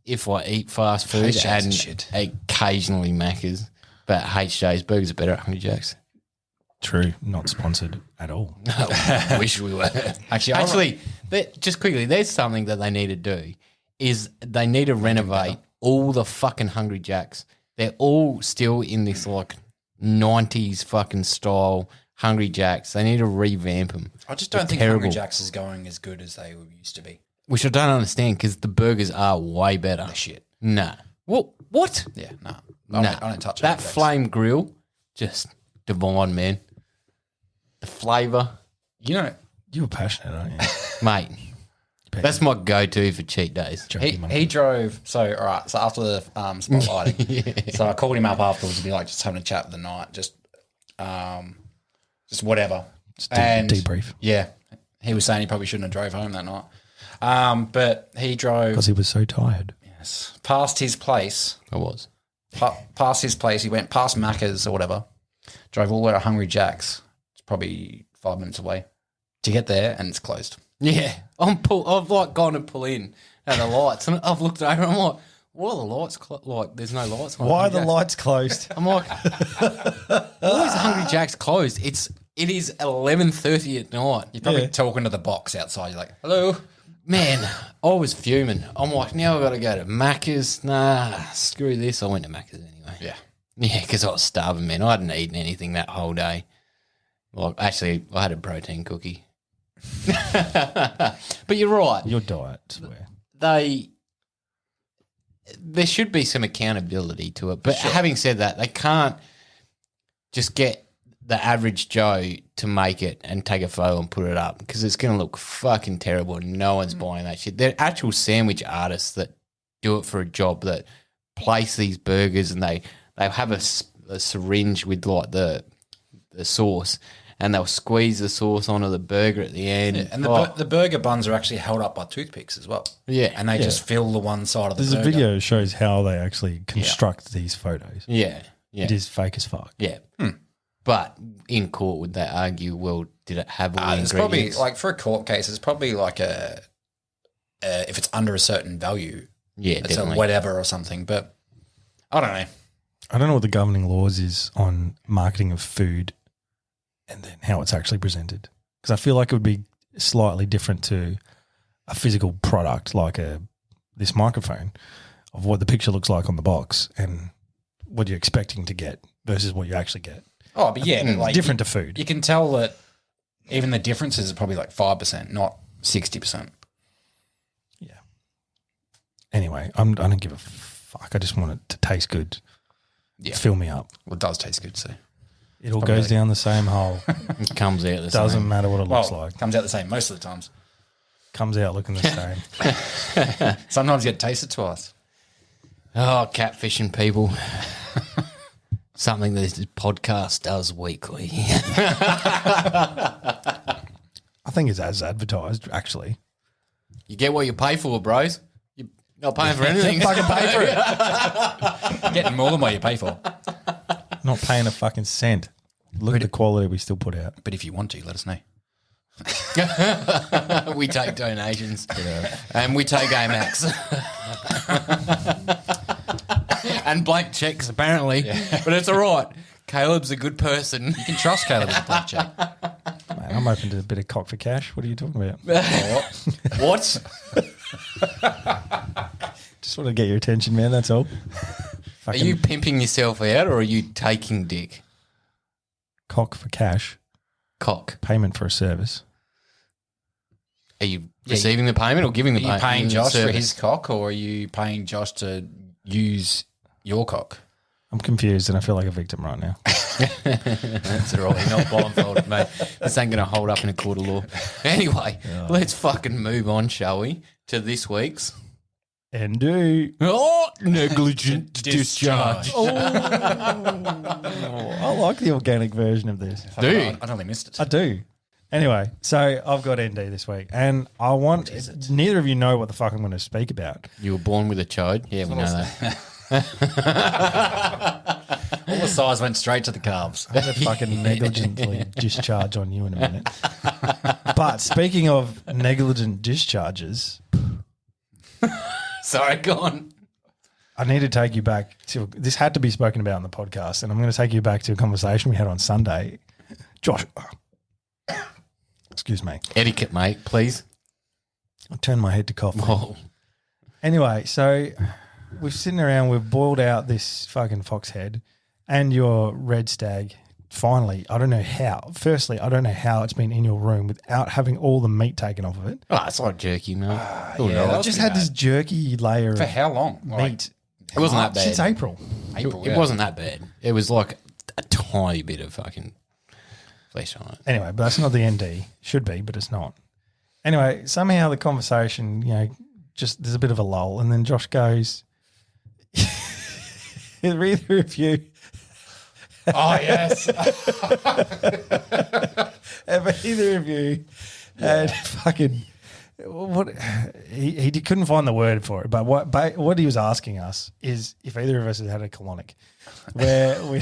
if I eat fast food Hungry Jack's and is shit. occasionally Macca's. But HJ's burgers are better at Hungry Jack's. True. Not sponsored at all. Wish we were. Actually, just quickly, there's something that they need to do is they need to renovate all the fucking Hungry Jacks. They're all still in this like 90s fucking style Hungry Jacks. They need to revamp them. I just don't think Hungry Jack's is going as good as they used to be. Which I don't understand because the burgers are way better. They're shit. Nah. What? Yeah, no. Nah. I don't touch that Hungry Jack's. flame grill, just divine, man. The flavour, You know, You were passionate, aren't you? mate. That's my go-to for cheat days. he drove. So all right. So after the spotlighting, so I called him up afterwards to be like just having a chat for the night, just whatever. And debrief. Yeah, he was saying he probably shouldn't have drove home that night. But he drove Because he was so tired. past his place. I was. Past his place, he went past Macca's or whatever. Drove all the way to Hungry Jack's. It's probably 5 minutes away to get there, and it's closed. Yeah. I've like gone to pull in at the lights and I've looked over and I'm like, what are the lights? Like, there's no lights on. Why are Hungry the Jack's. lights closed? I'm like, why is Hungry Jack's closed? It is 11:30 at night. You're probably talking to the box outside. You're like, hello. Man, I was fuming. I'm like, now I've got to go to Macca's. Nah, screw this. I went to Macca's anyway. Yeah. Yeah, because I was starving, man. I hadn't eaten anything that whole day. Like, actually, I had a protein cookie. But you're right. Your diet, I swear. There should be some accountability to it. But having said that, they can't just get the average Joe to make it and take a photo and put it up because it's going to look fucking terrible and no one's buying that shit. They're actual sandwich artists that do it for a job, that place these burgers and they have a syringe with like the sauce and they'll squeeze the sauce onto the burger at the end. Yeah, and the burger buns are actually held up by toothpicks as well. Yeah. And they just fill the one side of the There's burger. a video that shows how they actually construct these photos. Yeah. It is fake as fuck. Yeah. But in court, would they argue, well, did it have all the It's probably, ingredients? like for a court case, it's probably like if it's under a certain value, Yeah, it's definitely. a whatever or something. But I don't know. I don't know what the governing laws is on marketing of food and then how it's actually presented. Because I feel like it would be slightly different to a physical product like this microphone of what the picture looks like on the box and what you're expecting to get versus what you actually get. Oh, but yeah, but like Different to food. You can tell that even the differences are probably like 5%, not 60%. Yeah. Anyway, I don't give a fuck. I just want it to taste good. Yeah. Fill me up. Well, it does taste good, so. It all goes down the same hole. It comes out the Doesn't same. matter what it looks Well, like. comes out the same most of the times. Comes out looking the same. Sometimes you get tasted twice. Oh, catfishing people. something that this podcast does weekly. I think it's as advertised, actually. You get what you pay for, bros. You're not paying for anything. Fucking pay for it. Getting more than what you pay for. Not paying a fucking cent. Look at the quality we still put out. But if you want to, let us know. We take donations. And we take Amex. And blank checks, apparently. But it's all right. Caleb's a good person. You can trust Caleb with a black check. Man, I'm open to a bit of cock for cash. What are you talking about? What? Just want to get your attention, man. That's all. Are you pimping yourself out or are you taking dick? Cock for cash, Cock. payment for a service. Are you receiving the payment or giving the Are you payment? paying Josh for Service? his cock, or are you paying Josh to use your cock? I'm confused and I feel like a victim right now. That's all right. You're not blindfolded, mate. This ain't going to hold up in a court of law. Anyway, let's fucking move on, shall we, to this week's. ND. Negligent discharge. I like the organic version of this. Do you? I totally missed it. I do. Anyway, so I've got ND this week, and I want neither of you know what the fuck I'm going to speak about. You were born with a chode? Yeah, we know that. All the size went straight to the calves. I'm going to fucking negligently discharge on you in a minute. But speaking of negligent discharges, Sorry, go on. I need to take you back to this. Had to be spoken about in the podcast, and I'm going to take you back to a conversation we had on Sunday. Josh, excuse me. Etiquette, mate, please. I turned my head to cough. Oh, Anyway, so we're sitting around, we've boiled out this fucking fox head and your red stag. Finally, I don't know how. Firstly, I don't know how it's been in your room without having all the meat taken off of it. it's like jerky, mate. yeah, no, that I was just pretty had this jerky layer For of how long? Like meat it wasn't that bad. since April. April. It wasn't that bad. It was like a tiny bit of fucking flesh on it. Anyway, but that's not the ND. Should be, but it's not. Anyway, somehow the conversation, just there's a bit of a lull, and then Josh goes, "Are either of you Oh, yes. have either of you had fucking what?" He couldn't find the word for it, but what he was asking us is if either of us had had a colonic, where we,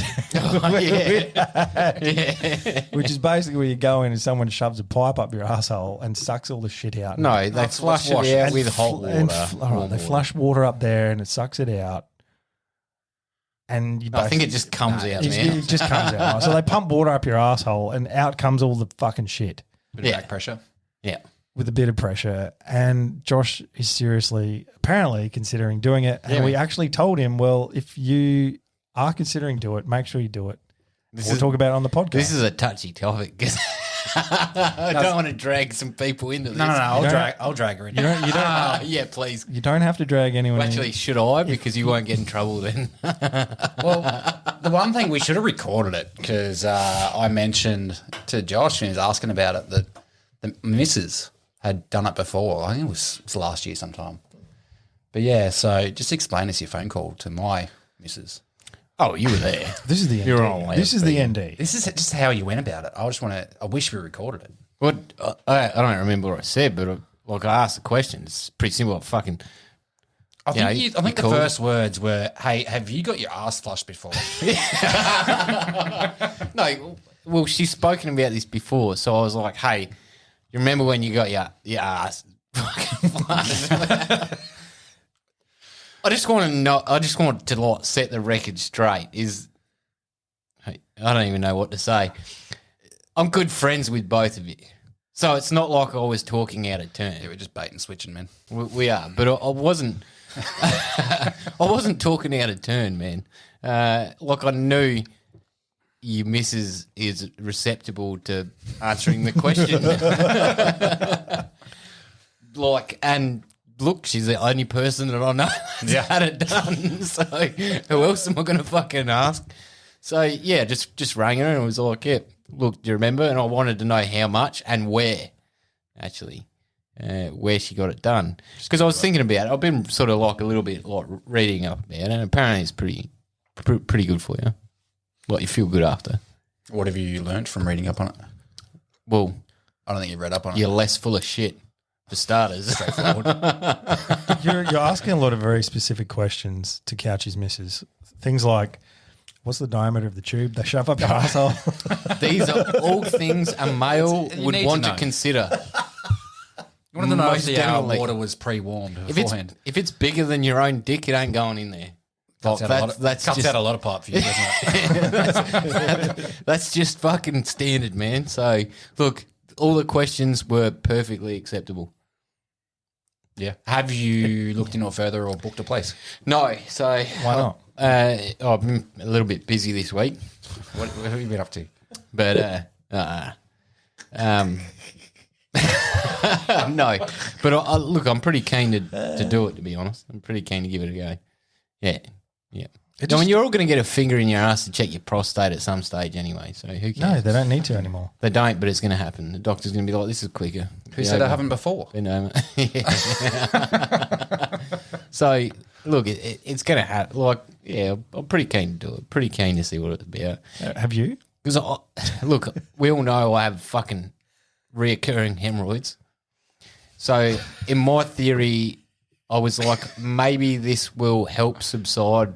which is basically where you go in and someone shoves a pipe up your asshole and sucks all the shit out. No, they flush it out with hot water. All right, they flush water up there and it sucks it out. And you I think it just comes out, it, man. it just comes out. So they pump water up your asshole and out comes all the fucking shit Bit of back pressure. Yeah. with a bit of pressure. And Josh is seriously, apparently, considering doing it. And we actually told him, well, if you are considering do it, make sure you do it. We'll talk about it on the podcast. This is a touchy topic because I don't want to drag some people into this. No. I'll drag her in. you don't Yeah, please. you don't have to drag anyone in. Actually, should I? Because you won't get in trouble then. Well, the one thing we should have recorded it because I mentioned to Josh when he was asking about it that the missus had done it before. I think it was last year sometime. But yeah, so just explain us your phone call to my missus. Oh, you were there. This is the You're ND. on This is the loudspeaker. ND. This is just how you went about it. I wish we recorded it. What? I don't remember what I said, but I asked the question. It's pretty simple. I think the called- first words were, "Hey, have you got your ass flushed before?" No, well, she's spoken about this before, so I was like, hey, you remember when you got your ass fucking flushed? I just want to know. I just want to like set the record straight. I don't even know what to say. I'm good friends with both of you, so it's not like I was talking out of turn. Yeah, we're just bait and switching, man. We are, but I wasn't. I wasn't talking out of turn, man. Like I knew your missus is receptible to answering the question. And look, she's the only person that I know that's had it done. So who else am I going to fucking ask? So yeah, just rang her and it was like, yeah, look, do you remember? And I wanted to know how much and where, actually, where she got it done. Because I was thinking about it. I've been sort of like a little bit like reading up about it, and apparently it's pretty good for you. Like you feel good after. What have you learnt from reading up on it? Well, I don't think you read up on it. you're less full of shit for starters. You're asking a lot of very specific questions to Couchy's missus. Things like, what's the diameter of the tube they shove up your asshole? These are all things a male You would need want to to know. consider. You want to know if Most the definitely. water was pre-warmed If beforehand. it's bigger than your own dick, it ain't going in there. Cuts Like, out cuts out a lot of pipe for you, doesn't it? That's just fucking standard, man. So look, all the questions were perfectly acceptable. Yeah. Have you looked into it further or booked a place? No, so Why not? I've been a little bit busy this week, What have you been up to? but no. But look, I'm pretty keen to do it. To be honest, I'm pretty keen to give it a go. Yeah. I mean, you're all going to get a finger in your ass to check your prostate at some stage anyway. So who cares? No, they don't need to anymore. They don't, but it's going to happen. The doctor's going to be like, "This is quicker." Who said I haven't before? You know. So look, it's going to happen. Like, yeah, I'm pretty keen to do it. Pretty keen to see what it's about. Have you? Because look, we all know I have fucking reoccurring hemorrhoids. So in my theory, I was like, maybe this will help subside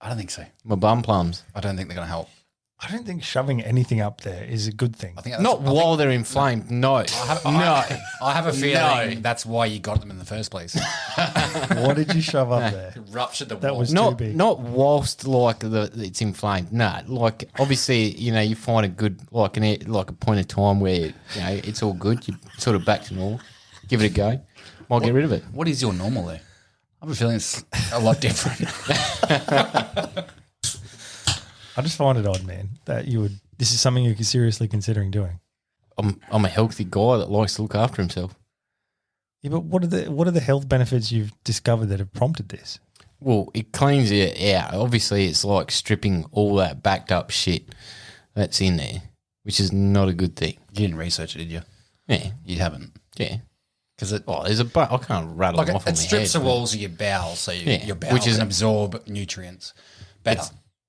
I don't think so. my bum plums. I don't think they're going to help. I don't think shoving anything up there is a good thing. I think Not while they're inflamed. No. I have a feeling that's why you got them in the first place. What did you shove up there? Ruptured the That wall. was too Not big. not whilst like it's inflamed. No, like obviously you find a good like a point of time where it's all good. You're sort of back to normal. Give it a go. Might get rid of it. What is your normal there? I have a feeling it's a lot different. I just find it odd, man, that you would. This is something you're seriously considering doing. I'm a healthy guy that likes to look after himself. Yeah, but what are the health benefits you've discovered that have prompted this? Well, it cleans it out. Obviously, it's like stripping all that backed up shit that's in there, which is not a good thing. You didn't research it, did you? Yeah, You haven't. yeah. Because it, There's a I can't rattle like them off on it my strips head, the but walls of your bowels so Yeah, your bowels which is- can absorb nutrients better.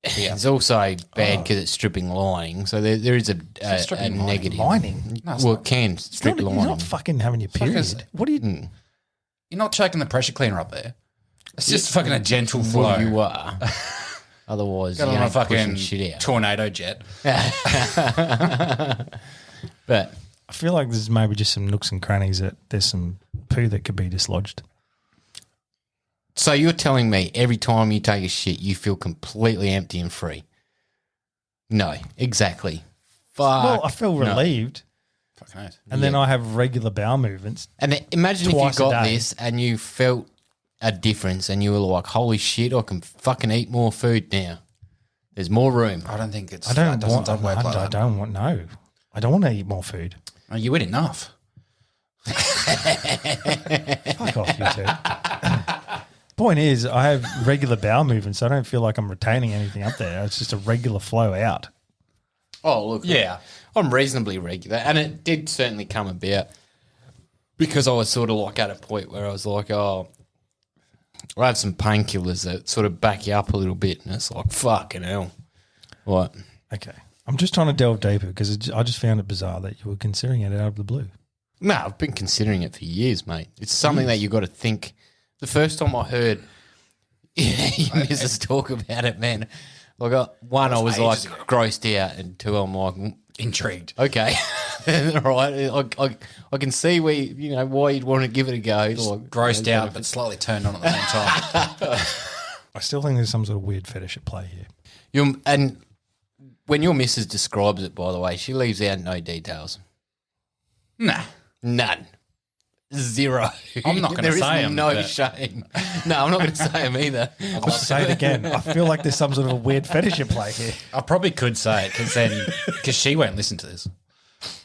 It's also bad because it's stripping lining. So there is a stripping lining. negative. Lining? No, it's Well, not. it can It's strip not, you're lining. not fucking having your fuck is period. it? What are you? You're not checking the pressure cleaner up there. It's just fucking a gentle flow. Well, you are. Otherwise, Got you on a ain't pushing fucking shit out. tornado jet. But I feel like there's maybe just some nooks and crannies that there's some poo that could be dislodged. so you're telling me every time you take a shit, you feel completely empty and free? No, exactly. Fuck. Well, I feel no. relieved, Fucking oath. and then I have regular bowel movements. And then imagine if you Twice a got day. this and you felt a difference and you were like, holy shit, I can fucking eat more food now. There's more room. I don't think it's. I don't it doesn't want. work like I that. don't want. No, I don't want to eat more food. Oh, you eat enough. Fuck off, you two. Point is, I have regular bowel movements, so I don't feel like I'm retaining anything up there. It's just a regular flow out. Oh, look. Yeah. I'm reasonably regular. And it did certainly come about because I was sort of like at a point where I was like, I have some painkillers that sort of back you up a little bit. And it's like, fucking hell. What? Okay, I'm just trying to delve deeper because I just found it bizarre that you were considering it out of the blue. No, I've been considering it for years, mate. It's something that you got to think. The first time I heard Mrs. talk about it, man, like one, I was like ages ago. grossed out, and two, I'm like, Intrigued. okay, all right, I can see why you'd want to give it a go. Like, Grossed out, but slightly turned on at the same time. I still think there's some sort of weird fetish at play here. And when your missus describes it, by the way, she leaves out no details. Nah. None. Zero. I'm not gonna There is say 'em, no but- shame. No, I'm not going to say them either. I'll say it again. I feel like there's some sort of a weird fetish at play here. I probably could say it because she won't listen to this.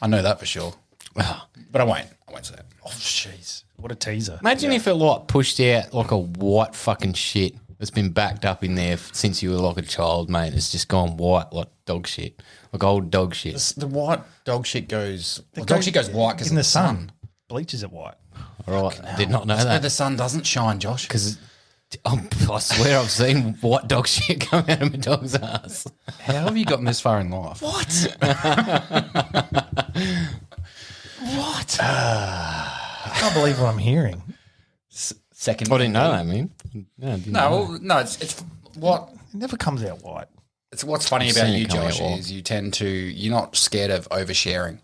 I know that for sure. But I won't. I won't say it. Oh, jeez. What a teaser. Imagine if it like pushed out like a white fucking shit that's been backed up in there since you were like a child, mate. It's just gone white like dog shit, like old dog shit. The white dog shit goes. Dog shit goes white because in the sun. Bleaches it white. All right, I did not know That's where that the sun doesn't shine, Josh. because I swear I've seen white dog shit come out of my dog's ass. How have you gotten this far in life? What? What? I can't believe what I'm hearing. Second. I didn't know that, man. No, I didn't know. No, it's what It never comes out white. it's what's funny I've about seen it you, come out Josh, well. is you're not scared of oversharing.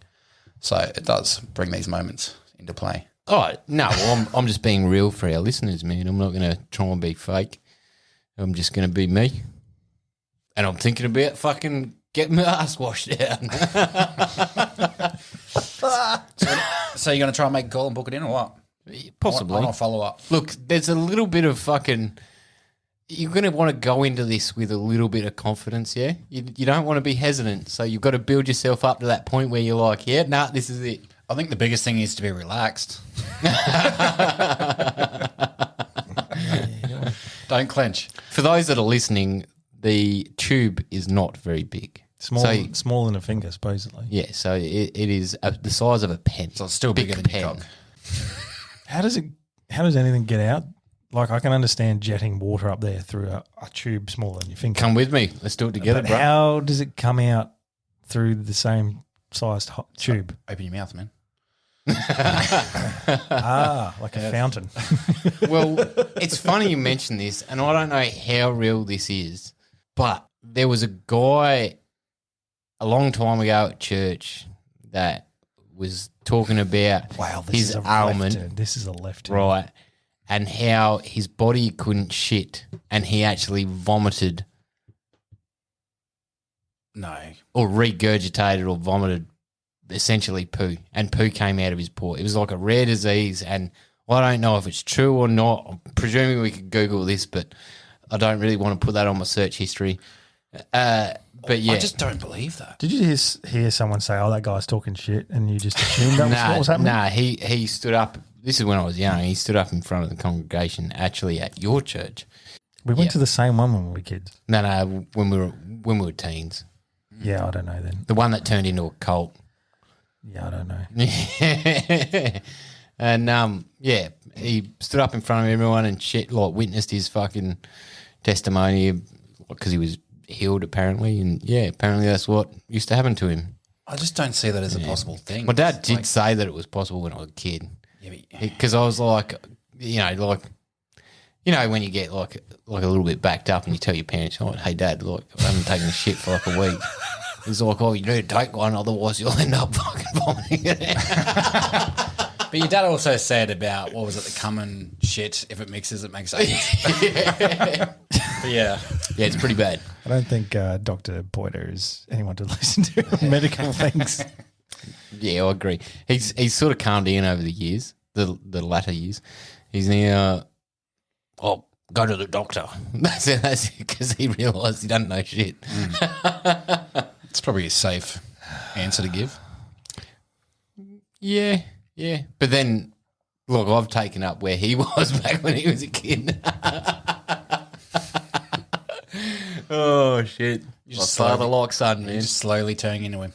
So it does bring these moments into play. Oh, no, well, I'm just being real for our listeners, man. I'm not going to try and be fake. I'm just going to be me. And I'm thinking about fucking getting my ass washed out. So you're going to try and make a call and book it in or what? Possibly. I'll follow up. Look, there's a little bit of fucking... You're going to want to go into this with a little bit of confidence, yeah? You don't want to be hesitant. So you've got to build yourself up to that point where you're like, yeah, nah, this is it. I think the biggest thing is to be relaxed. Don't clench. For those that are listening, the tube is not very big. Small than a finger, supposedly. Yeah, so it is the size of a pen. So it's still Big bigger than your pen. cock. How does anything get out? Like, I can understand jetting water up there through a tube smaller than your finger. Come with me. Let's do it together, But bro. how does it come out through the same sized tube? Open your mouth, man. Like a fountain. Well, it's funny you mention this, and I don't know how real this is, but there was a guy a long time ago at church that was talking about Wow, this his is a ailment, left turn. This is a left turn. right, and how his body couldn't shit, and he actually vomited No. or regurgitated or vomited essentially poo, and poo came out of his paw. It was like a rare disease, and I don't know if it's true or not. I'm presuming we could Google this, but I don't really want to put that on my search history. But yeah, I just don't believe that. Did you hear someone say, "Oh, that guy's talking shit," and you just assumed that was what was happening? Nah, he stood up. This is when I was young. He stood up in front of the congregation, actually at your church. We went Yeah. to the same one when we were kids. No, when we were teens. Yeah, I don't know then. The one that turned into a cult. Yeah, I don't know. And yeah, he stood up in front of everyone and shit, like witnessed his fucking testimony because he was healed apparently, and yeah, apparently that's what used to happen to him. I just don't see that as a possible thing. My dad It's did like- say that it was possible when I was a kid, Yeah, but- because I was like, when you get like a little bit backed up and you tell your parents, "Oh, hey dad, look, I haven't taken a shit for like a week." It's like, "Oh, you need to take one, otherwise you'll end up fucking vomiting it out." But your dad also said about, what was it, the cum and shit, if it mixes, it makes AIDS. But yeah. Yeah, it's pretty bad. I don't think Dr. Poiter is anyone to listen to on medical things. Yeah, I agree. He's sort of calmed down over the years, the latter years. He's now, go to the doctor. That's because he realised he doesn't know shit. It's probably a safe answer to give. Yeah. But then, look, I've taken up where he was back when he was a kid. Oh, shit. just Father slowly- like son, man. Just slowly turning into him.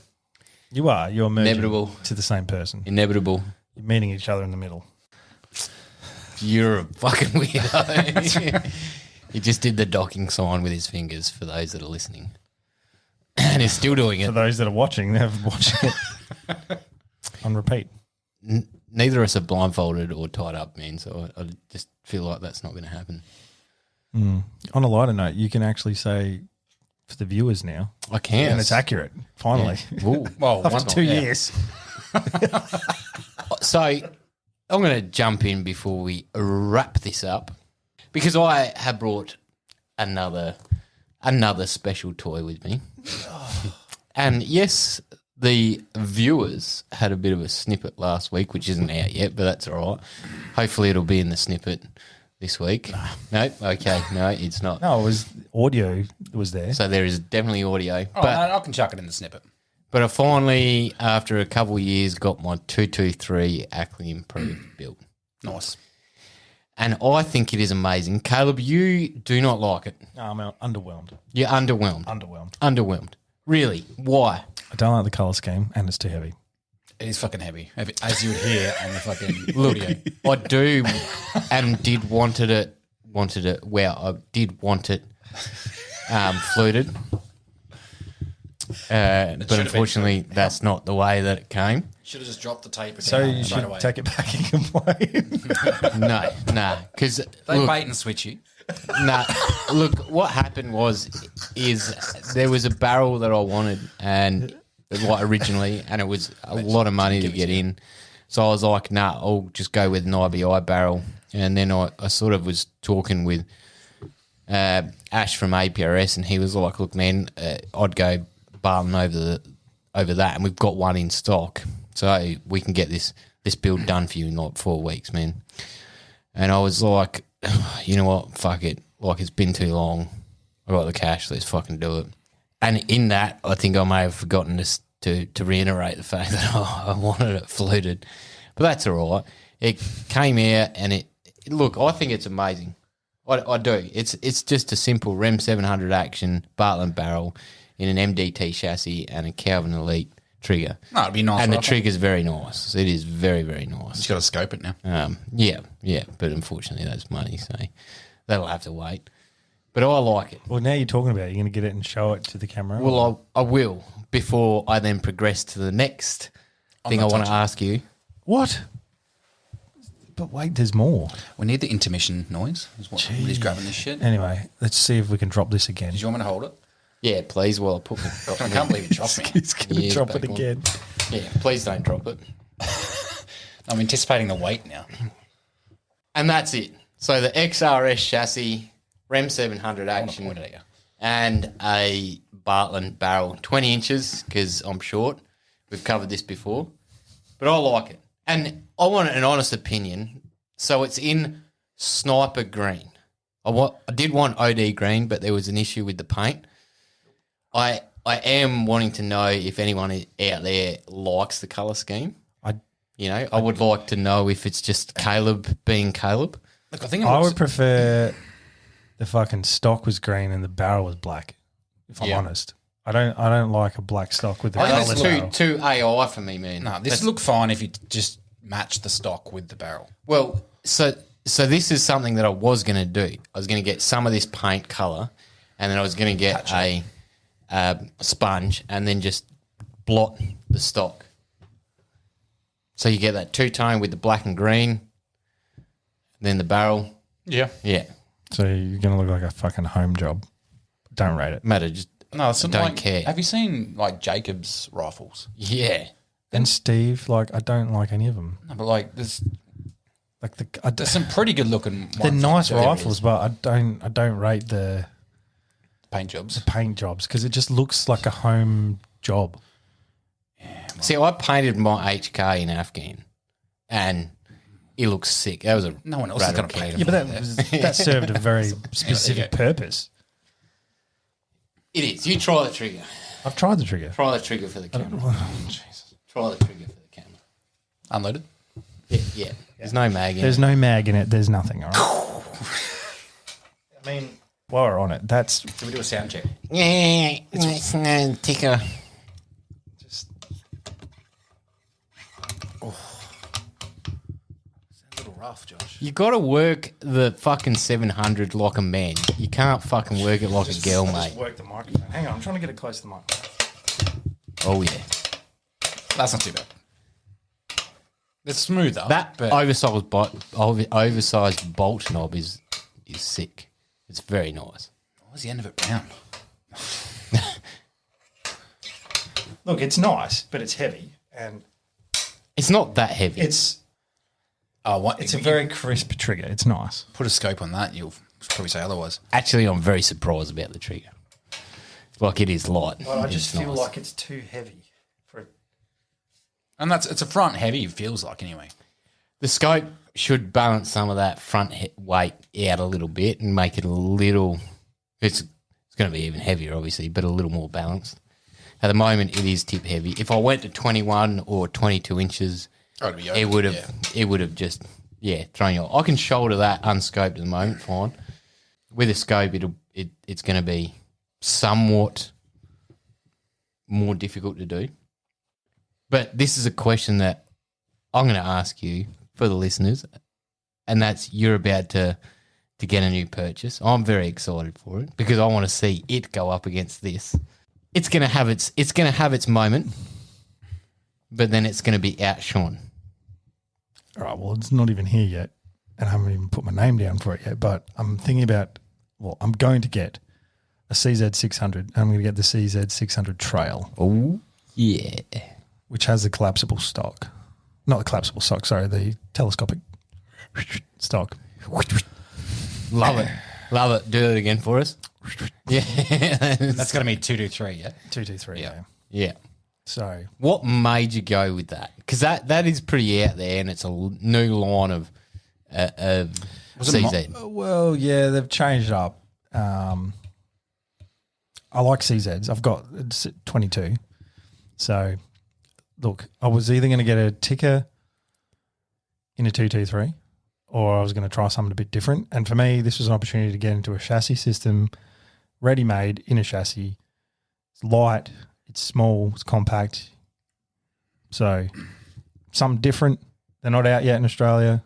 You're merging Inevitable. to the same person. Inevitable. You're meeting each other in the middle. You're a fucking weirdo. He just did the docking sign with his fingers for those that are listening. And he's still doing For it. those that are watching, they're watching it on repeat. Neither of us are blindfolded or tied up, man. So I just feel like that's not going to happen. On a lighter note, you can actually say for the viewers now, I can. and it's accurate, finally. Ooh. Well, After one 2 years. So I'm going to jump in before we wrap this up, because I have brought another special toy with me. And yes, the viewers had a bit of a snippet last week, which isn't out yet, but that's all right. Hopefully it'll be in the snippet this week. No? Okay. No, it's not. No, it was audio was there. So there is definitely audio. Oh, but no, I can chuck it in the snippet. I finally, after a couple of years, got my 223 Ackley Improved built. Nice. And I think it is amazing. Caleb, you do not like it. No, I'm underwhelmed. You're underwhelmed. Underwhelmed. Really? Why? I don't like the colour scheme, and it's too heavy. It is fucking heavy, as you would hear on the fucking Look, audio. I do and did wanted it wanted it. Well, I did want it fluted, but unfortunately, that's not the way that it came. Should have just dropped the tape. So you should take it back and complain. No, because They bait and switch you. nah. Look, what happened is there was a barrel that I wanted, and originally, and it was a lot of money to get in. So I was like, nah, I'll just go with an IBI barrel. And then I sort of was talking with Ash from APRS, and he was like, look, man, I'd go Barton over that, and we've got one in stock. So we can get this build done for you in like 4 weeks, man. And I was like, you know what, fuck it. Like, it's been too long. I got the cash, let's fucking do it. And in that, I think I may have forgotten to reiterate the fact that I wanted it fluted. But that's all right. It came out, and look, I think it's amazing. I do. It's just a simple REM 700 action Bartlett barrel in an MDT chassis and a Calvin Elite trigger. No, it'd be nice. And the trigger's very nice. It is very, very nice. Just got to scope it now. Yeah. But unfortunately, that's money, so that'll have to wait. But I like it. Well, now you're talking about it. You're going to get it and show it to the camera? Well, I will before I then progress to the next thing I want to ask you. What? But wait, there's more. We need the intermission noise. He's grabbing this shit. Anyway, let's see if we can drop this again. Did you want me to hold it? Yeah, please, while I put I can't believe you dropped me. He's going to drop it again. Yeah, please don't drop it. I'm anticipating the weight now. And that's it. So the XRS chassis, REM 700 action, point it at you. and a Bartlett barrel, 20 inches because I'm short. We've covered this before. But I like it. And I want an honest opinion. So it's in sniper green. I did want OD green, but there was an issue with the paint. I am wanting to know if anyone out there likes the colour scheme. I would like to know if it's just Caleb being Caleb. Look, I think I would prefer the fucking stock was green and the barrel was black, if I'm honest. I don't like a black stock with the I think colours. that's too AI for me, man. No, this look fine if you just match the stock with the barrel. Well, so this is something that I was going to do. I was going to get some of this paint colour, and then I was going to get a sponge and then just blot the stock. So you get that two-tone with the black and green, then the barrel. Yeah. Yeah. So you're going to look like a fucking home job. Don't rate it. Matter, just No, it's don't care. Have you seen like Jacobs rifles? Yeah. And Steve, I don't like any of them. No, but there's There's some pretty good looking ones. they're nice There it rifles, is. but I don't rate the Paint jobs. paint jobs because it just looks like a home job. See, I painted my HK in Afghan, and it looks sick. That was a No one else is radical going to paint kit. it. Yeah, but that served a very specific purpose. It is. You try the trigger. I've tried the trigger. Try the trigger for the camera. Jesus. Try the trigger for the camera. Unloaded. Yeah. There's no mag in There's it. no mag in it. There's nothing. All right. I mean, while we're on it, that's Should we do a sound check? Yeah, it's no ticker. just A little rough, Josh. You got to work the fucking 700 like a man. You can't fucking work it like a girl, mate. work the microphone. Hang on, I'm trying to get it close to the microphone. Oh yeah, That's not too bad. It's smoother. that but oversized bolt knob is sick. It's very nice. why's the end of it round? Look, it's nice, but it's heavy, and It's not that heavy. it's Oh, what? a very crisp trigger. It's nice. Put a scope on that, you'll probably say otherwise. Actually, I'm very surprised about the trigger. Like, it is light. But I just It's feel nice. like it's too heavy for. And it's a front heavy, it feels like anyway. The scope should balance some of that front weight out a little bit and make it a little. It's going to be even heavier, obviously, but a little more balanced. At the moment, it is tip heavy. If I went to 21 or 22 inches, It'd be it would have just thrown you off. I can shoulder that unscoped at the moment, fine. With a scope, it's going to be somewhat more difficult to do. But this is a question that I'm going to ask you for the listeners, and that's you're about to to get a new purchase. I'm very excited for it because I want to see it go up against this. It's gonna have its moment, but then it's gonna be outshone. All right, well, it's not even here yet, and I haven't even put my name down for it yet, but I'm thinking about, I'm going to get a CZ600, and I'm going to get the CZ600 Trail, Oh yeah, which has the collapsible stock. Not the collapsible stock, sorry, the telescopic stock. love it, love it. Do it again for us. Yeah, That's going to be 223, yeah? 223, yeah. yeah. So, What made you go with that? Because that is pretty out there, and it's a new line of CZ. well, yeah, they've changed it up. I like CZs. I've got 22. So, look, I was either going to get a ticker in a 223 or I was going to try something a bit different. And for me, this was an opportunity to get into a chassis system, ready-made in a chassis. It's light, it's small, it's compact. So, something different. They're not out yet in Australia.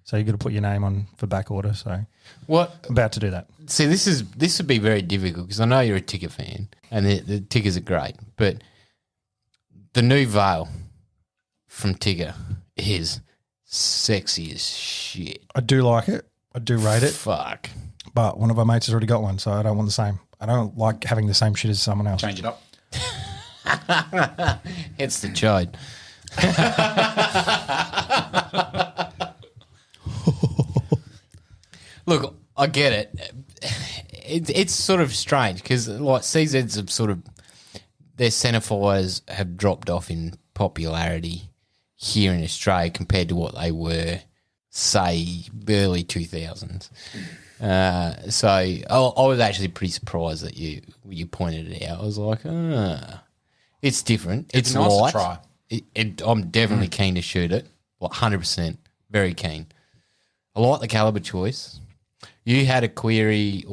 So, you've got to put your name on for back order. So, What? I'm about to do that. See, this would be very difficult because I know you're a ticker fan, and the tickers are great, but the new Veil from Tigger is sexy as shit. I do like it. I do rate it. Fuck. But one of our mates has already got one, so I don't want the same. I don't like having the same shit as someone else. Change it up. It's the chode. Look, I get it. It's sort of strange because like CZs have sort of their centerfires have dropped off in popularity here in Australia compared to what they were, say, early 2000s. So I was actually pretty surprised that you pointed it out. I was like, it's different. It's nice to light. try. I'm definitely keen to shoot it. Well, 100%, very keen. I like the caliber choice. You had a query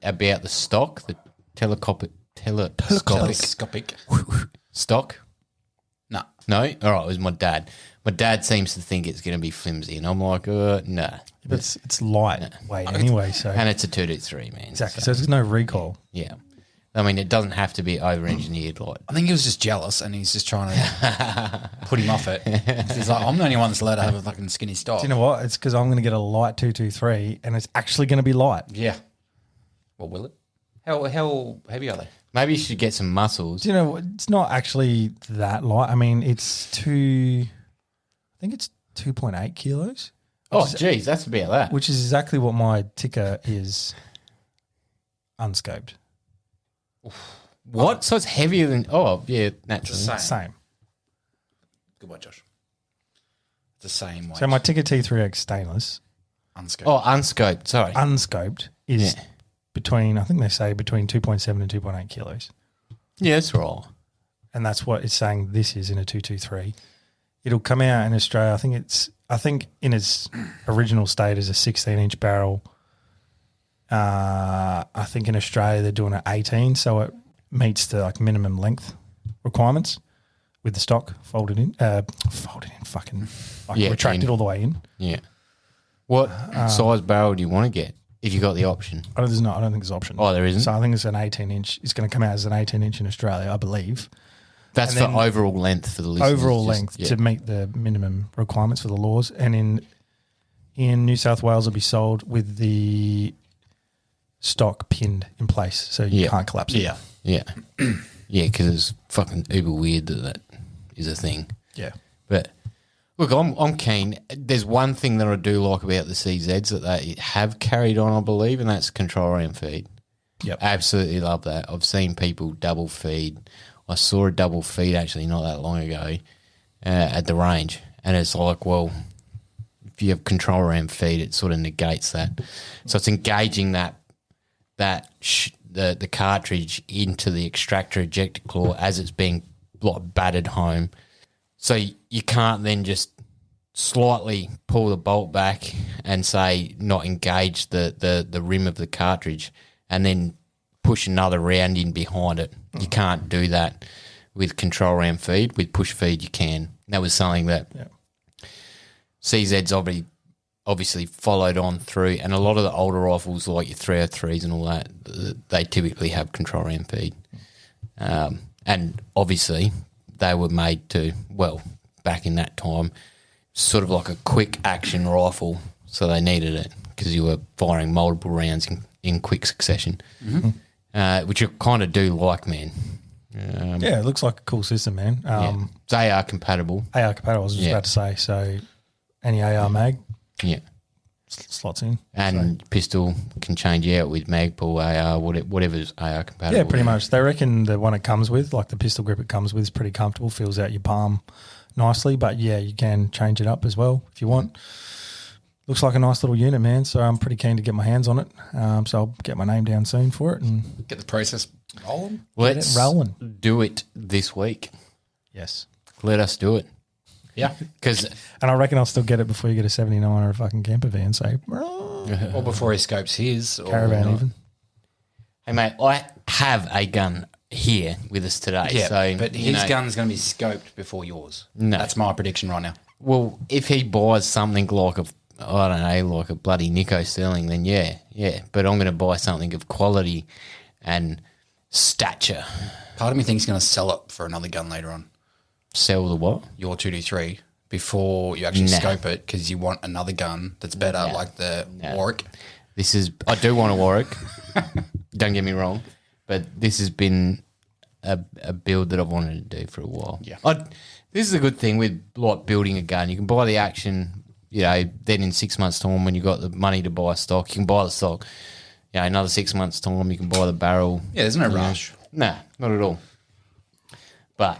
about the stock, the telescopic stock. No. No? All right, it was my dad. My dad seems to think it's going to be flimsy, and I'm like, nah. But it's light weight anyway, so And it's a 223, man. exactly. So there's no recoil. Yeah. I mean, it doesn't have to be over-engineered. Like, I think he was just jealous and he's just trying to put him off it. He's like, I'm the only one that's allowed to have a fucking skinny stock. Do you know what? It's because I'm going to get a light 223, and it's actually going to be light. Yeah. Well, will it? How heavy are they? maybe you should get some muscles. Do you know? It's not actually that light. I mean, it's I think it's 2.8 kilos. Oh, geez, that's about that. Which is exactly what my ticker is unscoped. What? So it's heavier than? Oh, yeah, naturally. Same. Same. Good one, Josh. It's the same weight. So my ticker T3X stainless unscoped. Oh, unscoped. Sorry. unscoped is between, I think they say between 2.7 and 2.8 kilos. Yeah, that's right. And that's what it's saying this is in a 223. It'll come out in Australia. I think in its original state as a 16-inch barrel. I think in Australia they're doing it 18, so it meets the minimum length requirements with the stock folded in, fucking retracted all the way in. Yeah. What size barrel do you want to get if you got the option? I don't think there's an option. Oh, there isn't? So I think it's an 18-inch. It's going to come out as an 18-inch in Australia, I believe. That's And for then overall length for the listeners. Overall just- length yeah. to meet the minimum requirements for the laws. And in New South Wales, it'll be sold with the stock pinned in place, so you can't collapse it. Yeah. Yeah. Yeah, because it's fucking uber weird that is a thing. Yeah. But look, I'm keen. There's one thing that I do like about the CZs that they have carried on, I believe, and that's control ram feed. Yep. Absolutely love that. I've seen people double feed. I saw a double feed actually not that long ago at the range, and it's like, well, if you have control ram feed, it sort of negates that. So it's engaging the cartridge into the extractor ejector claw as it's being battered home. So you can't then just slightly pull the bolt back and say not engage the rim of the cartridge and then push another round in behind it. You can't do that with control ram feed. With push feed you can. That was something that CZ's obviously obviously followed on through, and a lot of the older rifles like your 303s and all that, they typically have control round feed. And obviously they were made to, well, back in that time, sort of like a quick action rifle, so they needed it because you were firing multiple rounds in quick succession, which you kind of do like, man. Yeah, it looks like a cool system, man. It's AR compatible. AR compatible, I was just about to say. So any AR mag Yeah. slots in. And pistol can change out with Magpul, AR, whatever's AR compatible. Yeah, pretty much. They reckon the one it comes with, like the pistol grip it comes with, is pretty comfortable, fills out your palm nicely. But yeah, you can change it up as well if you want. Looks like a nice little unit, man. So I'm pretty keen to get my hands on it. So I'll get my name down soon for it and Get the process rolling. Let's get it rolling. do it this week. Yes. Let us do it. Yeah. Because And I reckon I'll still get it before you get a 79 or a fucking camper van. So Or before he scopes his. Or caravan even. hey, mate, I have a gun here with us today. Yeah, so, but you his know, gun's going to be scoped before yours. No. That's my prediction right now. Well, if he buys something like I don't know, like a bloody Nico Sterling, then yeah. But I'm going to buy something of quality and stature. Part of me thinks he's going to sell it for another gun later on, Sell the what? your 223, before you actually Nah. scope it, because you want another gun that's better, like the Warwick. I do want a Warwick. Don't get me wrong, but this has been a build that I've wanted to do for a while. Yeah. This is a good thing with like building a gun. You can buy the action, then in 6 months' time when you've got the money to buy stock, you can buy the stock. Another 6 months' time you can buy the barrel. Yeah, there's no rush. Nah, not at all. But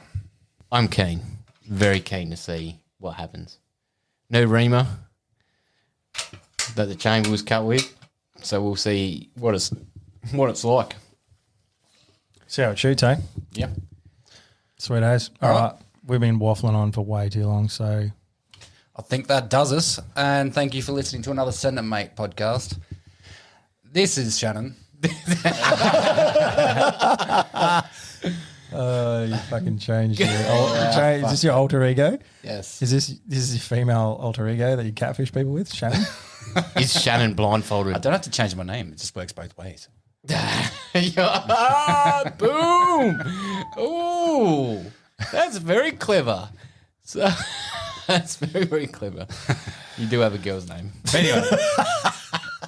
I'm keen, very keen to see what happens. New reamer that the chamber was cut with, so we'll see what it's like. See how it shoots, eh? Yep. Sweet as. All right. We've been waffling on for way too long, so I think that does us. And thank you for listening to another Send It Mate podcast. This is Shannon. you fucking changed your is this your alter ego? Yes. Is this your female alter ego that you catfish people with, Shannon? Is Shannon blindfolded? I don't have to change my name. It just works both ways. Boom! Ooh, that's very clever. So, that's very, very clever. You do have a girl's name. Anyway,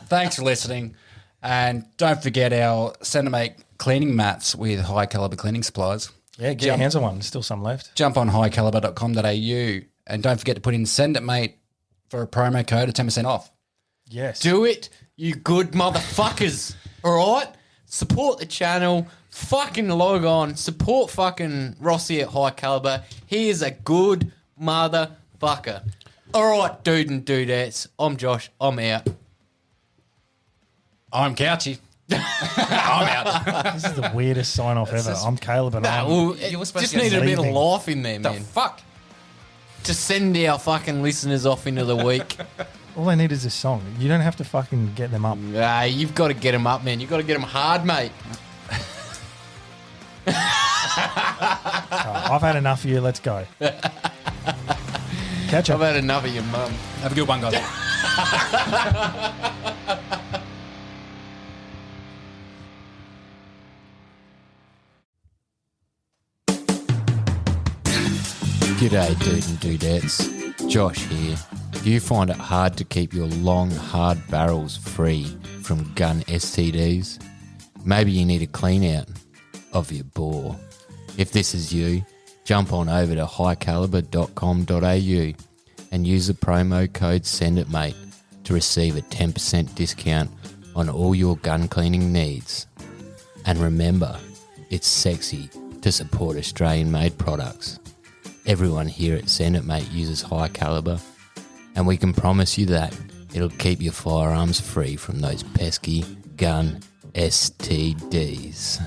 thanks for listening. And don't forget our Send It Mate cleaning mats with high caliber cleaning supplies. Yeah, get your hands on one. There's still some left. Jump on highcaliber.com.au and don't forget to put in Send It Mate for a promo code of 10% off. Yes. Do it, you good motherfuckers. All right? Support the channel. Fucking log on. Support fucking Rossi at High Caliber. He is a good motherfucker. All right, dude and dudettes. I'm Josh. I'm out. I'm Couchy. I'm out. This is the weirdest sign off ever. I'm Caleb and Nah, I'm well, You were it supposed just to get needed a bit of leaving. life in there, The man. fuck? To send our fucking listeners off into the week. all I need is this song. You don't have to fucking get them up. You've got to get them up, man. You've got to get them hard, mate. I've had enough of you. Let's go. Catch I've up. had enough of your mum. Have a good one, guys. G'day, dude and dudettes. Josh here. Do you find it hard to keep your long, hard barrels free from gun STDs? Maybe you need a clean out of your bore. If this is you, jump on over to highcaliber.com.au and use the promo code SENDITMATE to receive a 10% discount on all your gun cleaning needs. And remember, it's sexy to support Australian-made products. Everyone here at Send It Mate uses High Caliber, and we can promise you that it'll keep your firearms free from those pesky gun STDs.